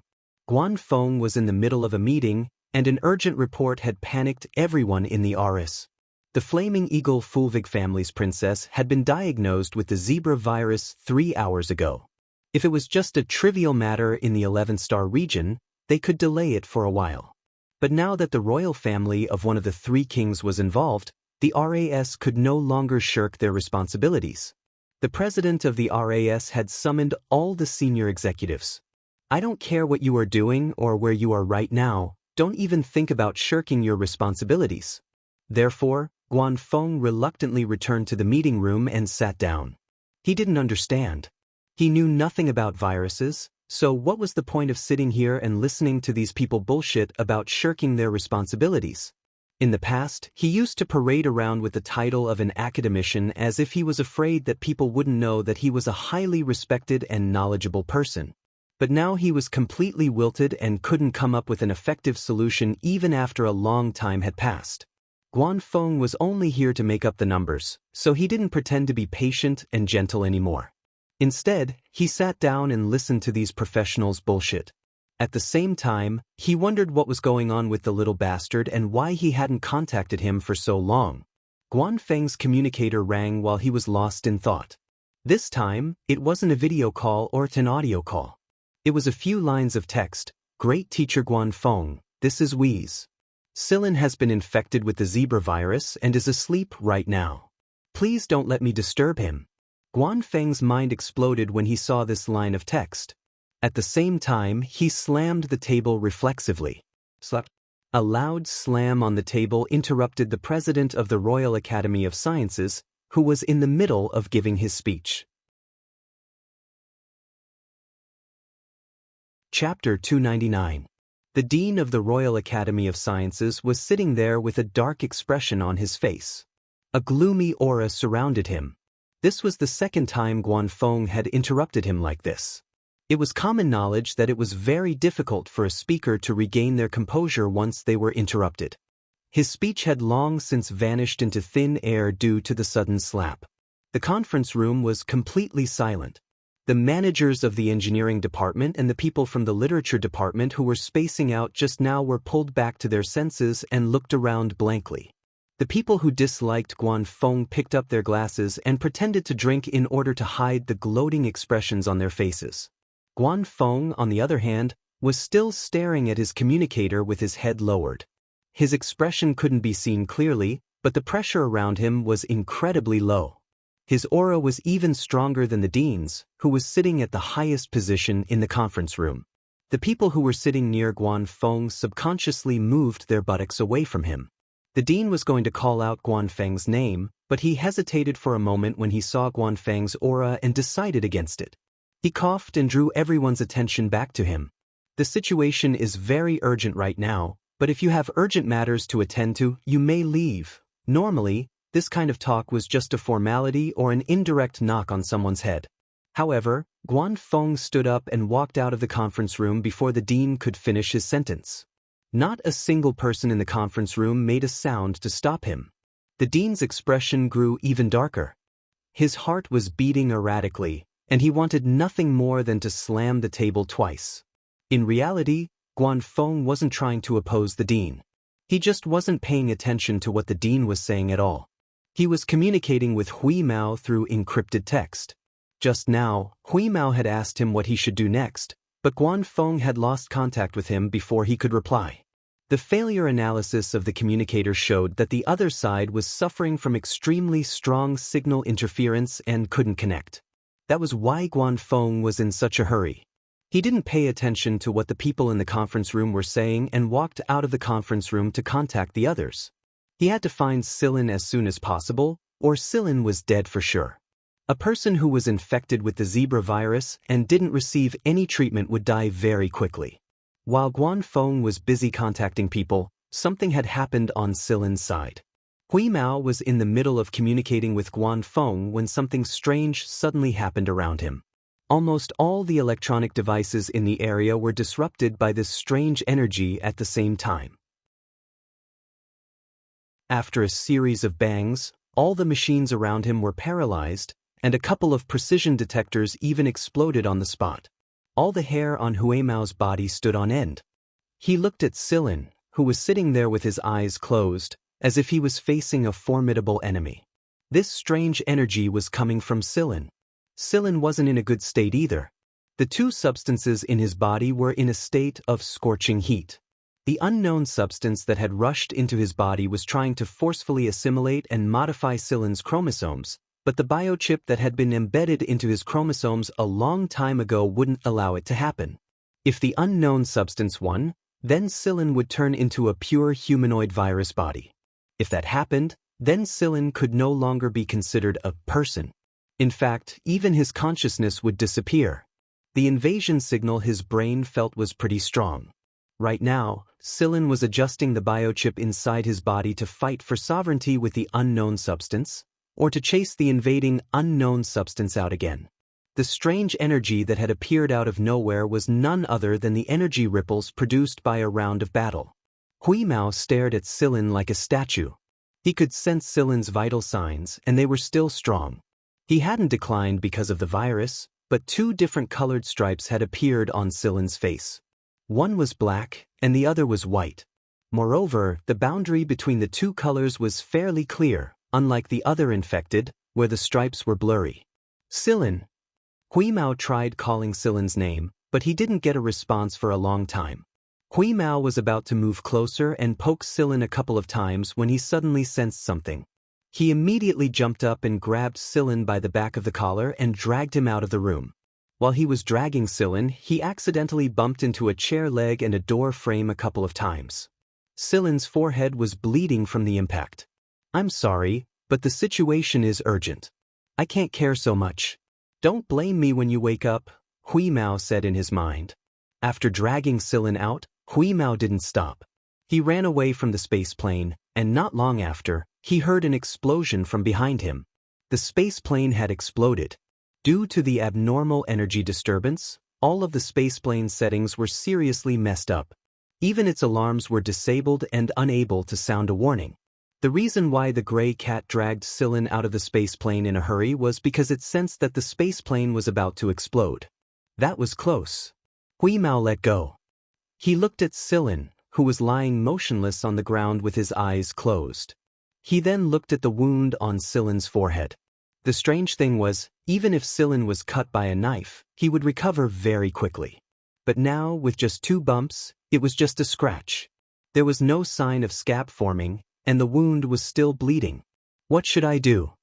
Guan Feng was in the middle of a meeting, and an urgent report had panicked everyone in the RS. The Flaming Eagle Fulvig family's princess had been diagnosed with the zebra virus 3 hours ago. If it was just a trivial matter in the 11-star region, they could delay it for a while. But now that the royal family of one of the 3 kings was involved, the RAS could no longer shirk their responsibilities. The president of the RAS had summoned all the senior executives. "I don't care what you are doing or where you are right now, don't even think about shirking your responsibilities." Therefore, Guan Feng reluctantly returned to the meeting room and sat down. He didn't understand. He knew nothing about viruses, so what was the point of sitting here and listening to these people bullshit about shirking their responsibilities? In the past, he used to parade around with the title of an academician as if he was afraid that people wouldn't know that he was a highly respected and knowledgeable person. But now he was completely wilted and couldn't come up with an effective solution even after a long time had passed. Guan Feng was only here to make up the numbers, so he didn't pretend to be patient and gentle anymore. Instead, he sat down and listened to these professionals bullshit. At the same time, he wondered what was going on with the little bastard and why he hadn't contacted him for so long. Guan Feng's communicator rang while he was lost in thought. This time, it wasn't a video call or an audio call. It was a few lines of text. "Great teacher Guan Feng, this is Wheeze. Silin has been infected with the zebra virus and is asleep right now. Please don't let me disturb him." Guan Feng's mind exploded when he saw this line of text. At the same time, he slammed the table reflexively. Slap. A loud slam on the table interrupted the president of the Royal Academy of Sciences, who was in the middle of giving his speech. Chapter 299. The Dean of the Royal Academy of Sciences was sitting there with a dark expression on his face. A gloomy aura surrounded him. This was the second time Guan Feng had interrupted him like this. It was common knowledge that it was very difficult for a speaker to regain their composure once they were interrupted. His speech had long since vanished into thin air due to the sudden slap. The conference room was completely silent. The managers of the engineering department and the people from the literature department who were spacing out just now were pulled back to their senses and looked around blankly. The people who disliked Guan Feng picked up their glasses and pretended to drink in order to hide the gloating expressions on their faces. Guan Feng, on the other hand, was still staring at his communicator with his head lowered. His expression couldn't be seen clearly, but the pressure around him was incredibly low. His aura was even stronger than the dean's, who was sitting at the highest position in the conference room. The people who were sitting near Guan Feng subconsciously moved their buttocks away from him. The dean was going to call out Guan Feng's name, but he hesitated for a moment when he saw Guan Feng's aura and decided against it. He coughed and drew everyone's attention back to him. "The situation is very urgent right now, but if you have urgent matters to attend to, you may leave." Normally, this kind of talk was just a formality or an indirect knock on someone's head. However, Guan Feng stood up and walked out of the conference room before the dean could finish his sentence. Not a single person in the conference room made a sound to stop him. The dean's expression grew even darker. His heart was beating erratically, and he wanted nothing more than to slam the table twice. In reality, Guan Feng wasn't trying to oppose the dean. He just wasn't paying attention to what the dean was saying at all. He was communicating with Hui Mao through encrypted text. Just now, Hui Mao had asked him what he should do next, but Guan Feng had lost contact with him before he could reply. The failure analysis of the communicator showed that the other side was suffering from extremely strong signal interference and couldn't connect. That was why Guan Feng was in such a hurry. He didn't pay attention to what the people in the conference room were saying and walked out of the conference room to contact the others. He had to find Silin as soon as possible, or Silin was dead for sure. A person who was infected with the zebra virus and didn't receive any treatment would die very quickly. While Guan Feng was busy contacting people, something had happened on Silin's side. Hui Mao was in the middle of communicating with Guan Feng when something strange suddenly happened around him. Almost all the electronic devices in the area were disrupted by this strange energy at the same time. After a series of bangs, all the machines around him were paralyzed, and a couple of precision detectors even exploded on the spot. All the hair on Huimao's body stood on end. He looked at Silin, who was sitting there with his eyes closed, as if he was facing a formidable enemy. This strange energy was coming from Silin. Silin wasn't in a good state either. The two substances in his body were in a state of scorching heat. The unknown substance that had rushed into his body was trying to forcefully assimilate and modify Silin's chromosomes, but the biochip that had been embedded into his chromosomes a long time ago wouldn't allow it to happen. If the unknown substance won, then Silin would turn into a pure humanoid virus body. If that happened, then Silin could no longer be considered a person. In fact, even his consciousness would disappear. The invasion signal his brain felt was pretty strong. Right now, Silin was adjusting the biochip inside his body to fight for sovereignty with the unknown substance, or to chase the invading unknown substance out again. The strange energy that had appeared out of nowhere was none other than the energy ripples produced by a round of battle. Huimao stared at Silin like a statue. He could sense Silin's vital signs, and they were still strong. He hadn't declined because of the virus, but two different colored stripes had appeared on Silin's face. One was black, and the other was white. Moreover, the boundary between the two colors was fairly clear, unlike the other infected, where the stripes were blurry. Silin. Huimao tried calling Silin's name, but he didn't get a response for a long time. Huimao was about to move closer and poke Silin a couple of times when he suddenly sensed something. He immediately jumped up and grabbed Silin by the back of the collar and dragged him out of the room. While he was dragging Silin, he accidentally bumped into a chair leg and a door frame a couple of times. Silin's forehead was bleeding from the impact. "I'm sorry, but the situation is urgent. I can't care so much. Don't blame me when you wake up," Huimao said in his mind. After dragging Silin out, Huimao didn't stop. He ran away from the space plane, and not long after, he heard an explosion from behind him. The space plane had exploded. Due to the abnormal energy disturbance, all of the spaceplane's settings were seriously messed up. Even its alarms were disabled and unable to sound a warning. The reason why the gray cat dragged Silin out of the spaceplane in a hurry was because it sensed that the spaceplane was about to explode. That was close. Huimao let go. He looked at Silin, who was lying motionless on the ground with his eyes closed. He then looked at the wound on Silin's forehead. The strange thing was, even if Silin was cut by a knife, he would recover very quickly. But now, with just 2 bumps, it was just a scratch. There was no sign of scab forming, and the wound was still bleeding. What should I do?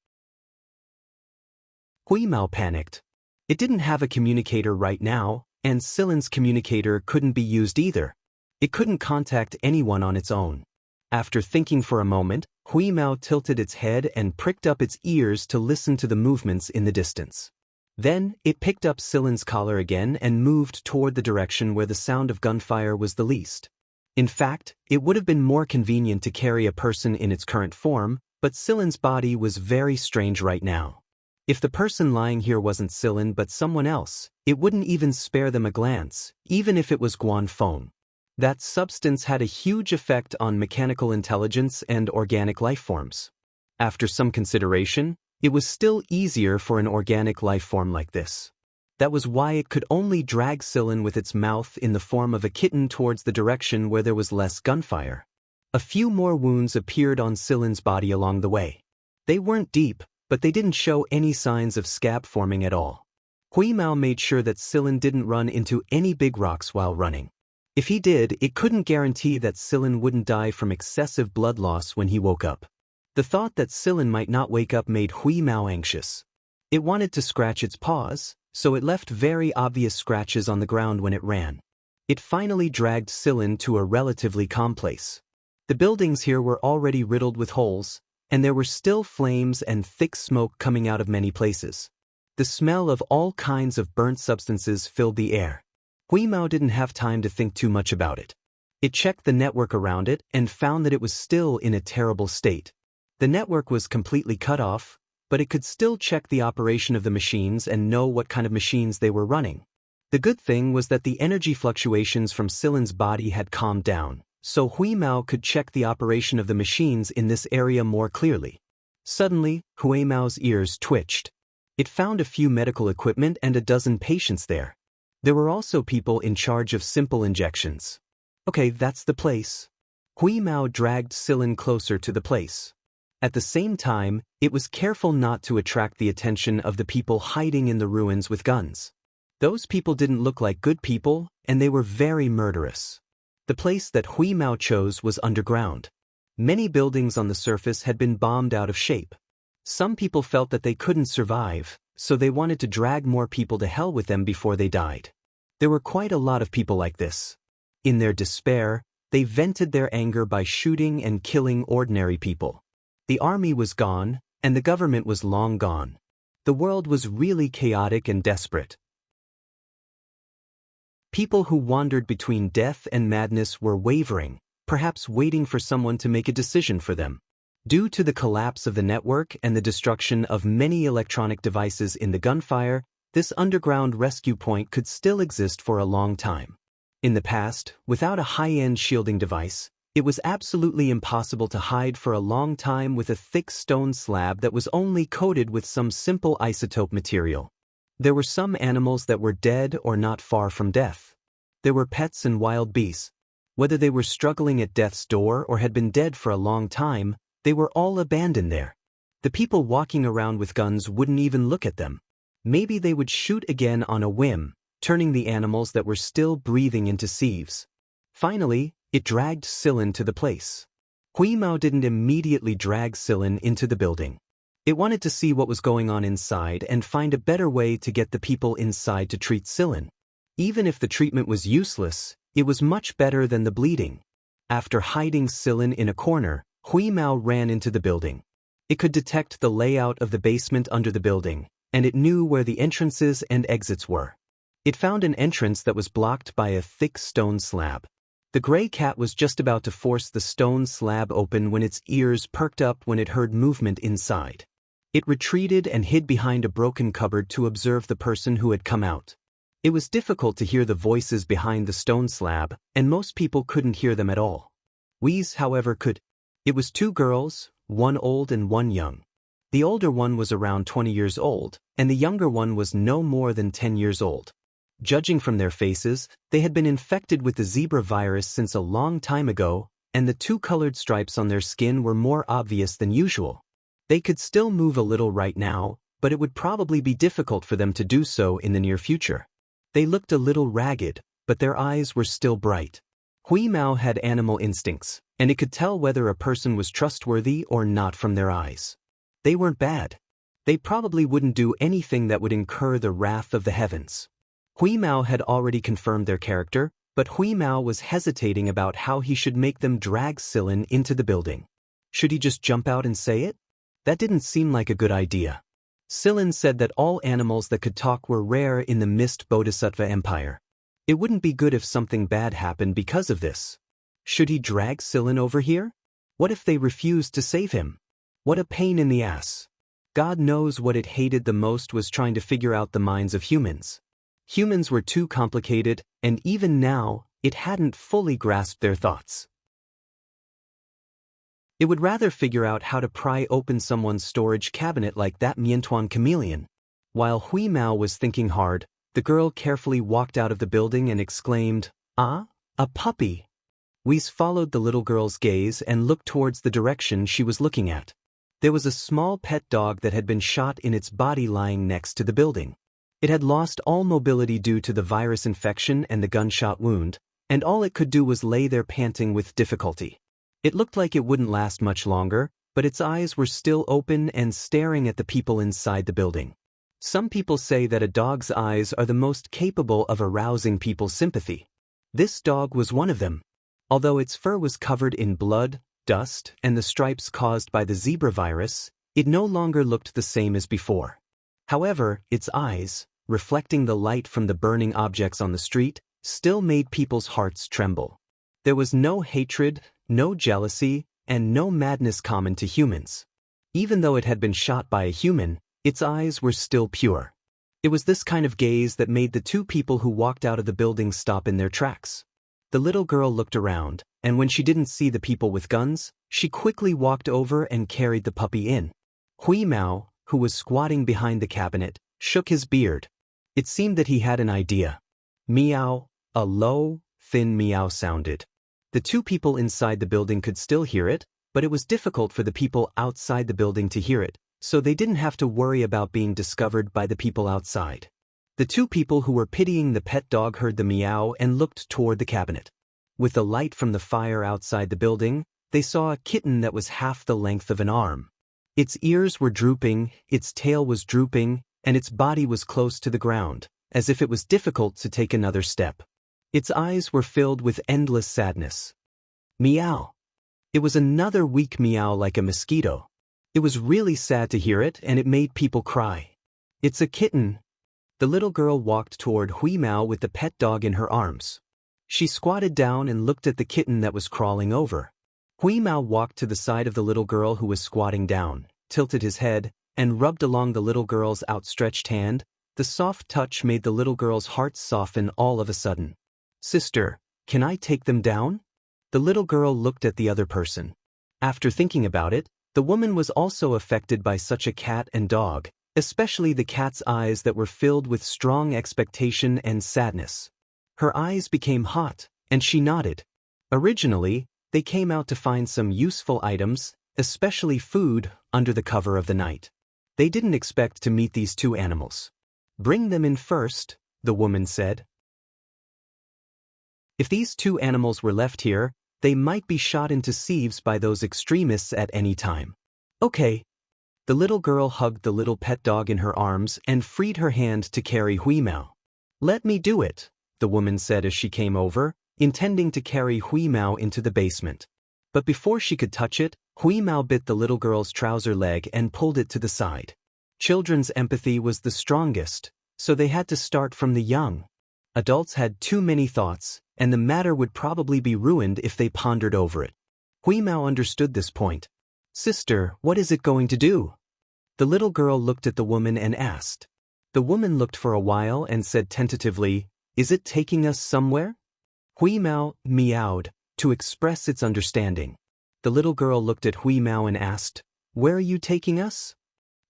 Huimao panicked. It didn't have a communicator right now, and Silin's communicator couldn't be used either. It couldn't contact anyone on its own. After thinking for a moment, Huimao tilted its head and pricked up its ears to listen to the movements in the distance. Then, it picked up Silin's collar again and moved toward the direction where the sound of gunfire was the least. In fact, it would have been more convenient to carry a person in its current form, but Silin's body was very strange right now. If the person lying here wasn't Silin but someone else, it wouldn't even spare them a glance, even if it was Guanfeng. That substance had a huge effect on mechanical intelligence and organic life forms. After some consideration, it was still easier for an organic life form like this. That was why it could only drag Silin with its mouth in the form of a kitten towards the direction where there was less gunfire. A few more wounds appeared on Silin's body along the way. They weren't deep, but they didn't show any signs of scab forming at all. Huimao made sure that Silin didn't run into any big rocks while running. If he did, it couldn't guarantee that Silin wouldn't die from excessive blood loss when he woke up. The thought that Silin might not wake up made Huimao anxious. It wanted to scratch its paws, so it left very obvious scratches on the ground when it ran. It finally dragged Silin to a relatively calm place. The buildings here were already riddled with holes, and there were still flames and thick smoke coming out of many places. The smell of all kinds of burnt substances filled the air. Huimao didn't have time to think too much about it. It checked the network around it and found that it was still in a terrible state. The network was completely cut off, but it could still check the operation of the machines and know what kind of machines they were running. The good thing was that the energy fluctuations from Silin's body had calmed down, so Huimao could check the operation of the machines in this area more clearly. Suddenly, Huimao's ears twitched. It found a few medical equipment and a dozen patients there. There were also people in charge of simple injections. Okay, that's the place. Hui Mao dragged Silin closer to the place. At the same time, it was careful not to attract the attention of the people hiding in the ruins with guns. Those people didn't look like good people, and they were very murderous. The place that Hui Mao chose was underground. Many buildings on the surface had been bombed out of shape. Some people felt that they couldn't survive, so they wanted to drag more people to hell with them before they died. There were quite a lot of people like this. In their despair, they vented their anger by shooting and killing ordinary people. The army was gone, and the government was long gone. The world was really chaotic and desperate. People who wandered between death and madness were wavering, perhaps waiting for someone to make a decision for them. Due to the collapse of the network and the destruction of many electronic devices in the gunfire, this underground rescue point could still exist for a long time. In the past, without a high-end shielding device, it was absolutely impossible to hide for a long time with a thick stone slab that was only coated with some simple isotope material. There were some animals that were dead or not far from death. There were pets and wild beasts. Whether they were struggling at death's door or had been dead for a long time, they were all abandoned there. The people walking around with guns wouldn't even look at them. Maybe they would shoot again on a whim, turning the animals that were still breathing into sieves. Finally, it dragged Silin to the place. Hui Mao didn't immediately drag Silin into the building. It wanted to see what was going on inside and find a better way to get the people inside to treat Silin. Even if the treatment was useless, it was much better than the bleeding. After hiding Silin in a corner, Hui Mao ran into the building. It could detect the layout of the basement under the building, and it knew where the entrances and exits were. It found an entrance that was blocked by a thick stone slab. The gray cat was just about to force the stone slab open when its ears perked up when it heard movement inside. It retreated and hid behind a broken cupboard to observe the person who had come out. It was difficult to hear the voices behind the stone slab, and most people couldn't hear them at all. Hui's, however, could. It was two girls, one old and one young. The older one was around 20 years old, and the younger one was no more than 10 years old. Judging from their faces, they had been infected with the zebra virus since a long time ago, and the two colored stripes on their skin were more obvious than usual. They could still move a little right now, but it would probably be difficult for them to do so in the near future. They looked a little ragged, but their eyes were still bright. Hui Mao had animal instincts, and it could tell whether a person was trustworthy or not from their eyes. They weren't bad. They probably wouldn't do anything that would incur the wrath of the heavens. Hui Mao had already confirmed their character, but Hui Mao was hesitating about how he should make them drag Silin into the building. Should he just jump out and say it? That didn't seem like a good idea. Silin said that all animals that could talk were rare in the Mist Bodhisattva Empire. It wouldn't be good if something bad happened because of this. Should he drag Silin over here? What if they refused to save him? What a pain in the ass. God knows what it hated the most was trying to figure out the minds of humans. Humans were too complicated, and even now, it hadn't fully grasped their thoughts. It would rather figure out how to pry open someone's storage cabinet like that Miantuan chameleon. While Hui Mao was thinking hard, the girl carefully walked out of the building and exclaimed, "Ah, a puppy." Hui's followed the little girl's gaze and looked towards the direction she was looking at. There was a small pet dog that had been shot in its body lying next to the building. It had lost all mobility due to the virus infection and the gunshot wound, and all it could do was lay there panting with difficulty. It looked like it wouldn't last much longer, but its eyes were still open and staring at the people inside the building. Some people say that a dog's eyes are the most capable of arousing people's sympathy. This dog was one of them. Although its fur was covered in blood, dust, and the stripes caused by the zebra virus, it no longer looked the same as before. However, its eyes, reflecting the light from the burning objects on the street, still made people's hearts tremble. There was no hatred, no jealousy, and no madness common to humans. Even though it had been shot by a human, its eyes were still pure. It was this kind of gaze that made the two people who walked out of the building stop in their tracks. The little girl looked around, and when she didn't see the people with guns, she quickly walked over and carried the puppy in. Hui Mao, who was squatting behind the cabinet, shook his beard. It seemed that he had an idea. Meow, a low, thin meow sounded. The two people inside the building could still hear it, but it was difficult for the people outside the building to hear it, so they didn't have to worry about being discovered by the people outside. The two people who were pitying the pet dog heard the meow and looked toward the cabinet. With the light from the fire outside the building, they saw a kitten that was half the length of an arm. Its ears were drooping, its tail was drooping, and its body was close to the ground, as if it was difficult to take another step. Its eyes were filled with endless sadness. Meow. It was another weak meow like a mosquito. It was really sad to hear it, and it made people cry. It's a kitten. The little girl walked toward Hui Mao with the pet dog in her arms. She squatted down and looked at the kitten that was crawling over. Hui Mao walked to the side of the little girl who was squatting down, tilted his head, and rubbed along the little girl's outstretched hand. The soft touch made the little girl's heart soften all of a sudden. Sister, can I take them down? The little girl looked at the other person. After thinking about it, the woman was also affected by such a cat and dog, especially the cat's eyes that were filled with strong expectation and sadness. Her eyes became hot, and she nodded. Originally, they came out to find some useful items, especially food, under the cover of the night. They didn't expect to meet these two animals. Bring them in first, the woman said. If these two animals were left here, they might be shot into sieves by those extremists at any time. Okay. The little girl hugged the little pet dog in her arms and freed her hand to carry Hui Mao. Let me do it, the woman said as she came over, intending to carry Hui Mao into the basement. But before she could touch it, Hui Mao bit the little girl's trouser leg and pulled it to the side. Children's empathy was the strongest, so they had to start from the young. Adults had too many thoughts, and the matter would probably be ruined if they pondered over it. Hui Mao understood this point. Sister, what is it going to do? The little girl looked at the woman and asked. The woman looked for a while and said tentatively, Is it taking us somewhere? Hui Mao meowed to express its understanding. The little girl looked at Hui Mao and asked, Where are you taking us?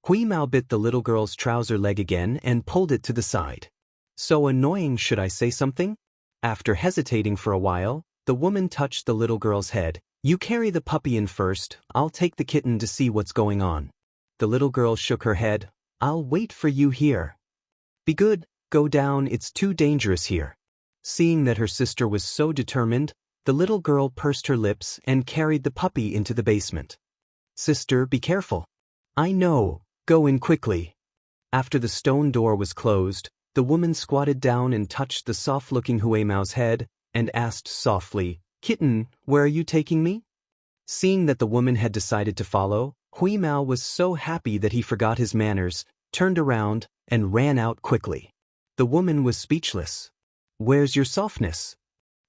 Hui Mao bit the little girl's trouser leg again and pulled it to the side. So annoying, should I say something? After hesitating for a while, the woman touched the little girl's head. You carry the puppy in first, I'll take the kitten to see what's going on. The little girl shook her head. I'll wait for you here. Be good, go down, it's too dangerous here. Seeing that her sister was so determined, the little girl pursed her lips and carried the puppy into the basement. Sister, be careful. I know, go in quickly. After the stone door was closed, the woman squatted down and touched the soft-looking Hui Mao's head and asked softly, Kitten, where are you taking me? Seeing that the woman had decided to follow, Hui Mao was so happy that he forgot his manners, turned around, and ran out quickly. The woman was speechless. Where's your softness?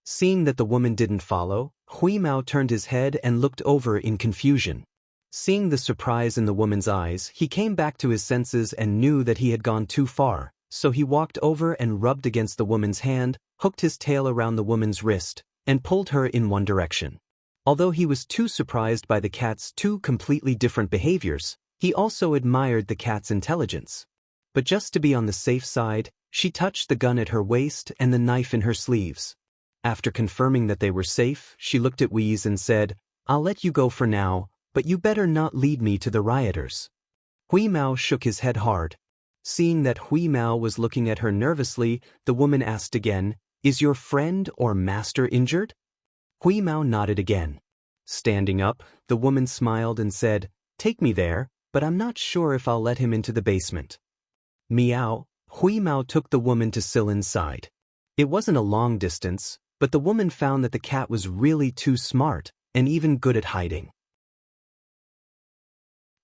Seeing that the woman didn't follow, Hui Mao turned his head and looked over in confusion. Seeing the surprise in the woman's eyes, he came back to his senses and knew that he had gone too far, so he walked over and rubbed against the woman's hand, hooked his tail around the woman's wrist, and pulled her in one direction. Although he was too surprised by the cat's two completely different behaviors, he also admired the cat's intelligence. But just to be on the safe side, she touched the gun at her waist and the knife in her sleeves. After confirming that they were safe, she looked at Wheeze and said, I'll let you go for now, but you better not lead me to the rioters. Hui Mao shook his head hard. Seeing that Hui Mao was looking at her nervously, the woman asked again, Is your friend or master injured? Hui Mao nodded again. Standing up, the woman smiled and said, Take me there, but I'm not sure if I'll let him into the basement. Meow, Hui Mao took the woman to Silin's side. It wasn't a long distance, but the woman found that the cat was really too smart, and even good at hiding.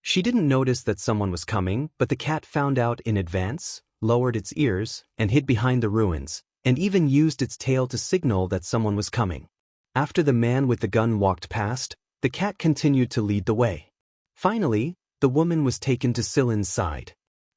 She didn't notice that someone was coming, but the cat found out in advance, lowered its ears, and hid behind the ruins, and even used its tail to signal that someone was coming. After the man with the gun walked past, the cat continued to lead the way. Finally, the woman was taken to Silin's side.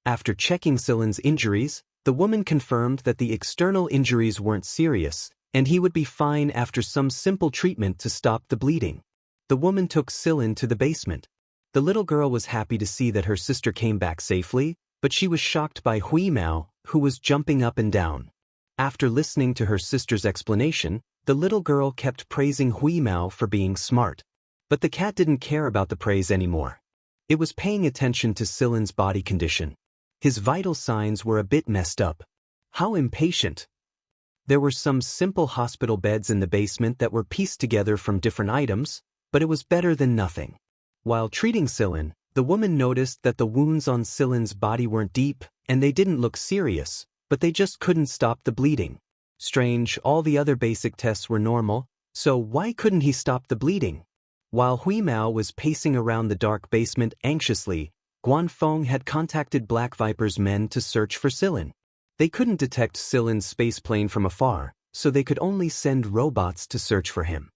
After checking Silin's injuries, the woman confirmed that the external injuries weren't serious, and he would be fine after some simple treatment to stop the bleeding. The woman took Silin to the basement. The little girl was happy to see that her sister came back safely, but she was shocked by Hui Mao, who was jumping up and down. After listening to her sister's explanation, the little girl kept praising Hui Mao for being smart. But the cat didn't care about the praise anymore. It was paying attention to Silin's body condition. His vital signs were a bit messed up. How impatient! There were some simple hospital beds in the basement that were pieced together from different items, but it was better than nothing. While treating Silin, the woman noticed that the wounds on Silin's body weren't deep, and they didn't look serious, but they just couldn't stop the bleeding. Strange, all the other basic tests were normal, so why couldn't he stop the bleeding? While Hui Mao was pacing around the dark basement anxiously, Guanfeng had contacted Black Viper's men to search for Silin. They couldn't detect Silin's spaceplane from afar, so they could only send robots to search for him.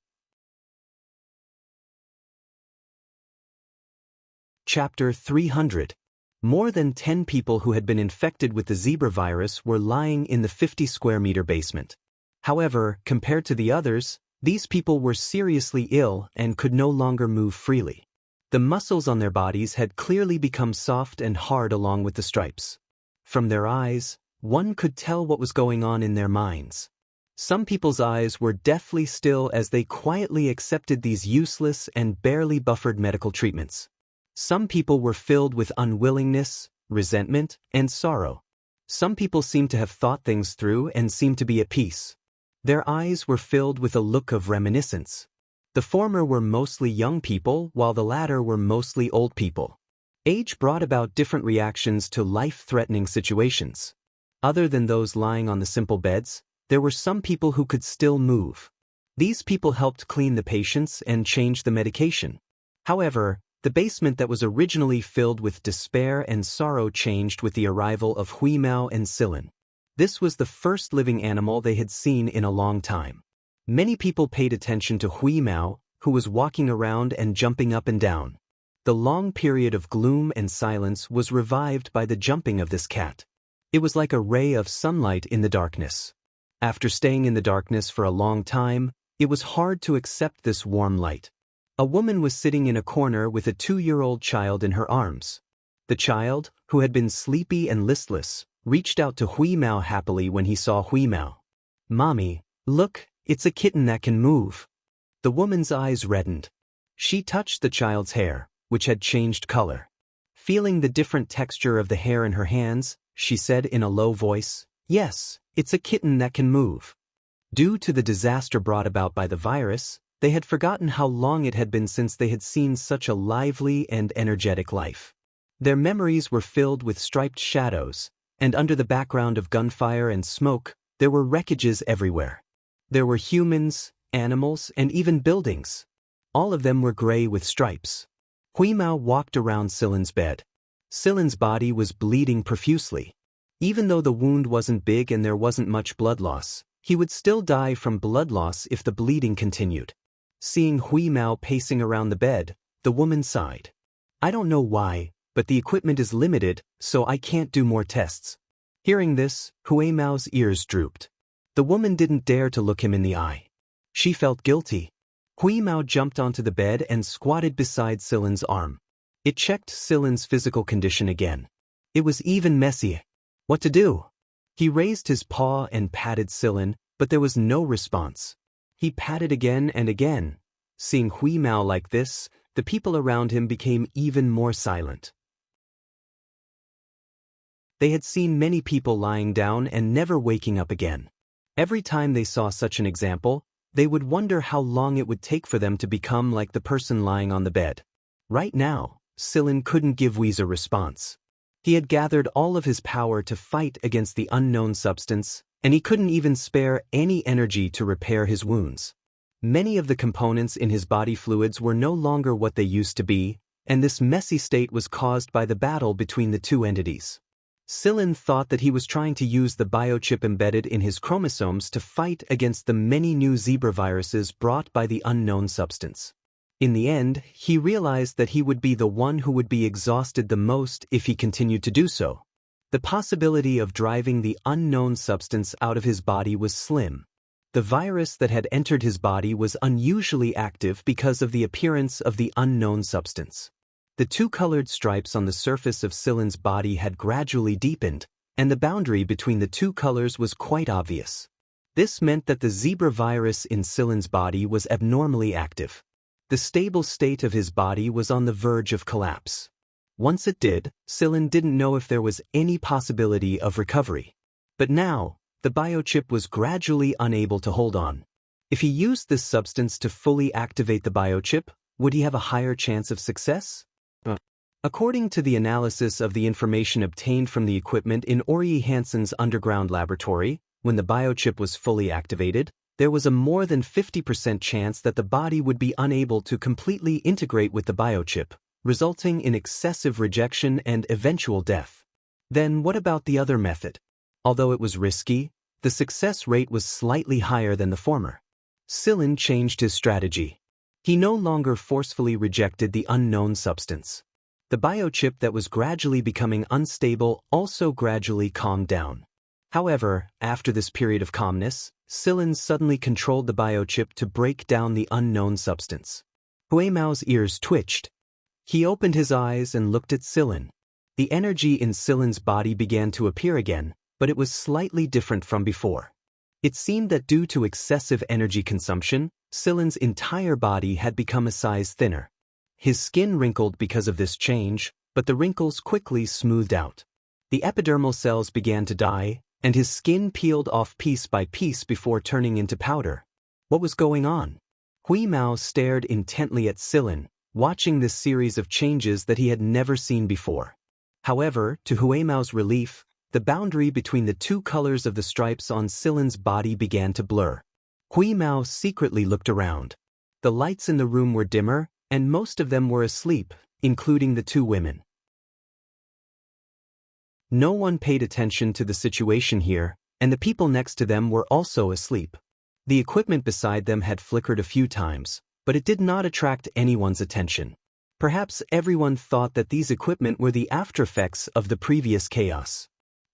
Chapter 300. More than 10 people who had been infected with the zebra virus were lying in the 50-square-meter basement. However, compared to the others, these people were seriously ill and could no longer move freely. The muscles on their bodies had clearly become soft and hard along with the stripes. From their eyes, one could tell what was going on in their minds. Some people's eyes were deathly still as they quietly accepted these useless and barely buffered medical treatments. Some people were filled with unwillingness, resentment, and sorrow. Some people seemed to have thought things through and seemed to be at peace. Their eyes were filled with a look of reminiscence. The former were mostly young people, while the latter were mostly old people. Age brought about different reactions to life-threatening situations. Other than those lying on the simple beds, there were some people who could still move. These people helped clean the patients and change the medication. However, the basement that was originally filled with despair and sorrow changed with the arrival of Hui Mao and Silin. This was the first living animal they had seen in a long time. Many people paid attention to Hui Mao, who was walking around and jumping up and down. The long period of gloom and silence was revived by the jumping of this cat. It was like a ray of sunlight in the darkness. After staying in the darkness for a long time, it was hard to accept this warm light. A woman was sitting in a corner with a 2-year-old child in her arms. The child, who had been sleepy and listless, reached out to Hui Mao happily when he saw Hui Mao. "Mommy, look, it's a kitten that can move." The woman's eyes reddened. She touched the child's hair, which had changed color. Feeling the different texture of the hair in her hands, she said in a low voice, "Yes, it's a kitten that can move." Due to the disaster brought about by the virus, they had forgotten how long it had been since they had seen such a lively and energetic life. Their memories were filled with striped shadows, and under the background of gunfire and smoke, there were wreckages everywhere. There were humans, animals, and even buildings. All of them were gray with stripes. Hui Mao walked around Silin's bed. Silin's body was bleeding profusely. Even though the wound wasn't big and there wasn't much blood loss, he would still die from blood loss if the bleeding continued. Seeing Hui Mao pacing around the bed, the woman sighed. "I don't know why, but the equipment is limited, so I can't do more tests." Hearing this, Hui Mao's ears drooped. The woman didn't dare to look him in the eye. She felt guilty. Hui Mao jumped onto the bed and squatted beside Silin's arm. It checked Silin's physical condition again. It was even messy. What to do? He raised his paw and patted Silin, but there was no response. He patted again and again. Seeing Hui Mao like this, the people around him became even more silent. They had seen many people lying down and never waking up again. Every time they saw such an example, they would wonder how long it would take for them to become like the person lying on the bed. Right now, Silin couldn't give Wies a response. He had gathered all of his power to fight against the unknown substance, and he couldn't even spare any energy to repair his wounds. Many of the components in his body fluids were no longer what they used to be, and this messy state was caused by the battle between the two entities. Silin thought that he was trying to use the biochip embedded in his chromosomes to fight against the many new zebra viruses brought by the unknown substance. In the end, he realized that he would be the one who would be exhausted the most if he continued to do so. The possibility of driving the unknown substance out of his body was slim. The virus that had entered his body was unusually active because of the appearance of the unknown substance. The two colored stripes on the surface of Silen's body had gradually deepened, and the boundary between the two colors was quite obvious. This meant that the zebra virus in Silen's body was abnormally active. The stable state of his body was on the verge of collapse. Once it did, Silen didn't know if there was any possibility of recovery. But now, the biochip was gradually unable to hold on. If he used this substance to fully activate the biochip, would he have a higher chance of success? According to the analysis of the information obtained from the equipment in Ori Hansen's underground laboratory, when the biochip was fully activated, there was a more than 50% chance that the body would be unable to completely integrate with the biochip, resulting in excessive rejection and eventual death. Then what about the other method? Although it was risky, the success rate was slightly higher than the former. Silen changed his strategy. He no longer forcefully rejected the unknown substance. The biochip that was gradually becoming unstable also gradually calmed down. However, after this period of calmness, Silen suddenly controlled the biochip to break down the unknown substance. Huimao's ears twitched. He opened his eyes and looked at Silen. The energy in Silen's body began to appear again, but it was slightly different from before. It seemed that due to excessive energy consumption, Silen's entire body had become a size thinner. His skin wrinkled because of this change, but the wrinkles quickly smoothed out. The epidermal cells began to die, and his skin peeled off piece by piece before turning into powder. What was going on? Huimao stared intently at Silen, watching this series of changes that he had never seen before. However, to Huimao's relief, the boundary between the two colors of the stripes on Silen's body began to blur. Huimao secretly looked around. The lights in the room were dimmer, and most of them were asleep, including the two women. No one paid attention to the situation here, and the people next to them were also asleep. The equipment beside them had flickered a few times, but it did not attract anyone's attention. Perhaps everyone thought that these equipment were the aftereffects of the previous chaos.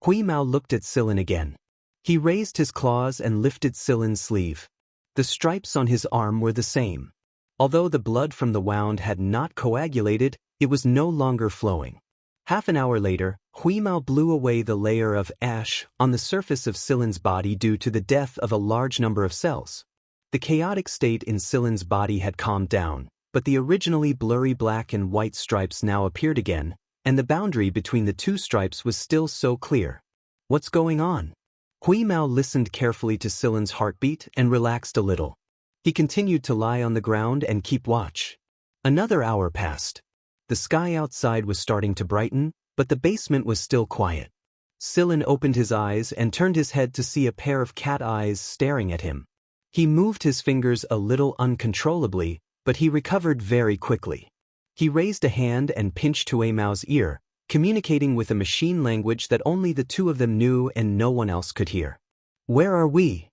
Huimao looked at Silen again. He raised his claws and lifted Silen's sleeve. The stripes on his arm were the same. Although the blood from the wound had not coagulated, it was no longer flowing. Half an hour later, Huimao blew away the layer of ash on the surface of Silen's body due to the death of a large number of cells. The chaotic state in Silen's body had calmed down, but the originally blurry black and white stripes now appeared again, and the boundary between the two stripes was still so clear. What's going on? Huimao listened carefully to Silen's heartbeat and relaxed a little. He continued to lie on the ground and keep watch. Another hour passed. The sky outside was starting to brighten, but the basement was still quiet. Silen opened his eyes and turned his head to see a pair of cat eyes staring at him. He moved his fingers a little uncontrollably, but he recovered very quickly. He raised a hand and pinched Huimao's ear, communicating with a machine language that only the two of them knew and no one else could hear. "Where are we?"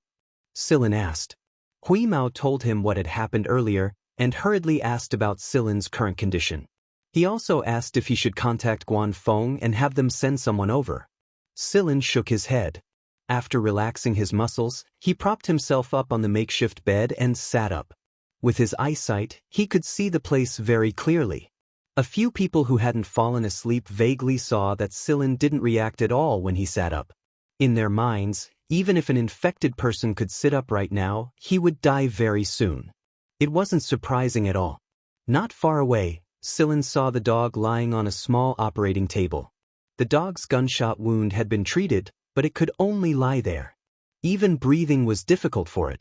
Silen asked. Huimao told him what had happened earlier and hurriedly asked about Silen's current condition. He also asked if he should contact Guanfeng and have them send someone over. Silen shook his head. After relaxing his muscles, he propped himself up on the makeshift bed and sat up. With his eyesight, he could see the place very clearly. A few people who hadn't fallen asleep vaguely saw that Silen didn't react at all when he sat up. In their minds, even if an infected person could sit up right now, he would die very soon. It wasn't surprising at all. Not far away, Silen saw the dog lying on a small operating table. The dog's gunshot wound had been treated, but it could only lie there. Even breathing was difficult for it.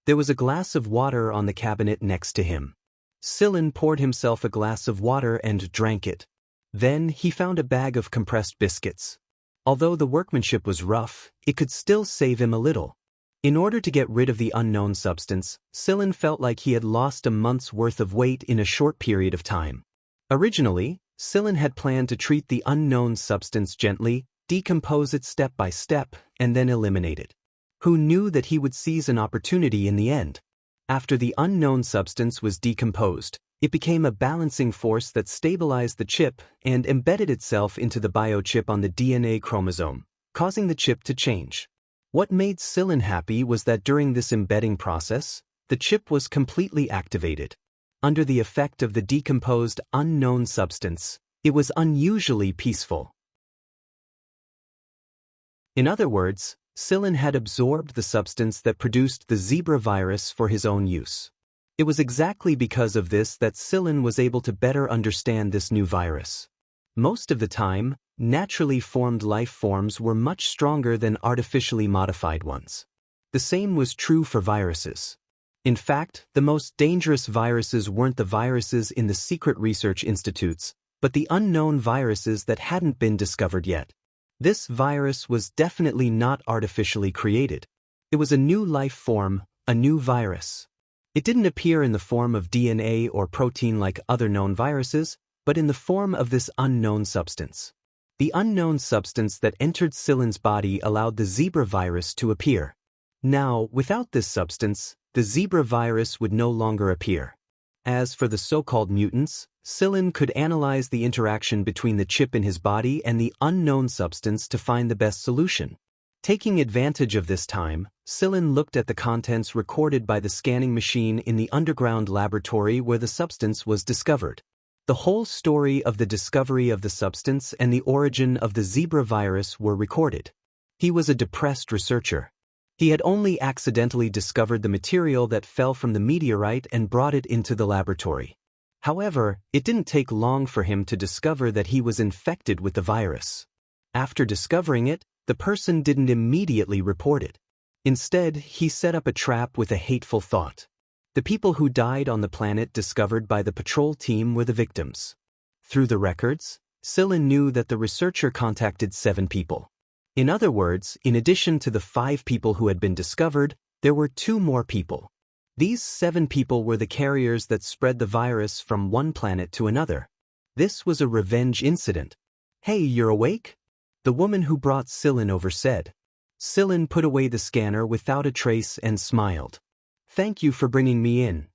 There was a glass of water on the cabinet next to him. Silen poured himself a glass of water and drank it. Then he found a bag of compressed biscuits. Although the workmanship was rough, it could still save him a little. In order to get rid of the unknown substance, Silen felt like he had lost a month's worth of weight in a short period of time. Originally, Silen had planned to treat the unknown substance gently, decompose it step by step, and then eliminate it. Who knew that he would seize an opportunity in the end? After the unknown substance was decomposed, it became a balancing force that stabilized the chip and embedded itself into the biochip on the DNA chromosome, causing the chip to change. What made Silen happy was that during this embedding process, the chip was completely activated. under the effect of the decomposed unknown substance. It was unusually peaceful. In other words, Cylin had absorbed the substance that produced the zebra virus for his own use. It was exactly because of this that Cylin was able to better understand this new virus. Most of the time, naturally formed life forms were much stronger than artificially modified ones. The same was true for viruses. In fact, the most dangerous viruses weren't the viruses in the secret research institutes, but the unknown viruses that hadn't been discovered yet. This virus was definitely not artificially created. It was a new life form, a new virus. It didn't appear in the form of DNA or protein like other known viruses, but in the form of this unknown substance. The unknown substance that entered Cylin's body allowed the zebra virus to appear. Now, without this substance, the zebra virus would no longer appear. As for the so-called mutants, Cylin could analyze the interaction between the chip in his body and the unknown substance to find the best solution. Taking advantage of this time, Cylin looked at the contents recorded by the scanning machine in the underground laboratory where the substance was discovered. The whole story of the discovery of the substance and the origin of the zebra virus were recorded. He was a depressed researcher. He had only accidentally discovered the material that fell from the meteorite and brought it into the laboratory. However, it didn't take long for him to discover that he was infected with the virus. After discovering it, the person didn't immediately report it. Instead, he set up a trap with a hateful thought. The people who died on the planet discovered by the patrol team were the victims. Through the records, Cylin knew that the researcher contacted 7 people. In other words, in addition to the 5 people who had been discovered, there were 2 more people. These 7 people were the carriers that spread the virus from one planet to another. This was a revenge incident. "Hey, you're awake?" the woman who brought Cylin over said. Cylin put away the scanner without a trace and smiled. "Thank you for bringing me in."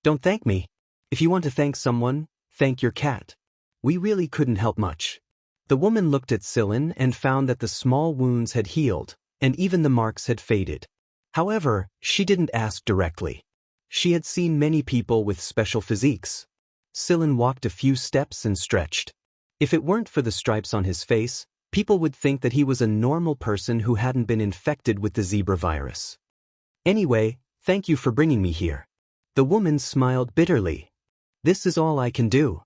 "Don't thank me. If you want to thank someone, thank your cat. We really couldn't help much." The woman looked at Cylin and found that the small wounds had healed, and even the marks had faded. However, she didn't ask directly. She had seen many people with special physiques. Cylin walked a few steps and stretched. If it weren't for the stripes on his face, people would think that he was a normal person who hadn't been infected with the zebra virus. "Anyway, thank you for bringing me here." The woman smiled bitterly. "This is all I can do.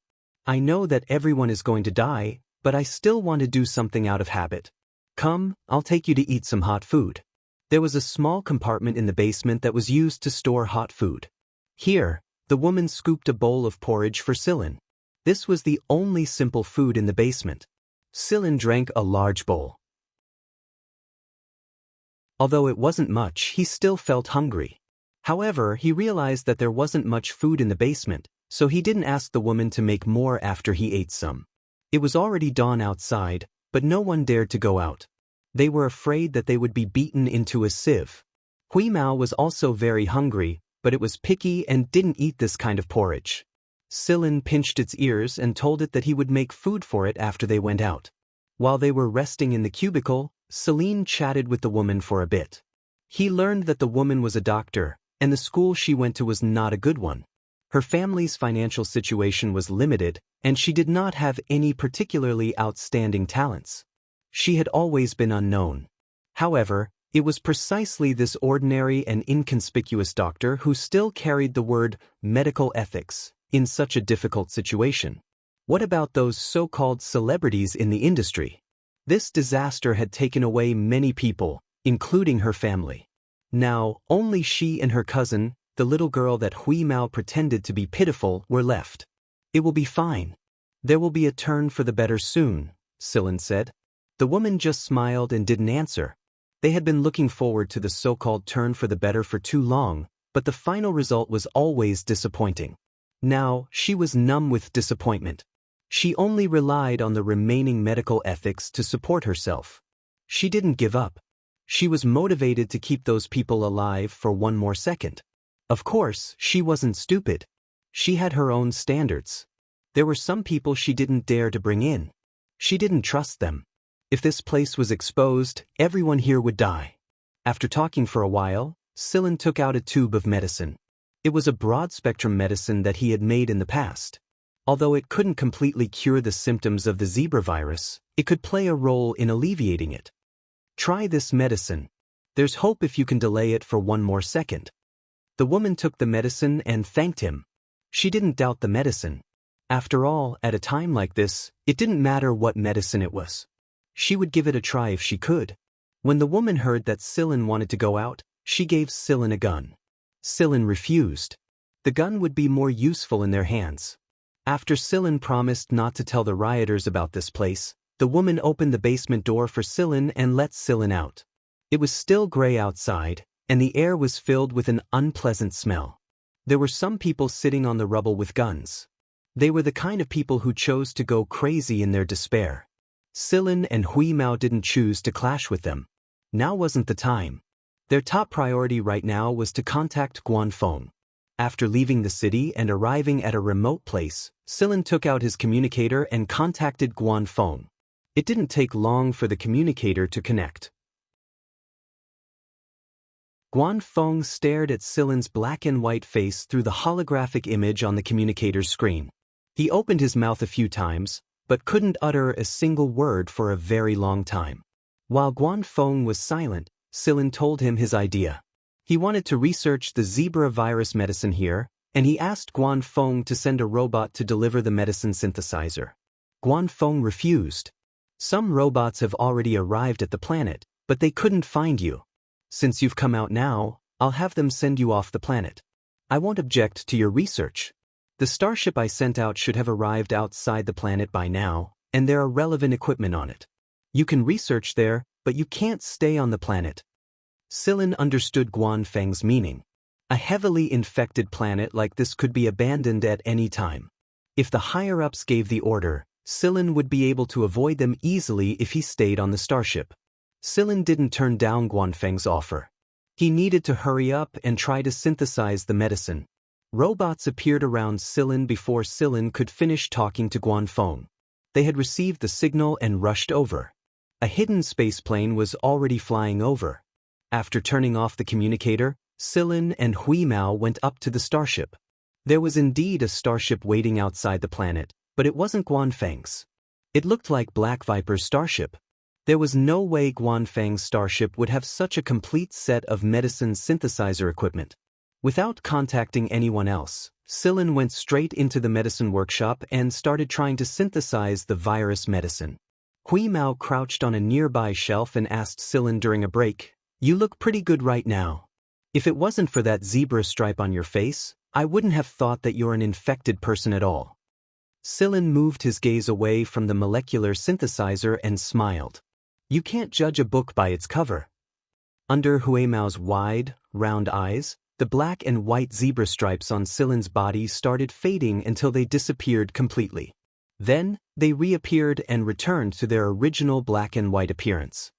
I know that everyone is going to die, but I still want to do something out of habit. Come, I'll take you to eat some hot food." There was a small compartment in the basement that was used to store hot food. Here, the woman scooped a bowl of porridge for Cylin. This was the only simple food in the basement. Cylin drank a large bowl. Although it wasn't much, he still felt hungry. However, he realized that there wasn't much food in the basement, so he didn't ask the woman to make more after he ate some. It was already dawn outside, but no one dared to go out. They were afraid that they would be beaten into a sieve. Hui Mao was also very hungry, but it was picky and didn't eat this kind of porridge. Cylin pinched its ears and told it that he would make food for it after they went out. While they were resting in the cubicle, Celine chatted with the woman for a bit. He learned that the woman was a doctor, and the school she went to was not a good one. Her family's financial situation was limited, and she did not have any particularly outstanding talents. She had always been unknown. However, it was precisely this ordinary and inconspicuous doctor who still carried the word medical ethics in such a difficult situation. What about those so-called celebrities in the industry? This disaster had taken away many people, including her family. Now, only she and her cousin, the little girl that Hui Mao pretended to be pitiful, were left. "It will be fine. There will be a turn for the better soon," Cylin said. The woman just smiled and didn't answer. They had been looking forward to the so-called turn for the better for too long, but the final result was always disappointing. Now, she was numb with disappointment. She only relied on the remaining medical ethics to support herself. She didn't give up. She was motivated to keep those people alive for one more second. Of course, she wasn't stupid. She had her own standards. There were some people she didn't dare to bring in. She didn't trust them. If this place was exposed, everyone here would die. After talking for a while, Cylin took out a tube of medicine. It was a broad-spectrum medicine that he had made in the past. Although it couldn't completely cure the symptoms of the zebra virus, it could play a role in alleviating it. Try this medicine. There's hope if you can delay it for one more second. The woman took the medicine and thanked him. She didn't doubt the medicine. After all, at a time like this, it didn't matter what medicine it was. She would give it a try if she could. When the woman heard that Sillin wanted to go out, she gave Sillin a gun. Sillin refused. The gun would be more useful in their hands. After Sillin promised not to tell the rioters about this place, the woman opened the basement door for Sillin and let Sillin out. It was still gray outside, and the air was filled with an unpleasant smell. There were some people sitting on the rubble with guns. They were the kind of people who chose to go crazy in their despair. Sillin and Hui Mao didn't choose to clash with them. Now wasn't the time. Their top priority right now was to contact Guanfeng. After leaving the city and arriving at a remote place, Sillin took out his communicator and contacted Guanfeng. It didn't take long for the communicator to connect. Guanfeng stared at Sillin's black and white face through the holographic image on the communicator's screen. He opened his mouth a few times, but couldn't utter a single word for a very long time. While Guanfeng was silent, Sillin told him his idea. He wanted to research the zebra virus medicine here, and he asked Guanfeng to send a robot to deliver the medicine synthesizer. Guanfeng refused. Some robots have already arrived at the planet, but they couldn't find you. Since you've come out now, I'll have them send you off the planet. I won't object to your research. The starship I sent out should have arrived outside the planet by now, and there are relevant equipment on it. You can research there, but you can't stay on the planet. Sillin understood Guanfeng's meaning. A heavily infected planet like this could be abandoned at any time. If the higher-ups gave the order, Sillin would be able to avoid them easily if he stayed on the starship. Sillin didn't turn down Guanfeng's offer. He needed to hurry up and try to synthesize the medicine. Robots appeared around Sillin before Sillin could finish talking to Guanfeng. They had received the signal and rushed over. A hidden spaceplane was already flying over. After turning off the communicator, Sillin and Hui Mao went up to the starship. There was indeed a starship waiting outside the planet, but it wasn't Guanfeng's. It looked like Black Viper's starship. There was no way Guanfeng's starship would have such a complete set of medicine synthesizer equipment. Without contacting anyone else, Sillin went straight into the medicine workshop and started trying to synthesize the virus medicine. Hui Mao crouched on a nearby shelf and asked Sillin during a break, "You look pretty good right now. If it wasn't for that zebra stripe on your face, I wouldn't have thought that you're an infected person at all." Sillin moved his gaze away from the molecular synthesizer and smiled. You can't judge a book by its cover. Under Hui Mao's wide, round eyes, the black and white zebra stripes on Sillin's body started fading until they disappeared completely. Then, they reappeared and returned to their original black and white appearance.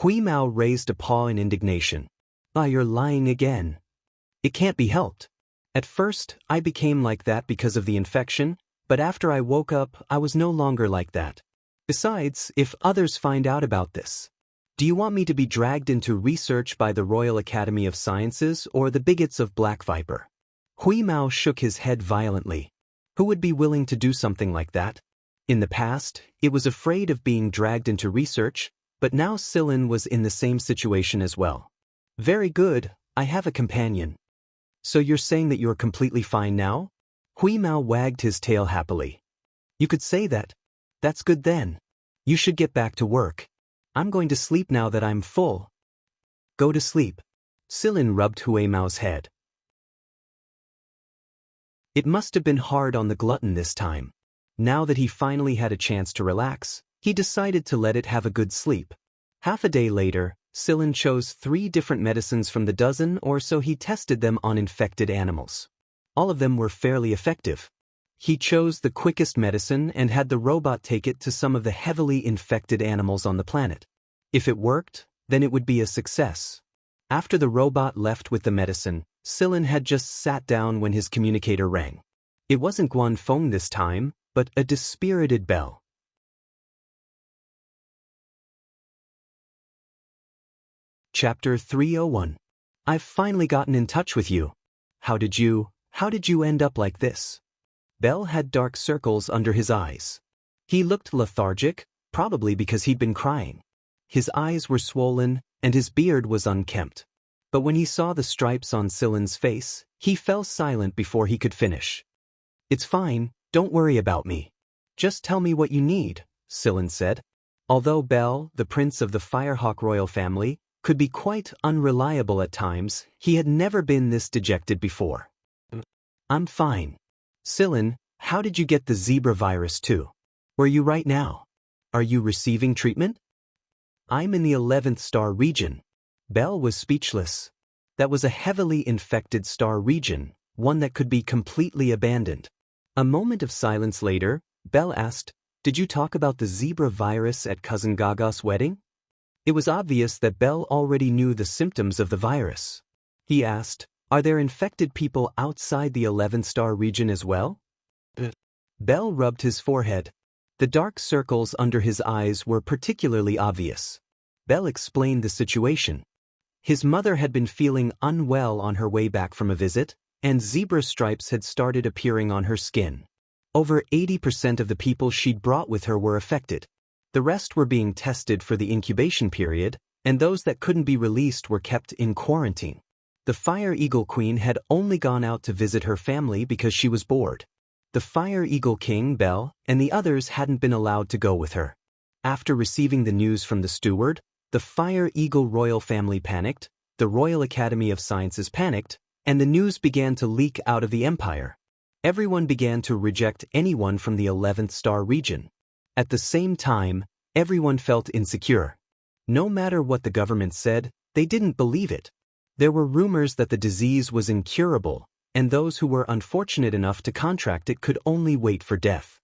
Hui Mao raised a paw in indignation. "Ah, you're lying again. It can't be helped. At first, I became like that because of the infection, but after I woke up, I was no longer like that. Besides, if others find out about this, do you want me to be dragged into research by the Royal Academy of Sciences or the bigots of Black Viper?" Hui Mao shook his head violently. Who would be willing to do something like that? In the past, it was afraid of being dragged into research, but now Sillin was in the same situation as well. "Very good, I have a companion." "So you're saying that you're completely fine now?" Hui Mao wagged his tail happily. "You could say that. That's good then. You should get back to work. I'm going to sleep now that I'm full." "Go to sleep." Sillin rubbed Hui Mao's head. It must have been hard on the glutton this time. Now that he finally had a chance to relax, he decided to let it have a good sleep. Half a day later, Sillin chose 3 different medicines from the dozen or so he tested them on infected animals. All of them were fairly effective. He chose the quickest medicine and had the robot take it to some of the heavily infected animals on the planet. If it worked, then it would be a success. After the robot left with the medicine, Sillin had just sat down when his communicator rang. It wasn't Guanfeng this time, but a dispirited bell. Chapter 301. I've finally gotten in touch with you. How did you? how did you end up like this? Bell had dark circles under his eyes. He looked lethargic, probably because he'd been crying. His eyes were swollen, and his beard was unkempt. But when he saw the stripes on Silen's face, he fell silent before he could finish. It's fine, don't worry about me. Just tell me what you need, Silen said. Although Bell, the prince of the Firehawk royal family, could be quite unreliable at times, he had never been this dejected before. I'm fine. Silen, how did you get the zebra virus too? Where are you right now? Are you receiving treatment? I'm in the 11th star region. Bell was speechless. That was a heavily infected star region, one that could be completely abandoned. A moment of silence later, Bell asked, "Did you talk about the zebra virus at Cousin Gaga's wedding?" It was obvious that Bell already knew the symptoms of the virus. He asked, "Are there infected people outside the 11th star region as well?" Bell rubbed his forehead. The dark circles under his eyes were particularly obvious. Bell explained the situation. His mother had been feeling unwell on her way back from a visit, and zebra stripes had started appearing on her skin. Over 80% of the people she'd brought with her were affected. The rest were being tested for the incubation period, and those that couldn't be released were kept in quarantine. The Fire Eagle Queen had only gone out to visit her family because she was bored. The Fire Eagle King, Bell, and the others hadn't been allowed to go with her. After receiving the news from the steward, the Fire Eagle royal family panicked, the Royal Academy of Sciences panicked, and the news began to leak out of the Empire. Everyone began to reject anyone from the 11th star region. At the same time, everyone felt insecure. No matter what the government said, they didn't believe it. There were rumors that the disease was incurable, and those who were unfortunate enough to contract it could only wait for death.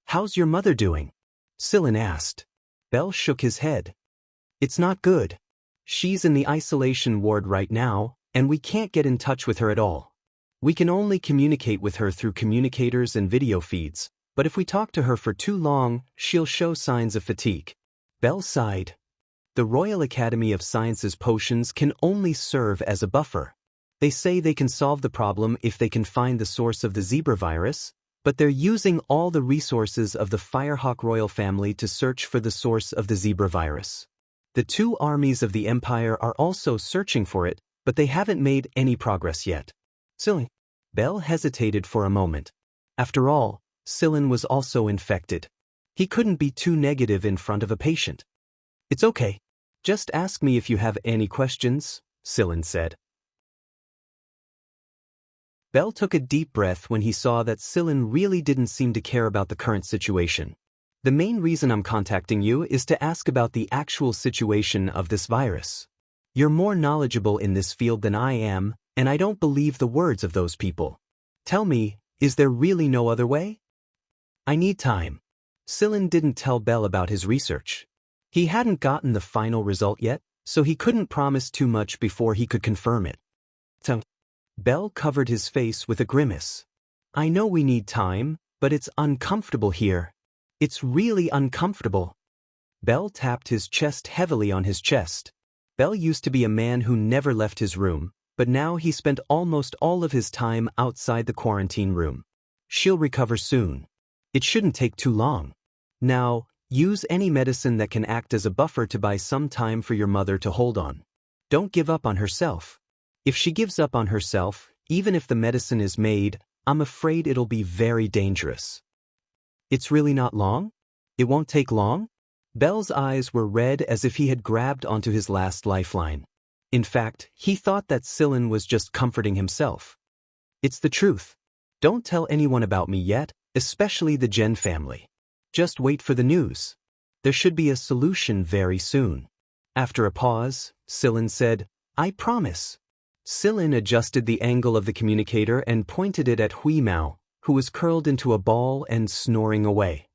"How's your mother doing?" Silen asked. Bell shook his head. "It's not good. She's in the isolation ward right now, and we can't get in touch with her at all. We can only communicate with her through communicators and video feeds, but if we talk to her for too long, she'll show signs of fatigue." Bell sighed. The Royal Academy of Sciences potions can only serve as a buffer. They say they can solve the problem if they can find the source of the zebra virus, but they're using all the resources of the Firehawk royal family to search for the source of the zebra virus. The two armies of the Empire are also searching for it, but they haven't made any progress yet. Silen. Bell hesitated for a moment. After all, Silen was also infected. He couldn't be too negative in front of a patient. "It's okay. Just ask me if you have any questions," Silen said. Bell took a deep breath when he saw that Silen really didn't seem to care about the current situation. "The main reason I'm contacting you is to ask about the actual situation of this virus. You're more knowledgeable in this field than I am, and I don't believe the words of those people. Tell me, is there really no other way?" "I need time." Silen didn't tell Bell about his research. He hadn't gotten the final result yet, so he couldn't promise too much before he could confirm it. Bell covered his face with a grimace. "I know we need time, but it's uncomfortable here. It's really uncomfortable." Bell tapped his chest heavily on his chest. Bell used to be a man who never left his room, but now he spent almost all of his time outside the quarantine room. "She'll recover soon. It shouldn't take too long. Now, use any medicine that can act as a buffer to buy some time for your mother to hold on. Don't give up on herself. If she gives up on herself, even if the medicine is made, I'm afraid it'll be very dangerous." "It's really not long? It won't take long?" Bell's eyes were red as if he had grabbed onto his last lifeline. In fact, he thought that Silen was just comforting himself. "It's the truth. Don't tell anyone about me yet, especially the Jen family. Just wait for the news. There should be a solution very soon." After a pause, Silen said, "I promise." Silen adjusted the angle of the communicator and pointed it at Hui Mao, who was curled into a ball and snoring away.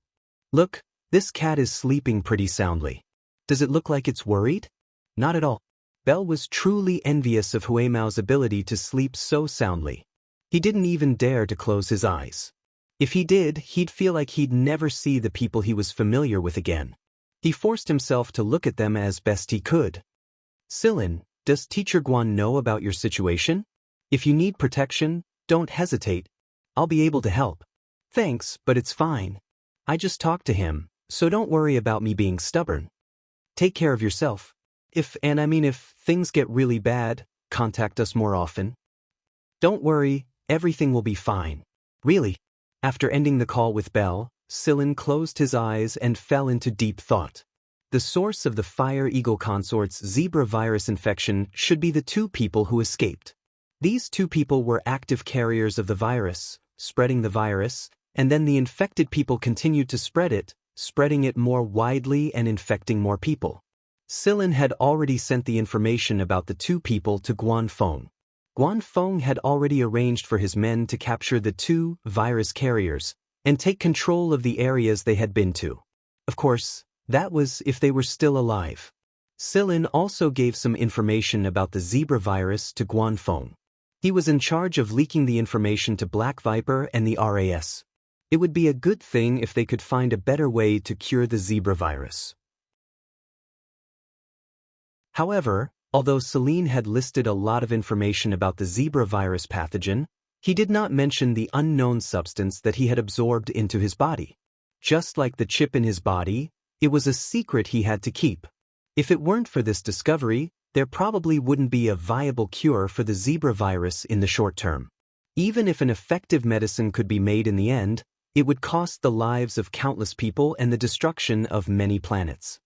"Look, this cat is sleeping pretty soundly. Does it look like it's worried?" "Not at all." Bell was truly envious of Hui Mao's ability to sleep so soundly. He didn't even dare to close his eyes. If he did, he'd feel like he'd never see the people he was familiar with again. He forced himself to look at them as best he could. "Silen, does Teacher Guan know about your situation? If you need protection, Don't hesitate. I'll be able to help. Thanks, but it's fine. I just talked to him, so don't worry about me being stubborn. Take care of yourself. If things get really bad, contact us more often. Don't worry, everything will be fine. Really? After ending the call with Bell, Sillin closed his eyes and fell into deep thought. The source of the Fire Eagle consort's Zebra virus infection should be the two people who escaped. These two people were active carriers of the virus, spreading the virus, and then the infected people continued to spread it, spreading it more widely and infecting more people. Sillin had already sent the information about the two people to Guanfeng. Guanfeng had already arranged for his men to capture the two virus carriers and take control of the areas they had been to. Of course, that was if they were still alive. Sillin also gave some information about the Zebra virus to Guanfeng. He was in charge of leaking the information to Black Viper and the RAS. It would be a good thing if they could find a better way to cure the Zebra virus. However, although Celine had listed a lot of information about the Zebra virus pathogen, he did not mention the unknown substance that he had absorbed into his body. Just like the chip in his body, it was a secret he had to keep. If it weren't for this discovery, there probably wouldn't be a viable cure for the Zebra virus in the short term. Even if an effective medicine could be made in the end, it would cost the lives of countless people and the destruction of many planets.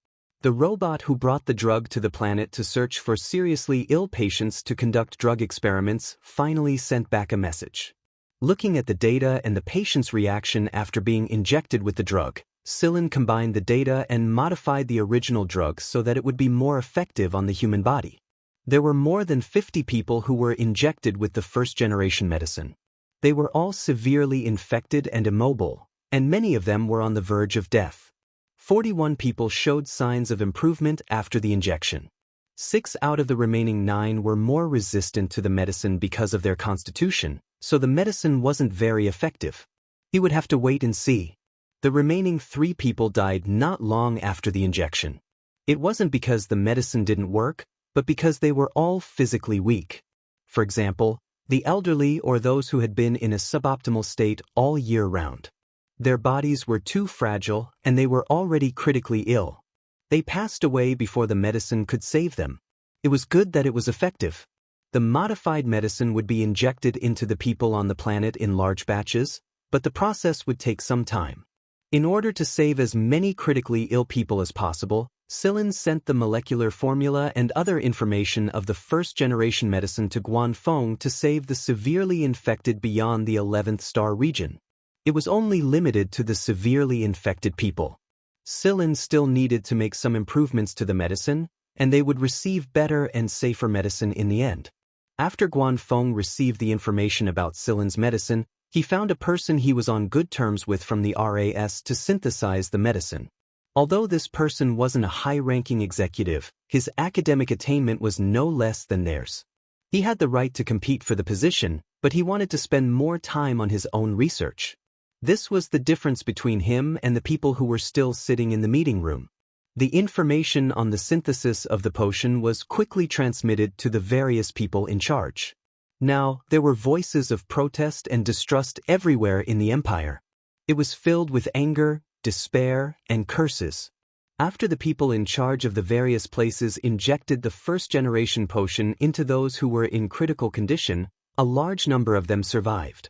The robot who brought the drug to the planet to search for seriously ill patients to conduct drug experiments finally sent back a message. Looking at the data and the patient's reaction after being injected with the drug, Sillin combined the data and modified the original drug so that it would be more effective on the human body. There were more than 50 people who were injected with the first-generation medicine. They were all severely infected and immobile, and many of them were on the verge of death. 41 people showed signs of improvement after the injection. 6 out of the remaining 9 were more resistant to the medicine because of their constitution, so the medicine wasn't very effective. He would have to wait and see. The remaining 3 people died not long after the injection. It wasn't because the medicine didn't work, but because they were all physically weak. For example, the elderly or those who had been in a suboptimal state all year round. Their bodies were too fragile and they were already critically ill. They passed away before the medicine could save them. It was good that it was effective. The modified medicine would be injected into the people on the planet in large batches, but the process would take some time. In order to save as many critically ill people as possible, Sillin sent the molecular formula and other information of the first-generation medicine to Guanfeng to save the severely infected beyond the 11th star region. It was only limited to the severely infected people. Sillin still needed to make some improvements to the medicine, and they would receive better and safer medicine in the end. After Guanfeng received the information about Sillin's medicine, he found a person he was on good terms with from the RAS to synthesize the medicine. Although this person wasn't a high-ranking executive, his academic attainment was no less than theirs. He had the right to compete for the position, but he wanted to spend more time on his own research. This was the difference between him and the people who were still sitting in the meeting room. The information on the synthesis of the potion was quickly transmitted to the various people in charge. Now, there were voices of protest and distrust everywhere in the empire. It was filled with anger, despair, and curses. After the people in charge of the various places injected the first-generation potion into those who were in critical condition, a large number of them survived.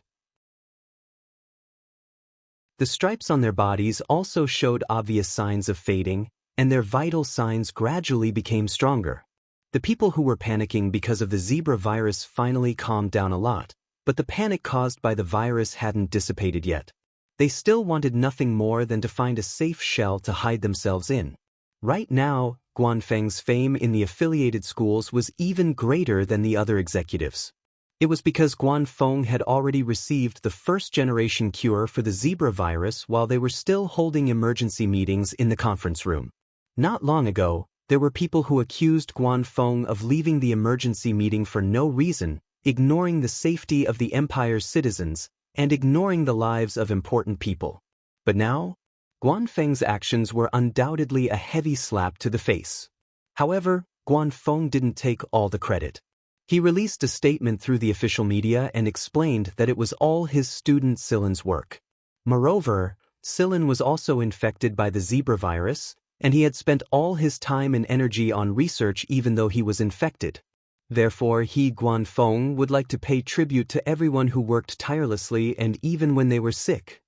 The stripes on their bodies also showed obvious signs of fading, and their vital signs gradually became stronger. The people who were panicking because of the Zebra virus finally calmed down a lot, but the panic caused by the virus hadn't dissipated yet. They still wanted nothing more than to find a safe shell to hide themselves in. Right now, Guanfeng's fame in the affiliated schools was even greater than the other executives. It was because Guanfeng had already received the first-generation cure for the Zebra virus while they were still holding emergency meetings in the conference room. Not long ago, there were people who accused Guanfeng of leaving the emergency meeting for no reason, ignoring the safety of the Empire's citizens, and ignoring the lives of important people. But now, Guanfeng's actions were undoubtedly a heavy slap to the face. However, Guanfeng didn't take all the credit. He released a statement through the official media and explained that it was all his student Silin's work. Moreover, Silin was also infected by the zebra virus, and he had spent all his time and energy on research even though he was infected. Therefore, he, Guanfeng, would like to pay tribute to everyone who worked tirelessly and even when they were sick.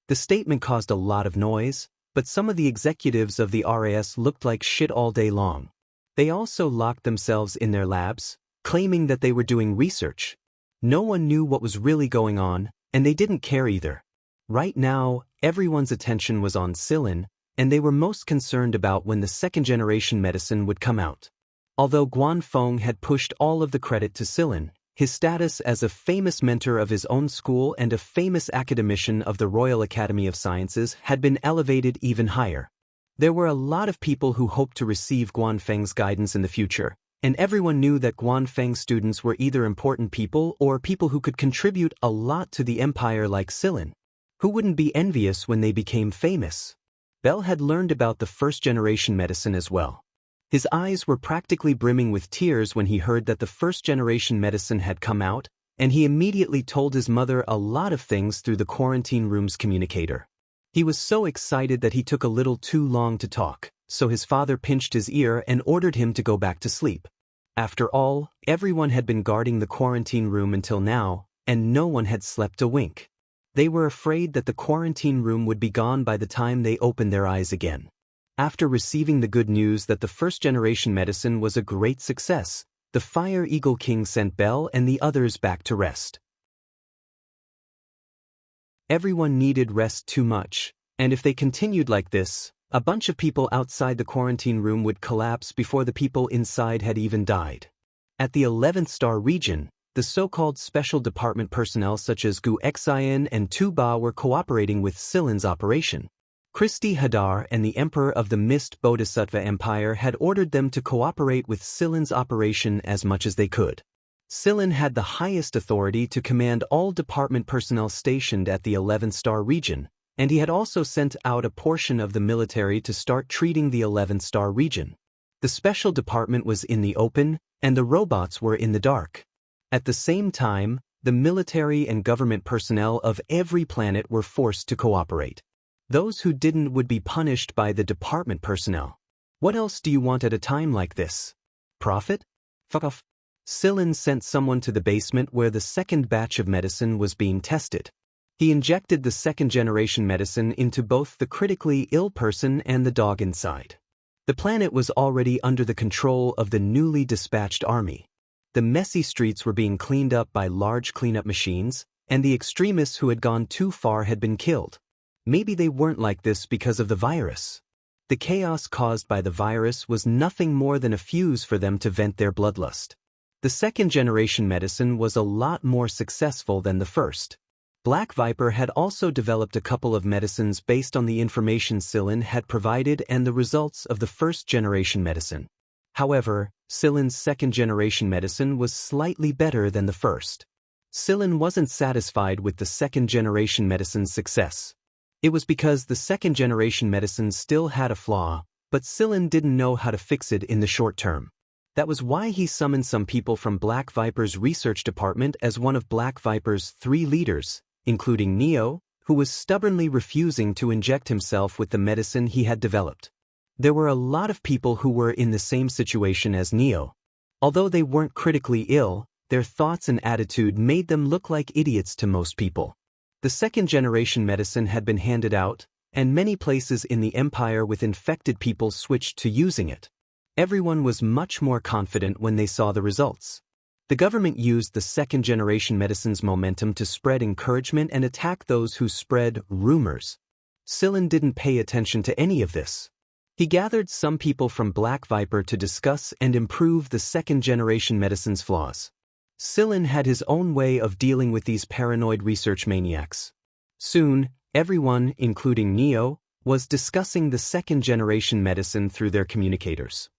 The statement caused a lot of noise, but some of the executives of the RAS looked like shit all day long. They also locked themselves in their labs, claiming that they were doing research. No one knew what was really going on, and they didn't care either. Right now, everyone's attention was on Silin, and they were most concerned about when the second-generation medicine would come out. Although Guanfeng had pushed all of the credit to Silin, his status as a famous mentor of his own school and a famous academician of the Royal Academy of Sciences had been elevated even higher. There were a lot of people who hoped to receive Guanfeng's guidance in the future, and everyone knew that Guanfeng students were either important people or people who could contribute a lot to the empire like Silin. Who wouldn't be envious when they became famous? Bell had learned about the first-generation medicine as well. His eyes were practically brimming with tears when he heard that the first-generation medicine had come out, and he immediately told his mother a lot of things through the quarantine room's communicator. He was so excited that he took a little too long to talk, so his father pinched his ear and ordered him to go back to sleep. After all, everyone had been guarding the quarantine room until now, and no one had slept a wink. They were afraid that the quarantine room would be gone by the time they opened their eyes again. After receiving the good news that the first-generation medicine was a great success, the Fire Eagle King sent Bell and the others back to rest. Everyone needed rest too much, and if they continued like this, a bunch of people outside the quarantine room would collapse before the people inside had even died. At the 11th star region, the so-called special department personnel such as Gu Xian and Tu Ba were cooperating with Silin's operation. Christy Hadar and the Emperor of the Mist Bodhisattva Empire had ordered them to cooperate with Silin's operation as much as they could. Silin had the highest authority to command all department personnel stationed at the 11th star region, and he had also sent out a portion of the military to start treating the 11th star region. The special department was in the open, and the robots were in the dark. At the same time, the military and government personnel of every planet were forced to cooperate. Those who didn't would be punished by the department personnel. What else do you want at a time like this? Profit? Fuck off. Silin sent someone to the basement where the second batch of medicine was being tested. He injected the second-generation medicine into both the critically ill person and the dog inside. The planet was already under the control of the newly dispatched army. The messy streets were being cleaned up by large cleanup machines, and the extremists who had gone too far had been killed. Maybe they weren't like this because of the virus. The chaos caused by the virus was nothing more than a fuse for them to vent their bloodlust. The second-generation medicine was a lot more successful than the first. Black Viper had also developed a couple of medicines based on the information Silin had provided and the results of the first-generation medicine. However, Silin's second-generation medicine was slightly better than the first. Silin wasn't satisfied with the second-generation medicine's success. It was because the second-generation medicine still had a flaw, but Silin didn't know how to fix it in the short term. That was why he summoned some people from Black Viper's research department as one of Black Viper's 3 leaders, including Neo, who was stubbornly refusing to inject himself with the medicine he had developed. There were a lot of people who were in the same situation as Neo. Although they weren't critically ill, their thoughts and attitude made them look like idiots to most people. The second-generation medicine had been handed out, and many places in the empire with infected people switched to using it. Everyone was much more confident when they saw the results. The government used the second-generation medicine's momentum to spread encouragement and attack those who spread rumors. Silin didn't pay attention to any of this. He gathered some people from Black Viper to discuss and improve the second-generation medicine's flaws. Silin had his own way of dealing with these paranoid research maniacs. Soon, everyone, including Neo, was discussing the second-generation medicine through their communicators.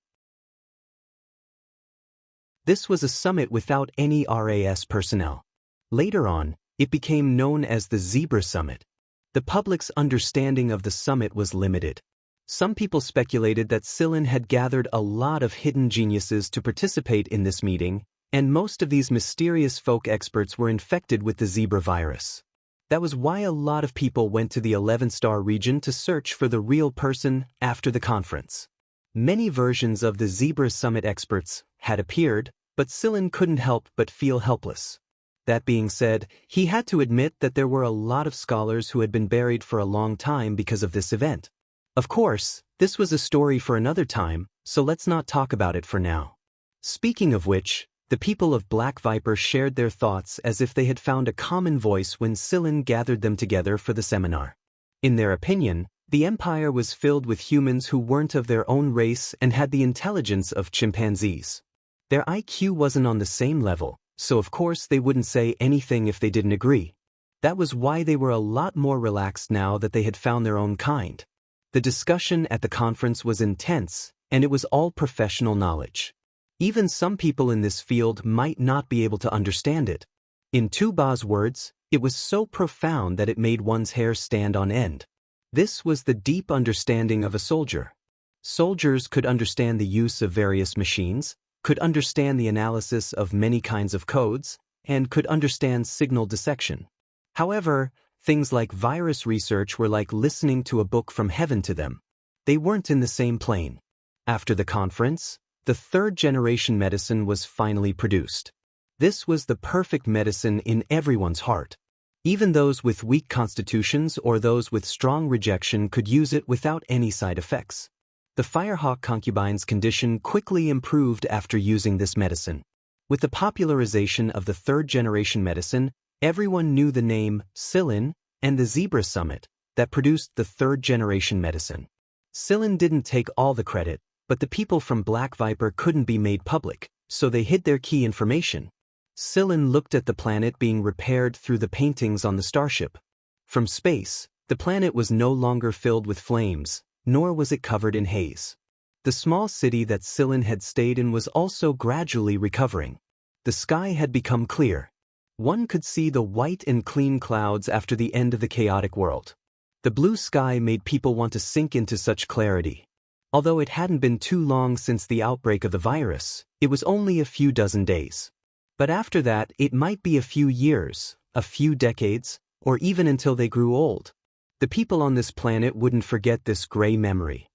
This was a summit without any RAS personnel. Later on, it became known as the Zebra Summit. The public's understanding of the summit was limited. Some people speculated that Silin had gathered a lot of hidden geniuses to participate in this meeting, And most of these mysterious folk experts were infected with the zebra virus. That was why a lot of people went to the 11-star region to search for the real person after the conference. Many versions of the Zebra Summit experts had appeared, but Sillin couldn't help but feel helpless. That being said, he had to admit that there were a lot of scholars who had been buried for a long time because of this event. Of course, this was a story for another time, so let's not talk about it for now. Speaking of which, the people of Black Viper shared their thoughts as if they had found a common voice when Sillin gathered them together for the seminar. In their opinion, the empire was filled with humans who weren't of their own race and had the intelligence of chimpanzees. Their IQ wasn't on the same level, so of course they wouldn't say anything if they didn't agree. That was why they were a lot more relaxed now that they had found their own kind. The discussion at the conference was intense, and it was all professional knowledge. Even some people in this field might not be able to understand it. In Tuba's words, it was so profound that it made one's hair stand on end. This was the deep understanding of a soldier. Soldiers could understand the use of various machines, could understand the analysis of many kinds of codes, and could understand signal dissection. However, things like virus research were like listening to a book from heaven to them. They weren't in the same plane. After the conference, the third-generation medicine was finally produced. This was the perfect medicine in everyone's heart. Even those with weak constitutions or those with strong rejection could use it without any side effects. The Firehawk concubine's condition quickly improved after using this medicine. With the popularization of the third-generation medicine, everyone knew the name Sillin and the Zebra Summit that produced the third-generation medicine. Sillin didn't take all the credit, but the people from Black Viper couldn't be made public, so they hid their key information. Sillin looked at the planet being repaired through the paintings on the starship. From space, the planet was no longer filled with flames, nor was it covered in haze. The small city that Sillin had stayed in was also gradually recovering. The sky had become clear. One could see the white and clean clouds after the end of the chaotic world. The blue sky made people want to sink into such clarity. Although it hadn't been too long since the outbreak of the virus, it was only a few dozen days. But after that, it might be a few years, a few decades, or even until they grew old. The people on this planet wouldn't forget this gray memory.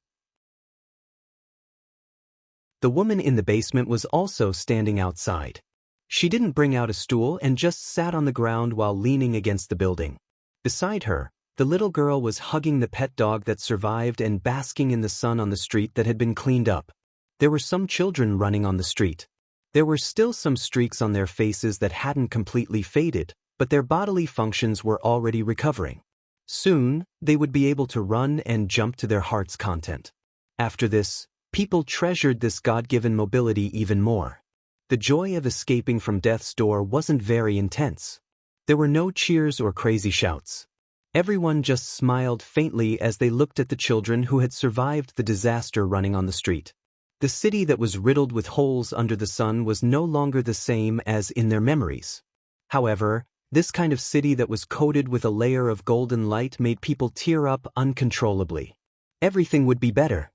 The woman in the basement was also standing outside. She didn't bring out a stool and just sat on the ground while leaning against the building. Beside her, the little girl was hugging the pet dog that survived and basking in the sun on the street that had been cleaned up. There were some children running on the street. There were still some streaks on their faces that hadn't completely faded, but their bodily functions were already recovering. Soon, they would be able to run and jump to their heart's content. After this, people treasured this God-given mobility even more. The joy of escaping from death's door wasn't very intense. There were no cheers or crazy shouts. Everyone just smiled faintly as they looked at the children who had survived the disaster running on the street. The city that was riddled with holes under the sun was no longer the same as in their memories. However, this kind of city that was coated with a layer of golden light made people tear up uncontrollably. Everything would be better.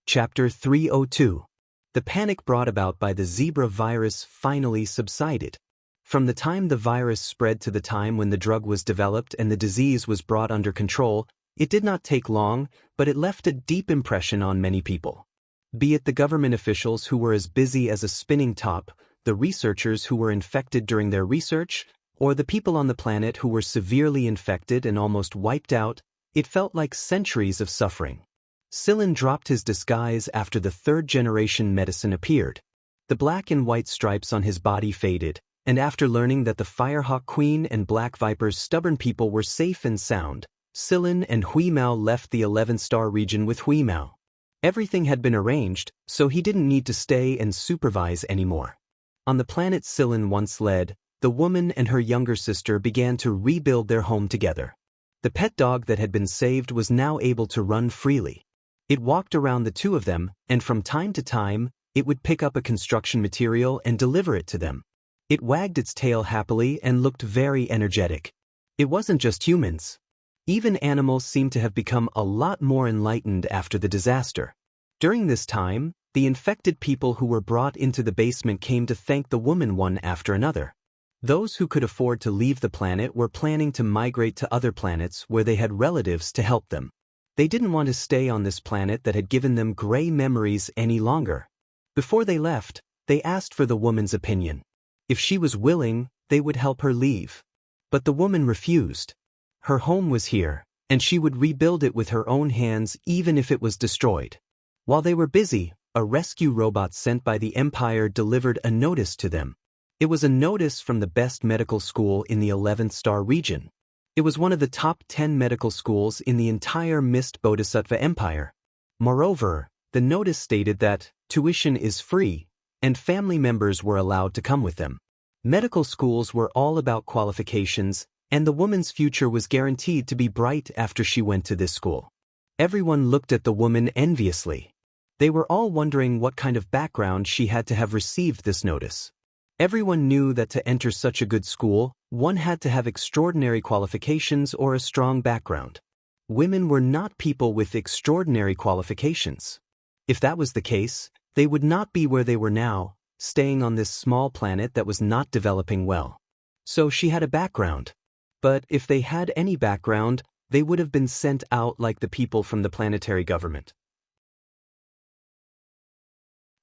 Chapter 302. The panic brought about by the zebra virus finally subsided. From the time the virus spread to the time when the drug was developed and the disease was brought under control, it did not take long, but it left a deep impression on many people. Be it the government officials who were as busy as a spinning top, the researchers who were infected during their research, or the people on the planet who were severely infected and almost wiped out, it felt like centuries of suffering. Sillin dropped his disguise after the third-generation medicine appeared. The black and white stripes on his body faded, and after learning that the Firehawk Queen and Black Viper's stubborn people were safe and sound, Sillin and Huimao left the 11-star region with Huimao. Everything had been arranged, so he didn't need to stay and supervise anymore. On the planet Sillin once led, the woman and her younger sister began to rebuild their home together. The pet dog that had been saved was now able to run freely. It walked around the two of them, and from time to time, it would pick up a construction material and deliver it to them. It wagged its tail happily and looked very energetic. It wasn't just humans. Even animals seemed to have become a lot more enlightened after the disaster. During this time, the infected people who were brought into the basement came to thank the woman one after another. Those who could afford to leave the planet were planning to migrate to other planets where they had relatives to help them. They didn't want to stay on this planet that had given them gray memories any longer. Before they left, they asked for the woman's opinion. If she was willing, they would help her leave. But the woman refused. Her home was here, and she would rebuild it with her own hands even if it was destroyed. While they were busy, a rescue robot sent by the Empire delivered a notice to them. It was a notice from the best medical school in the 11th star region. It was one of the top 10 medical schools in the entire Mist Bodhisattva Empire. Moreover, the notice stated that tuition is free, and family members were allowed to come with them. Medical schools were all about qualifications, and the woman's future was guaranteed to be bright after she went to this school. Everyone looked at the woman enviously. They were all wondering what kind of background she had to have received this notice. Everyone knew that to enter such a good school, one had to have extraordinary qualifications or a strong background. Women were not people with extraordinary qualifications. If that was the case, they would not be where they were now, staying on this small planet that was not developing well. So she had a background. But if they had any background, they would have been sent out like the people from the planetary government.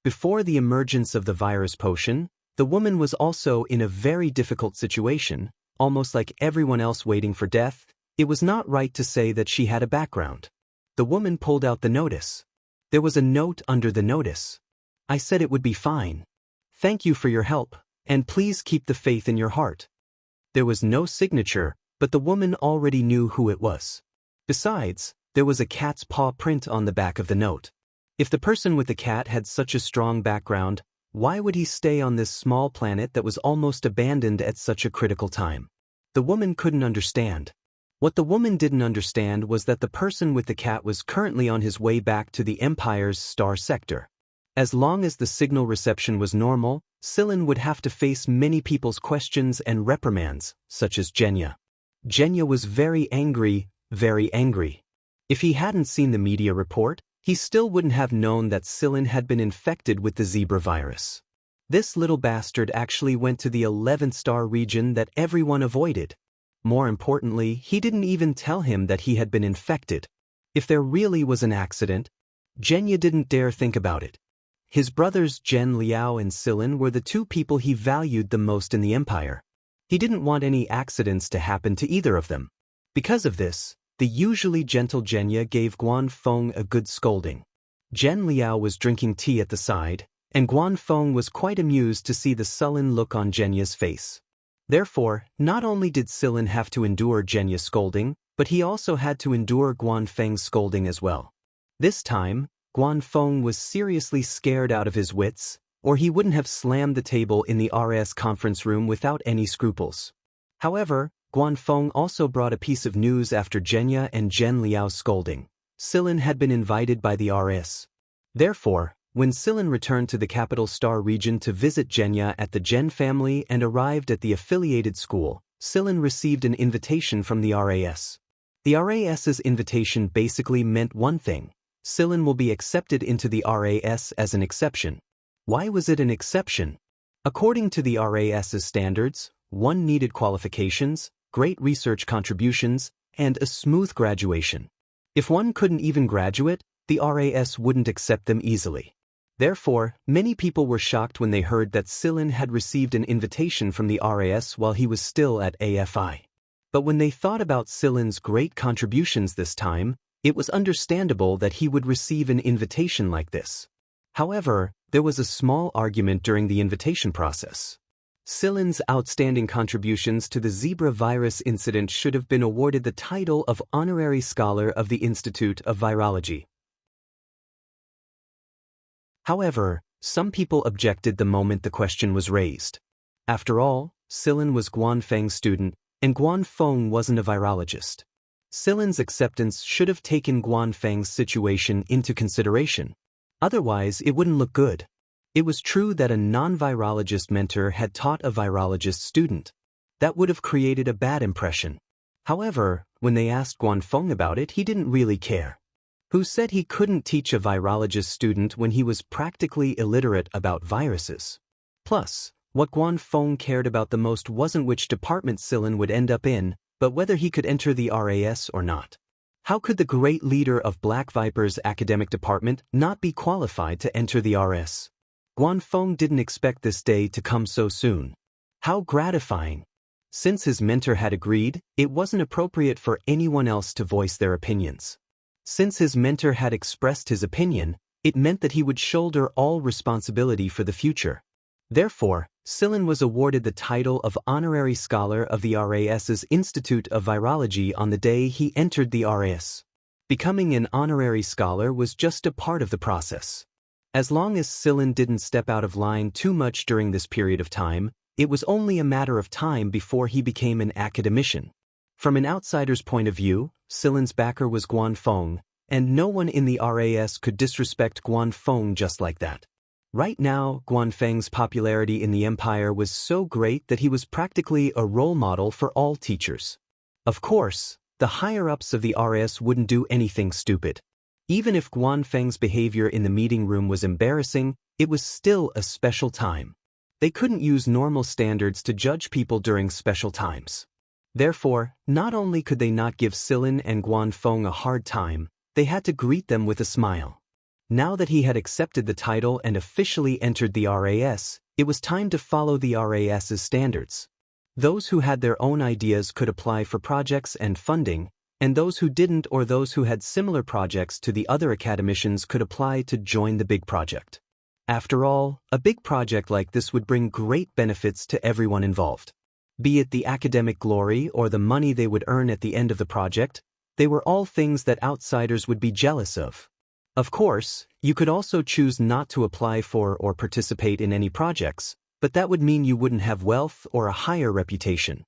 Before the emergence of the virus potion, the woman was also in a very difficult situation, almost like everyone else waiting for death. It was not right to say that she had a background. The woman pulled out the notice. There was a note under the notice. I said it would be fine. Thank you for your help, and please keep the faith in your heart. There was no signature, but the woman already knew who it was. Besides, there was a cat's paw print on the back of the note. If the person with the cat had such a strong background, why would he stay on this small planet that was almost abandoned at such a critical time? The woman couldn't understand. What the woman didn't understand was that the person with the cat was currently on his way back to the Empire's star sector. As long as the signal reception was normal, Sillin would have to face many people's questions and reprimands, such as Genya. Genya was very angry, very angry. If he hadn't seen the media report, he still wouldn't have known that Sillin had been infected with the zebra virus. This little bastard actually went to the 11th star region that everyone avoided. More importantly, he didn't even tell him that he had been infected. If there really was an accident, Genya didn't dare think about it. His brothers Zhen Liao and Sillin were the two people he valued the most in the Empire. He didn't want any accidents to happen to either of them. Because of this, the usually gentle Genya gave Guanfeng a good scolding. Zhen Liao was drinking tea at the side, and Guanfeng was quite amused to see the sullen look on Genya's face. Therefore, not only did Sillin have to endure Genya's scolding, but he also had to endure Guanfeng's scolding as well. This time, Guanfeng was seriously scared out of his wits, or he wouldn't have slammed the table in the RS conference room without any scruples. However, Guanfeng also brought a piece of news after Genya and Zhen Liao's scolding. Sillin had been invited by the RS. Therefore, when Sillin returned to the capital star region to visit Genya at the Zhen family and arrived at the affiliated school, Sillin received an invitation from the RAS. The RAS's invitation basically meant one thing: Sillin will be accepted into the RAS as an exception. Why was it an exception? According to the RAS's standards, one needed qualifications, great research contributions, and a smooth graduation. If one couldn't even graduate, the RAS wouldn't accept them easily. Therefore, many people were shocked when they heard that Sillin had received an invitation from the RAS while he was still at AFI. But when they thought about Sillin's great contributions this time, it was understandable that he would receive an invitation like this. However, there was a small argument during the invitation process. Sillin's outstanding contributions to the zebra virus incident should have been awarded the title of Honorary Scholar of the Institute of Virology. However, some people objected the moment the question was raised. After all, Sillin was Guanfeng's student, and Guanfeng wasn't a virologist. Sillin's acceptance should have taken Guanfeng's situation into consideration. Otherwise, it wouldn't look good. It was true that a non-virologist mentor had taught a virologist student. That would have created a bad impression. However, when they asked Guanfeng about it, he didn't really care. who said he couldn't teach a virologist student when he was practically illiterate about viruses. Plus, what Guanfeng cared about the most wasn't which department Silin would end up in, but whether he could enter the RAS or not. How could the great leader of Black Viper's academic department not be qualified to enter the RS? Guanfeng didn't expect this day to come so soon. How gratifying! Since his mentor had agreed, it wasn't appropriate for anyone else to voice their opinions. Since his mentor had expressed his opinion, it meant that he would shoulder all responsibility for the future. Therefore, Silin was awarded the title of Honorary Scholar of the RAS's Institute of Virology on the day he entered the RAS. Becoming an honorary scholar was just a part of the process. As long as Silin didn't step out of line too much during this period of time, it was only a matter of time before he became an academician. From an outsider's point of view, Silin's backer was Guanfeng, and no one in the RAS could disrespect Guanfeng just like that. Right now, Guanfeng's popularity in the empire was so great that he was practically a role model for all teachers. Of course, the higher-ups of the RAS wouldn't do anything stupid. Even if Guanfeng's behavior in the meeting room was embarrassing, it was still a special time. They couldn't use normal standards to judge people during special times. Therefore, not only could they not give Silin and Guanfeng a hard time, they had to greet them with a smile. Now that he had accepted the title and officially entered the RAS, it was time to follow the RAS's standards. Those who had their own ideas could apply for projects and funding, and those who didn't or those who had similar projects to the other academicians could apply to join the big project. After all, a big project like this would bring great benefits to everyone involved. Be it the academic glory or the money they would earn at the end of the project, they were all things that outsiders would be jealous of. Of course, you could also choose not to apply for or participate in any projects, but that would mean you wouldn't have wealth or a higher reputation.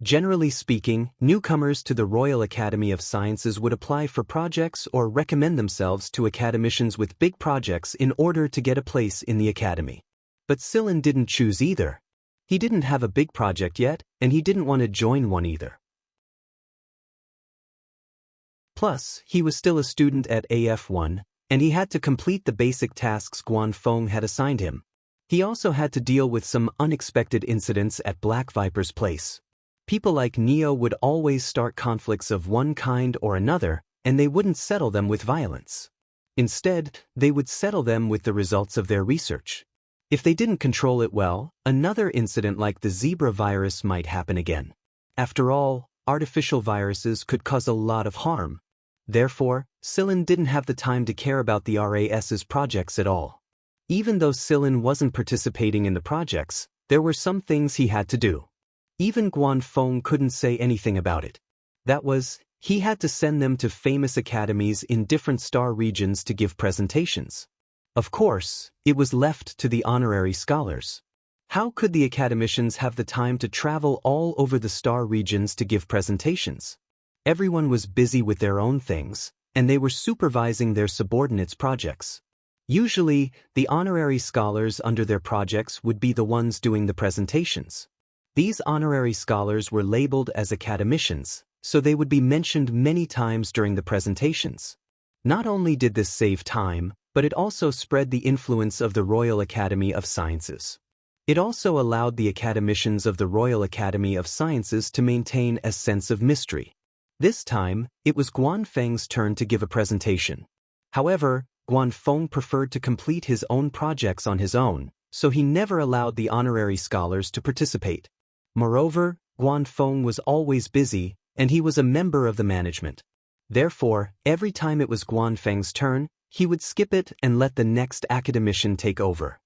Generally speaking, newcomers to the Royal Academy of Sciences would apply for projects or recommend themselves to academicians with big projects in order to get a place in the academy. But Silin didn't choose either. He didn't have a big project yet, and he didn't want to join one either. Plus, he was still a student at AF1, and he had to complete the basic tasks Guanfeng had assigned him. He also had to deal with some unexpected incidents at Black Viper's place. People like Neo would always start conflicts of one kind or another, and they wouldn't settle them with violence. Instead, they would settle them with the results of their research. If they didn't control it well, another incident like the zebra virus might happen again. After all, artificial viruses could cause a lot of harm. Therefore, Silin didn't have the time to care about the RAS's projects at all. Even though Silin wasn't participating in the projects, there were some things he had to do. Even Guanfeng couldn't say anything about it. That was, he had to send them to famous academies in different star regions to give presentations. Of course, it was left to the honorary scholars. How could the academicians have the time to travel all over the star regions to give presentations? Everyone was busy with their own things, and they were supervising their subordinates' projects. Usually, the honorary scholars under their projects would be the ones doing the presentations. These honorary scholars were labeled as academicians, so they would be mentioned many times during the presentations. Not only did this save time, but it also spread the influence of the Royal Academy of Sciences. It also allowed the academicians of the Royal Academy of Sciences to maintain a sense of mystery. This time, it was Guanfeng's turn to give a presentation. However, Guanfeng preferred to complete his own projects on his own, so he never allowed the honorary scholars to participate. Moreover, Guanfeng was always busy, and he was a member of the management. Therefore, every time it was Guanfeng's turn, he would skip it and let the next academician take over.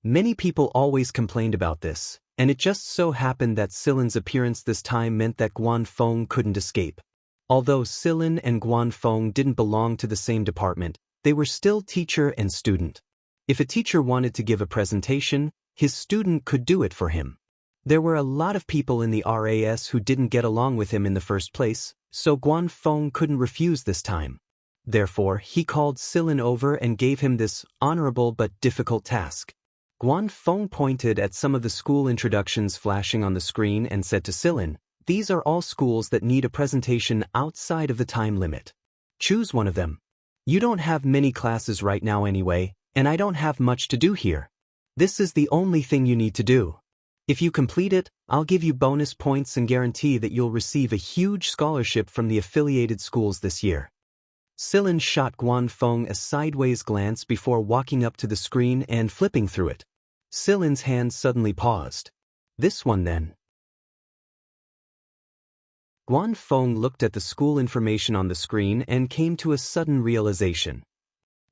Many people always complained about this, and it just so happened that Silin's appearance this time meant that Guanfeng couldn't escape. Although Silin and Guanfeng didn't belong to the same department, they were still teacher and student. If a teacher wanted to give a presentation, his student could do it for him. There were a lot of people in the RAS who didn't get along with him in the first place, so Guanfeng couldn't refuse this time. Therefore, he called Silin over and gave him this honorable but difficult task. Guanfeng pointed at some of the school introductions flashing on the screen and said to Silin, "These are all schools that need a presentation outside of the time limit. Choose one of them." You don't have many classes right now anyway, and I don't have much to do here. This is the only thing you need to do. If you complete it, I'll give you bonus points and guarantee that you'll receive a huge scholarship from the affiliated schools this year. Sillin shot Guanfeng a sideways glance before walking up to the screen and flipping through it. Sillin's hand suddenly paused. This one then. Guanfeng looked at the school information on the screen and came to a sudden realization.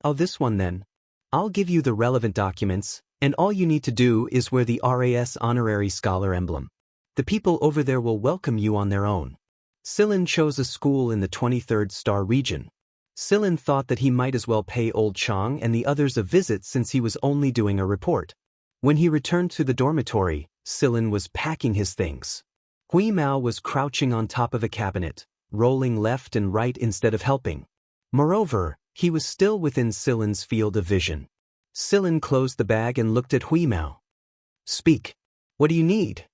Oh, this one then. I'll give you the relevant documents, and all you need to do is wear the RAS Honorary Scholar emblem. The people over there will welcome you on their own. Sillin chose a school in the 23rd star region. Sillin thought that he might as well pay Old Chang and the others a visit since he was only doing a report. When he returned to the dormitory, Sillin was packing his things. Hui Mao was crouching on top of a cabinet, rolling left and right instead of helping. Moreover, he was still within Sillin's field of vision. Sillin closed the bag and looked at Hui Mao. Speak. What do you need?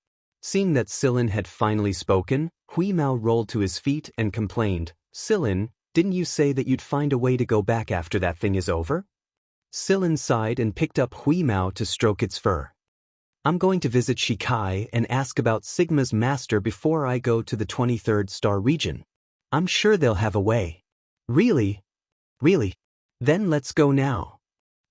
Seeing that Sillin had finally spoken, Hui Mao rolled to his feet and complained, Sillin, didn't you say that you'd find a way to go back after that thing is over? Sillin sighed and picked up Hui Mao to stroke its fur. I'm going to visit Shikai and ask about Sigma's master before I go to the 23rd star region. I'm sure they'll have a way. Really? Really? Then let's go now.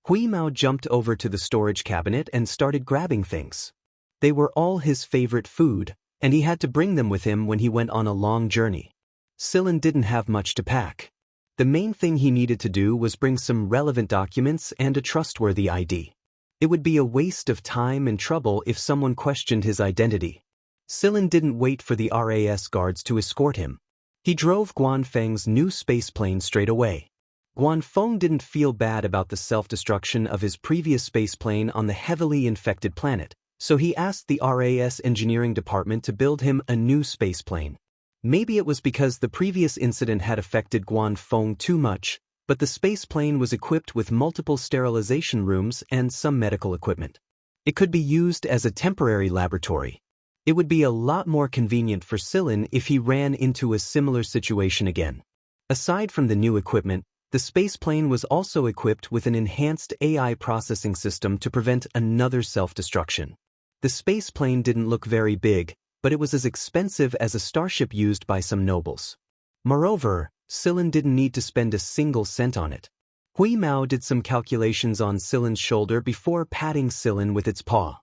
Hui Mao jumped over to the storage cabinet and started grabbing things. They were all his favorite food, and he had to bring them with him when he went on a long journey. Sillin didn't have much to pack. The main thing he needed to do was bring some relevant documents and a trustworthy ID. It would be a waste of time and trouble if someone questioned his identity. Sillin didn't wait for the RAS guards to escort him. He drove Guanfeng's new spaceplane straight away. Guanfeng didn't feel bad about the self-destruction of his previous spaceplane on the heavily infected planet, so he asked the RAS engineering department to build him a new spaceplane. Maybe it was because the previous incident had affected Guanfeng too much, but the spaceplane was equipped with multiple sterilization rooms and some medical equipment. It could be used as a temporary laboratory. It would be a lot more convenient for Sillin if he ran into a similar situation again. Aside from the new equipment, the spaceplane was also equipped with an enhanced AI processing system to prevent another self-destruction. The spaceplane didn't look very big, but it was as expensive as a starship used by some nobles. Moreover, Sillin didn't need to spend a single cent on it. Hui Mao did some calculations on Sillin's shoulder before patting Sillin with its paw.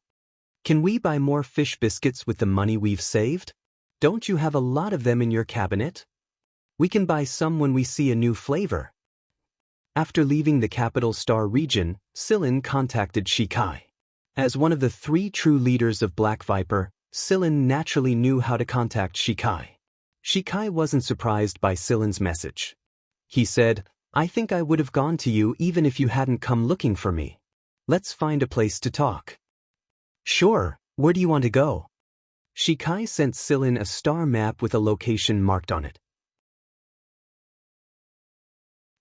Can we buy more fish biscuits with the money we've saved? Don't you have a lot of them in your cabinet? We can buy some when we see a new flavor. After leaving the capital star region, Sillin contacted Shikai. As one of the 3 true leaders of Black Viper, Sillin naturally knew how to contact Shikai. Shikai wasn't surprised by Sillin's message. He said, I think I would have gone to you even if you hadn't come looking for me. Let's find a place to talk. Sure, where do you want to go? Shikai sent Sillin a star map with a location marked on it.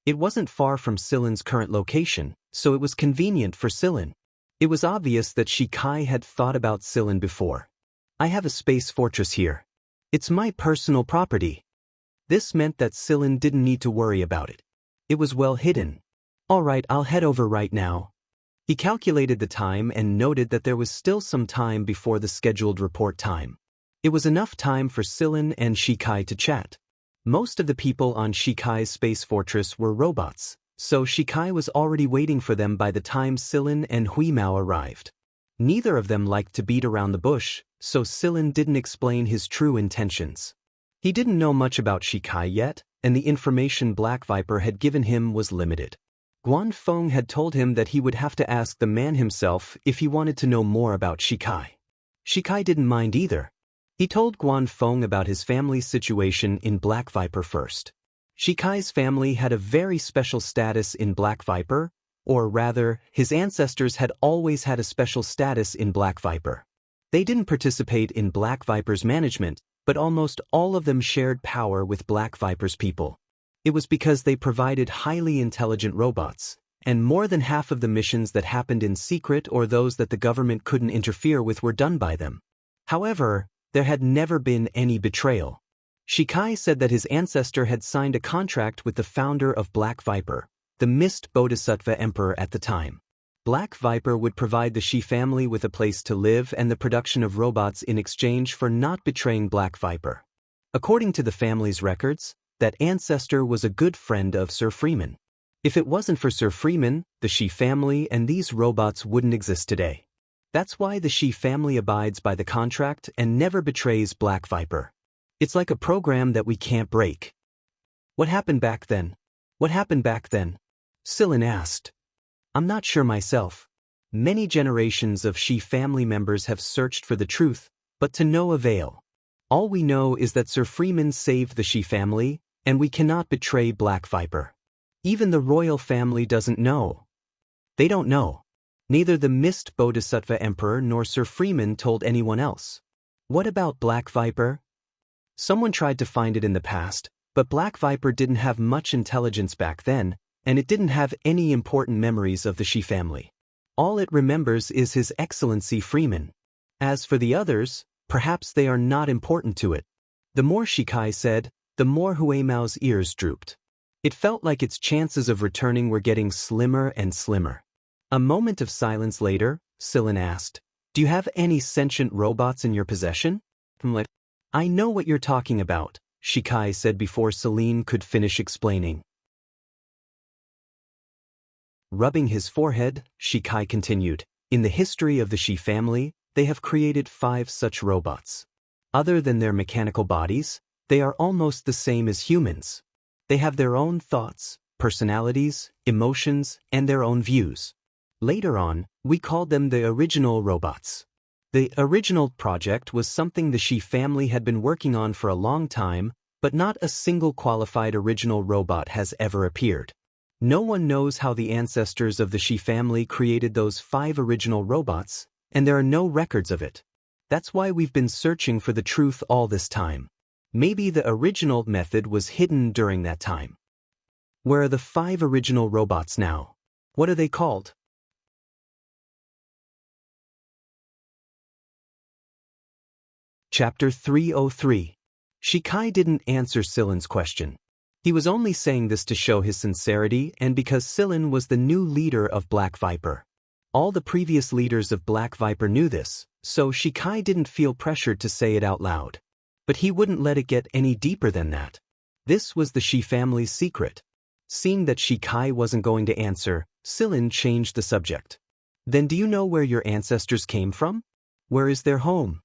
It wasn't far from Sillin's current location, so it was convenient for Sillin. It was obvious that Shikai had thought about Sillin before. I have a space fortress here. It's my personal property. This meant that Sillin didn't need to worry about it. It was well hidden. All right, I'll head over right now. He calculated the time and noted that there was still some time before the scheduled report time. It was enough time for Sillin and Shikai to chat. Most of the people on Shikai's space fortress were robots, so Shikai was already waiting for them by the time Sillin and Hui Mao arrived. Neither of them liked to beat around the bush, so Sillin didn't explain his true intentions. He didn't know much about Shikai yet, and the information Black Viper had given him was limited. Guanfeng had told him that he would have to ask the man himself if he wanted to know more about Shikai. Shikai didn't mind either. He told Guanfeng about his family's situation in Black Viper first. Shikai's family had a very special status in Black Viper, or rather, his ancestors had always had a special status in Black Viper. They didn't participate in Black Viper's management, but almost all of them shared power with Black Viper's people. It was because they provided highly intelligent robots, and more than half of the missions that happened in secret or those that the government couldn't interfere with were done by them. However, there had never been any betrayal. Shikai said that his ancestor had signed a contract with the founder of Black Viper, the mist bodhisattva emperor at the time. Black Viper would provide the Shi family with a place to live and the production of robots in exchange for not betraying Black Viper. According to the family's records, that ancestor was a good friend of Sir Freeman. If it wasn't for Sir Freeman, the Shi family and these robots wouldn't exist today. That's why the Shi family abides by the contract and never betrays Black Viper. It's like a program that we can't break. What happened back then? What happened back then? Sillin asked. I'm not sure myself. Many generations of Shi family members have searched for the truth, but to no avail. All we know is that Sir Freeman saved the Shi family, and we cannot betray Black Viper. Even the royal family doesn't know. They don't know. Neither the Mist Bodhisattva Emperor nor Sir Freeman told anyone else. What about Black Viper? Someone tried to find it in the past, but Black Viper didn't have much intelligence back then, and it didn't have any important memories of the Shi family. All it remembers is His Excellency Freeman. As for the others, perhaps they are not important to it. The more Shikai said, the more Huemao's ears drooped. It felt like its chances of returning were getting slimmer and slimmer. A moment of silence later, Sillin asked, Do you have any sentient robots in your possession? I know what you're talking about, Shikai said before Celine could finish explaining. Rubbing his forehead, Shikai continued, In the history of the Shi family, they have created 5 such robots. Other than their mechanical bodies, they are almost the same as humans. They have their own thoughts, personalities, emotions, and their own views. Later on, we called them the original robots. The original project was something the Shi family had been working on for a long time, but not a single qualified original robot has ever appeared. No one knows how the ancestors of the Shi family created those 5 original robots, and there are no records of it. That's why we've been searching for the truth all this time. Maybe the original method was hidden during that time. Where are the 5 original robots now? What are they called? Chapter 303. Shikai didn't answer Sillin's question. He was only saying this to show his sincerity and because Sillin was the new leader of Black Viper. All the previous leaders of Black Viper knew this, so Shikai didn't feel pressured to say it out loud. But he wouldn't let it get any deeper than that. This was the Shi family's secret. Seeing that Shikai wasn't going to answer, Sillin changed the subject. Then do you know where your ancestors came from? Where is their home?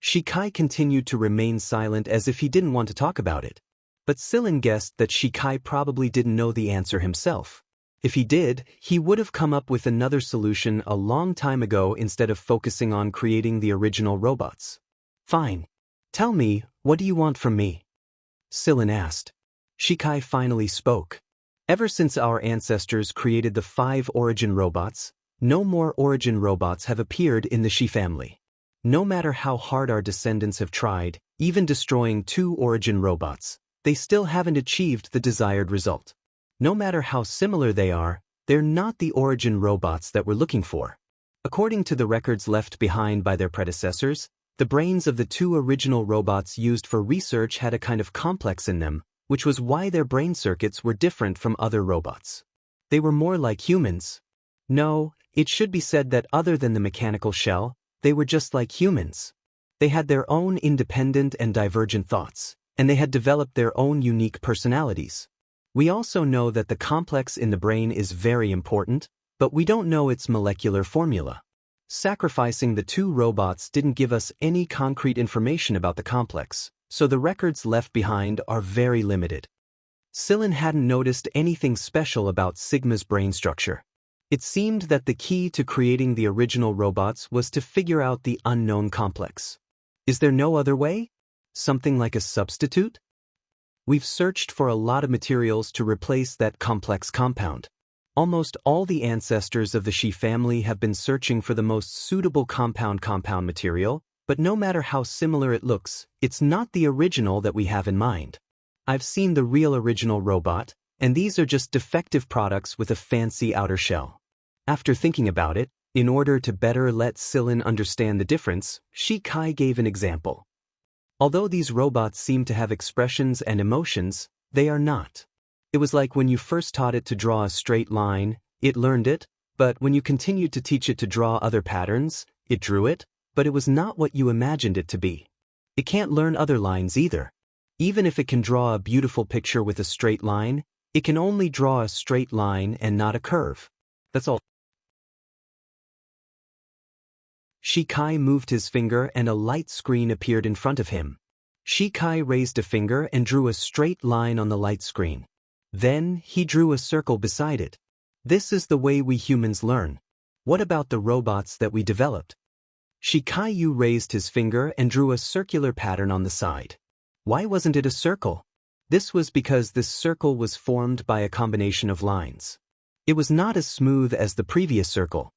Shikai continued to remain silent as if he didn't want to talk about it. But Sillin guessed that Shikai probably didn't know the answer himself. If he did, he would have come up with another solution a long time ago instead of focusing on creating the original robots. Fine. Tell me, what do you want from me? Sillin asked. Shikai finally spoke. Ever since our ancestors created the 5 origin robots, no more origin robots have appeared in the Shi family. No matter how hard our descendants have tried, even destroying 2 origin robots, they still haven't achieved the desired result. No matter how similar they are, they're not the origin robots that we're looking for. According to the records left behind by their predecessors, the brains of the 2 original robots used for research had a kind of complex in them, which was why their brain circuits were different from other robots. They were more like humans. No, it should be said that other than the mechanical shell, they were just like humans. They had their own independent and divergent thoughts, and they had developed their own unique personalities. We also know that the complex in the brain is very important, but we don't know its molecular formula. Sacrificing the 2 robots didn't give us any concrete information about the complex, so the records left behind are very limited. Sillin hadn't noticed anything special about Sigma's brain structure. It seemed that the key to creating the original robots was to figure out the unknown complex. Is there no other way? Something like a substitute? We've searched for a lot of materials to replace that complex compound. Almost all the ancestors of the Shi family have been searching for the most suitable compound material, but no matter how similar it looks, it's not the original that we have in mind. I've seen the real original robot, and these are just defective products with a fancy outer shell. After thinking about it, in order to better let Sillin understand the difference, Shikai gave an example. Although these robots seem to have expressions and emotions, they are not. It was like when you first taught it to draw a straight line, it learned it, but when you continued to teach it to draw other patterns, it drew it, but it was not what you imagined it to be. It can't learn other lines either. Even if it can draw a beautiful picture with a straight line, it can only draw a straight line and not a curve. That's all. Shikai moved his finger and a light screen appeared in front of him. Shikai raised a finger and drew a straight line on the light screen. Then, he drew a circle beside it. This is the way we humans learn. What about the robots that we developed? Shikayu raised his finger and drew a circular pattern on the side. Why wasn't it a circle? This was because this circle was formed by a combination of lines. It was not as smooth as the previous circle.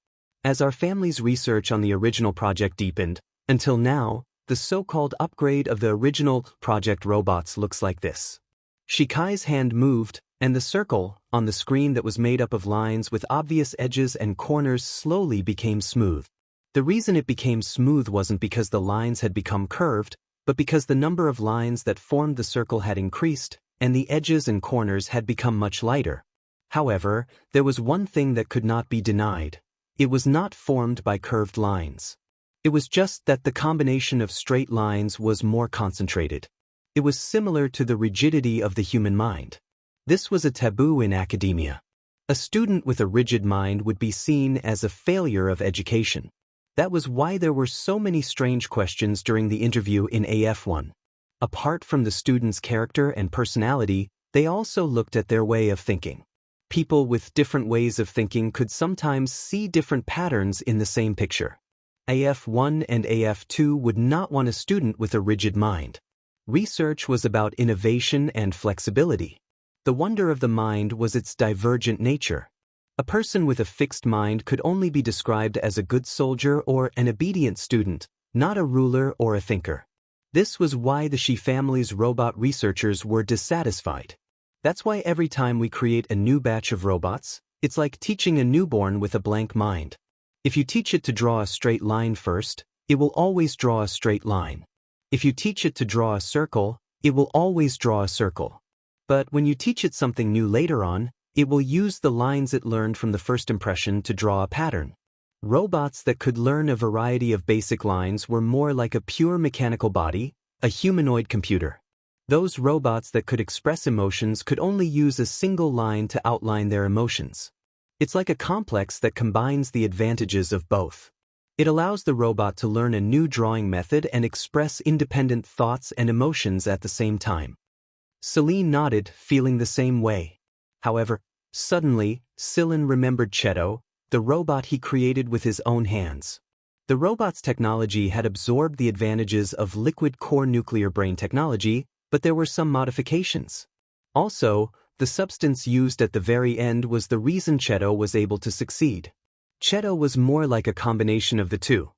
As our family's research on the original project deepened, until now, the so-called upgrade of the original project robots looks like this. Shikai's hand moved, and the circle, on the screen that was made up of lines with obvious edges and corners slowly became smooth. The reason it became smooth wasn't because the lines had become curved, but because the number of lines that formed the circle had increased, and the edges and corners had become much lighter. However, there was one thing that could not be denied. It was not formed by curved lines. It was just that the combination of straight lines was more concentrated. It was similar to the rigidity of the human mind. This was a taboo in academia. A student with a rigid mind would be seen as a failure of education. That was why there were so many strange questions during the interview in AF1. Apart from the student's character and personality, they also looked at their way of thinking. People with different ways of thinking could sometimes see different patterns in the same picture. AF1 and AF2 would not want a student with a rigid mind. Research was about innovation and flexibility. The wonder of the mind was its divergent nature. A person with a fixed mind could only be described as a good soldier or an obedient student, not a ruler or a thinker. This was why the Shi family's robot researchers were dissatisfied. That's why every time we create a new batch of robots, it's like teaching a newborn with a blank mind. If you teach it to draw a straight line first, it will always draw a straight line. If you teach it to draw a circle, it will always draw a circle. But when you teach it something new later on, it will use the lines it learned from the first impression to draw a pattern. Robots that could learn a variety of basic lines were more like a pure mechanical body, a humanoid computer. Those robots that could express emotions could only use a single line to outline their emotions. It's like a complex that combines the advantages of both. It allows the robot to learn a new drawing method and express independent thoughts and emotions at the same time. Celine nodded, feeling the same way. However, suddenly, Celine remembered Cheto, the robot he created with his own hands. The robot's technology had absorbed the advantages of liquid core nuclear brain technology, but there were some modifications. Also, the substance used at the very end was the reason Cheto was able to succeed. Cheto was more like a combination of the two.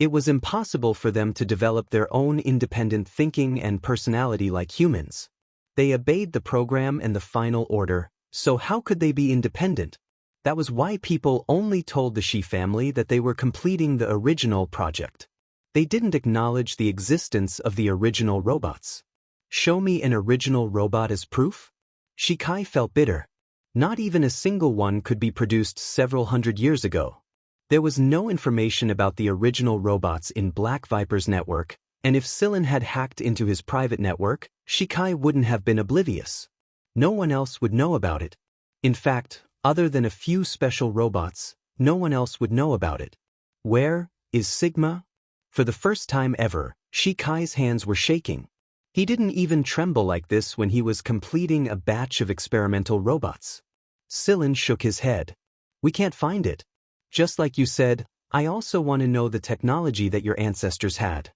It was impossible for them to develop their own independent thinking and personality like humans. They obeyed the program and the final order, so how could they be independent? That was why people only told the Shi family that they were completing the original project. They didn't acknowledge the existence of the original robots. Show me an original robot as proof? Shikai felt bitter. Not even a single one could be produced several hundred years ago. There was no information about the original robots in Black Viper's network, and if Celine had hacked into his private network, Shikai wouldn't have been oblivious. No one else would know about it. In fact, other than a few special robots, no one else would know about it. Where is Sigma? For the first time ever, Shikai's hands were shaking. He didn't even tremble like this when he was completing a batch of experimental robots. Celine shook his head. We can't find it. Just like you said, I also want to know the technology that your ancestors had.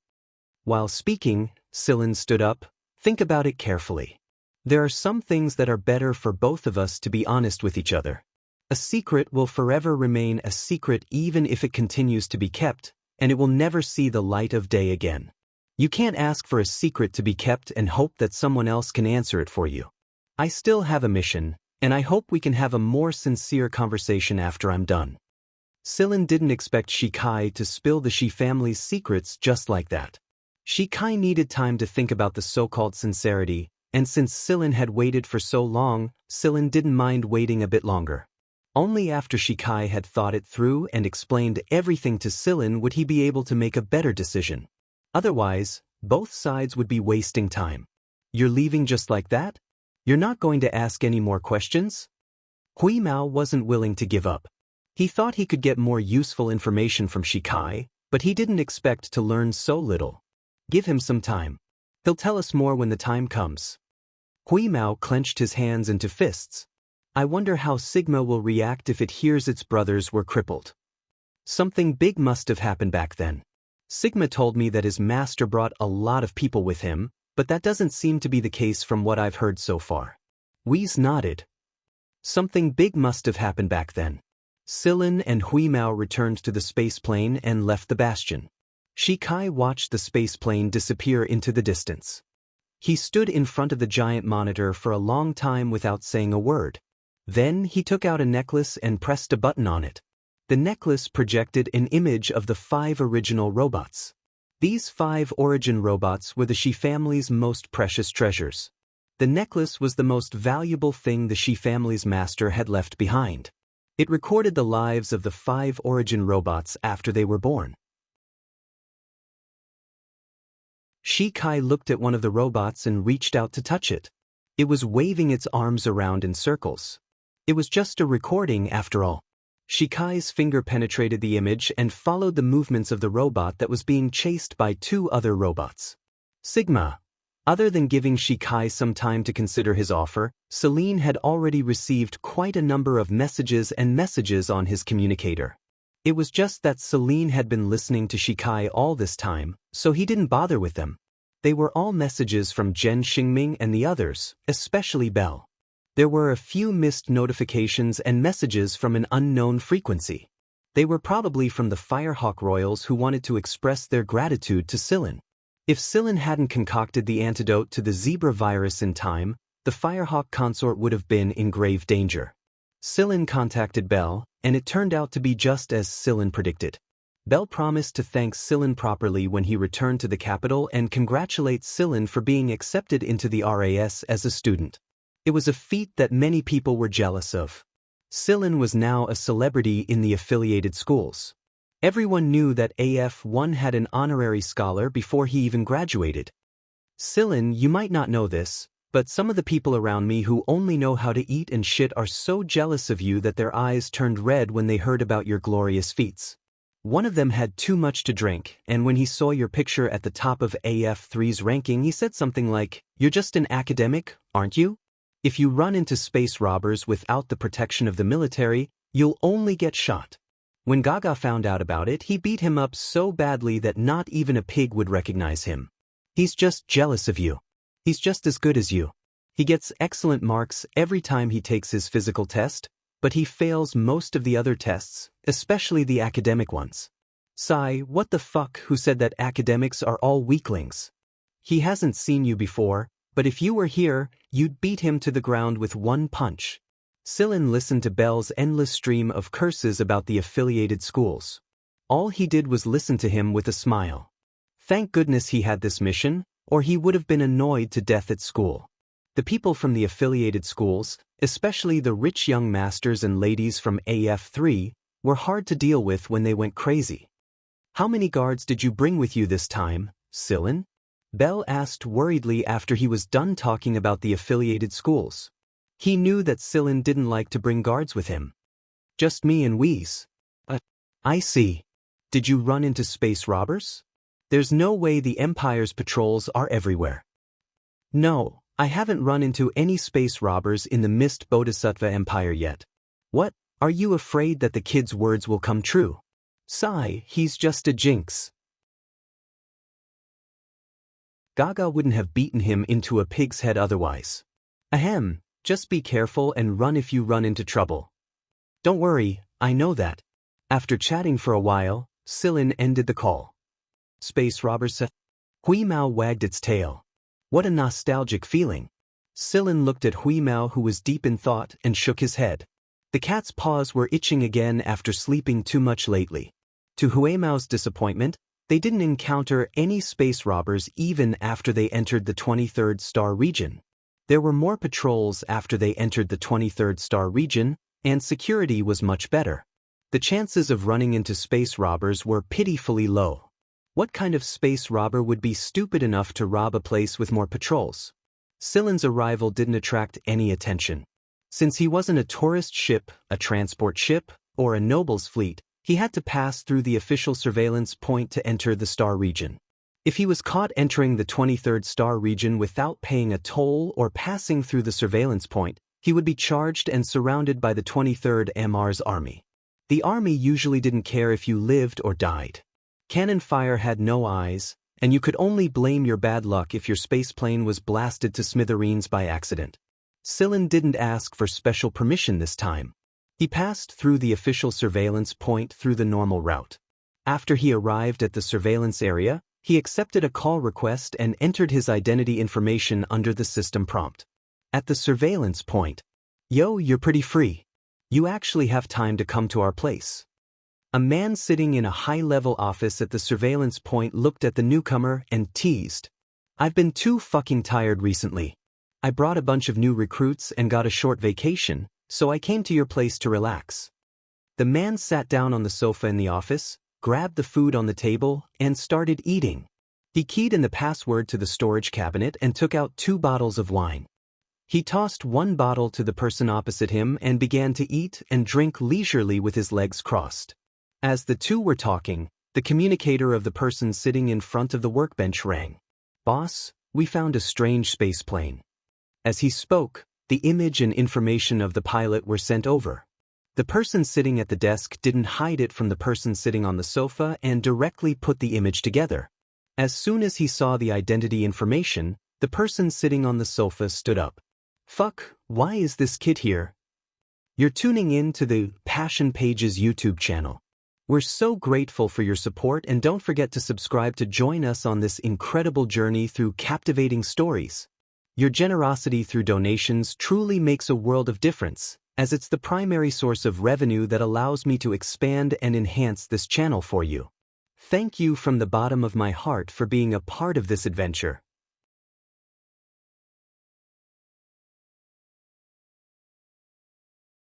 While speaking, Celine stood up. Think about it carefully. There are some things that are better for both of us to be honest with each other. A secret will forever remain a secret even if it continues to be kept, and it will never see the light of day again. You can't ask for a secret to be kept and hope that someone else can answer it for you. I still have a mission, and I hope we can have a more sincere conversation after I'm done. Celine didn't expect Shikai to spill the Shi family's secrets just like that. Shikai needed time to think about the so-called sincerity, and since Sillin had waited for so long, Sillin didn't mind waiting a bit longer. Only after Shikai had thought it through and explained everything to Sillin would he be able to make a better decision. Otherwise, both sides would be wasting time. You're leaving just like that? You're not going to ask any more questions? Hui Mao wasn't willing to give up. He thought he could get more useful information from Shikai, but he didn't expect to learn so little. Give him some time. He'll tell us more when the time comes. Hui Mao clenched his hands into fists. I wonder how Sigma will react if it hears its brothers were crippled. Something big must have happened back then. Sigma told me that his master brought a lot of people with him, but that doesn't seem to be the case from what I've heard so far. Whis nodded. Something big must have happened back then. Sillin and Hui Mao returned to the space plane and left the bastion. Shikai watched the space plane disappear into the distance. He stood in front of the giant monitor for a long time without saying a word. Then he took out a necklace and pressed a button on it. The necklace projected an image of the 5 original robots. These 5 origin robots were the Shi family's most precious treasures. The necklace was the most valuable thing the Shi family's master had left behind. It recorded the lives of the 5 origin robots after they were born. Shikai looked at one of the robots and reached out to touch it. It was waving its arms around in circles. It was just a recording after all. Shikai's finger penetrated the image and followed the movements of the robot that was being chased by 2 other robots. Sigma. Other than giving Shikai some time to consider his offer, Celine had already received quite a number of messages on his communicator. It was just that Celine had been listening to Shikai all this time, so he didn't bother with them. They were all messages from Zhen Xingming and the others, especially Belle. There were a few missed notifications and messages from an unknown frequency. They were probably from the Firehawk Royals who wanted to express their gratitude to Sillin. If Sillin hadn't concocted the antidote to the zebra virus in time, the Firehawk consort would have been in grave danger. Sillin contacted Belle, and it turned out to be just as Sillin predicted. Belle promised to thank Sillin properly when he returned to the capital and congratulate Sillin for being accepted into the RAS as a student. It was a feat that many people were jealous of. Sillin was now a celebrity in the affiliated schools. Everyone knew that AF1 had an honorary scholar before he even graduated. Sillin, you might not know this, but some of the people around me who only know how to eat and shit are so jealous of you that their eyes turned red when they heard about your glorious feats. One of them had too much to drink, and when he saw your picture at the top of AF3's ranking, he said something like, "You're just an academic, aren't you? If you run into space robbers without the protection of the military, you'll only get shot." When Gaga found out about it, he beat him up so badly that not even a pig would recognize him. He's just jealous of you. He's just as good as you. He gets excellent marks every time he takes his physical test, but he fails most of the other tests, especially the academic ones. Sigh, what the fuck, who said that academics are all weaklings? He hasn't seen you before, but if you were here, you'd beat him to the ground with one punch. Sillin listened to Belle's endless stream of curses about the affiliated schools. All he did was listen to him with a smile. Thank goodness he had this mission, or he would have been annoyed to death at school. The people from the affiliated schools, especially the rich young masters and ladies from AF3, were hard to deal with when they went crazy. How many guards did you bring with you this time, Sillin? Belle asked worriedly after he was done talking about the affiliated schools. He knew that Sillin didn't like to bring guards with him. Just me and Whis. I see. Did you run into space robbers? There's no way the Empire's patrols are everywhere. No, I haven't run into any space robbers in the Mist Bodhisattva Empire yet. What, are you afraid that the kid's words will come true? Sigh, he's just a jinx. Gaga wouldn't have beaten him into a pig's head otherwise. Ahem, just be careful and run if you run into trouble. Don't worry, I know that. After chatting for a while, Sillin ended the call. Space robbers said. Hui Mao wagged its tail. What a nostalgic feeling. Sillin looked at Hui Mao, who was deep in thought, and shook his head. The cat's paws were itching again after sleeping too much lately. To Hui Mao's disappointment, They didn't encounter any space robbers even after they entered the 23rd star region. There were more patrols after they entered the 23rd star region, and security was much better. The chances of running into space robbers were pitifully low. What kind of space robber would be stupid enough to rob a place with more patrols? Scyllin's arrival didn't attract any attention. Since he wasn't a tourist ship, a transport ship, or a noble's fleet, he had to pass through the official surveillance point to enter the star region. If he was caught entering the 23rd star region without paying a toll or passing through the surveillance point, he would be charged and surrounded by the 23rd MR's army. The army usually didn't care if you lived or died. Cannon fire had no eyes, and you could only blame your bad luck if your spaceplane was blasted to smithereens by accident. Scyllin didn't ask for special permission this time. He passed through the official surveillance point through the normal route. After he arrived at the surveillance area, he accepted a call request and entered his identity information under the system prompt. At the surveillance point, "Yo, you're pretty free. You actually have time to come to our place." A man sitting in a high-level office at the surveillance point looked at the newcomer and teased, "I've been too fucking tired recently. I brought a bunch of new recruits and got a short vacation, so I came to your place to relax." The man sat down on the sofa in the office, grabbed the food on the table, and started eating. He keyed in the password to the storage cabinet and took out 2 bottles of wine. He tossed 1 bottle to the person opposite him and began to eat and drink leisurely with his legs crossed. As the two were talking, the communicator of the person sitting in front of the workbench rang. "Boss, we found a strange space plane." As he spoke, the image and information of the pilot were sent over. The person sitting at the desk didn't hide it from the person sitting on the sofa and directly put the image together. As soon as he saw the identity information, the person sitting on the sofa stood up. "Fuck, why is this kid here?" You're tuning in to the Passion Pages YouTube channel. We're so grateful for your support, and don't forget to subscribe to join us on this incredible journey through captivating stories. Your generosity through donations truly makes a world of difference, as it's the primary source of revenue that allows me to expand and enhance this channel for you. Thank you from the bottom of my heart for being a part of this adventure.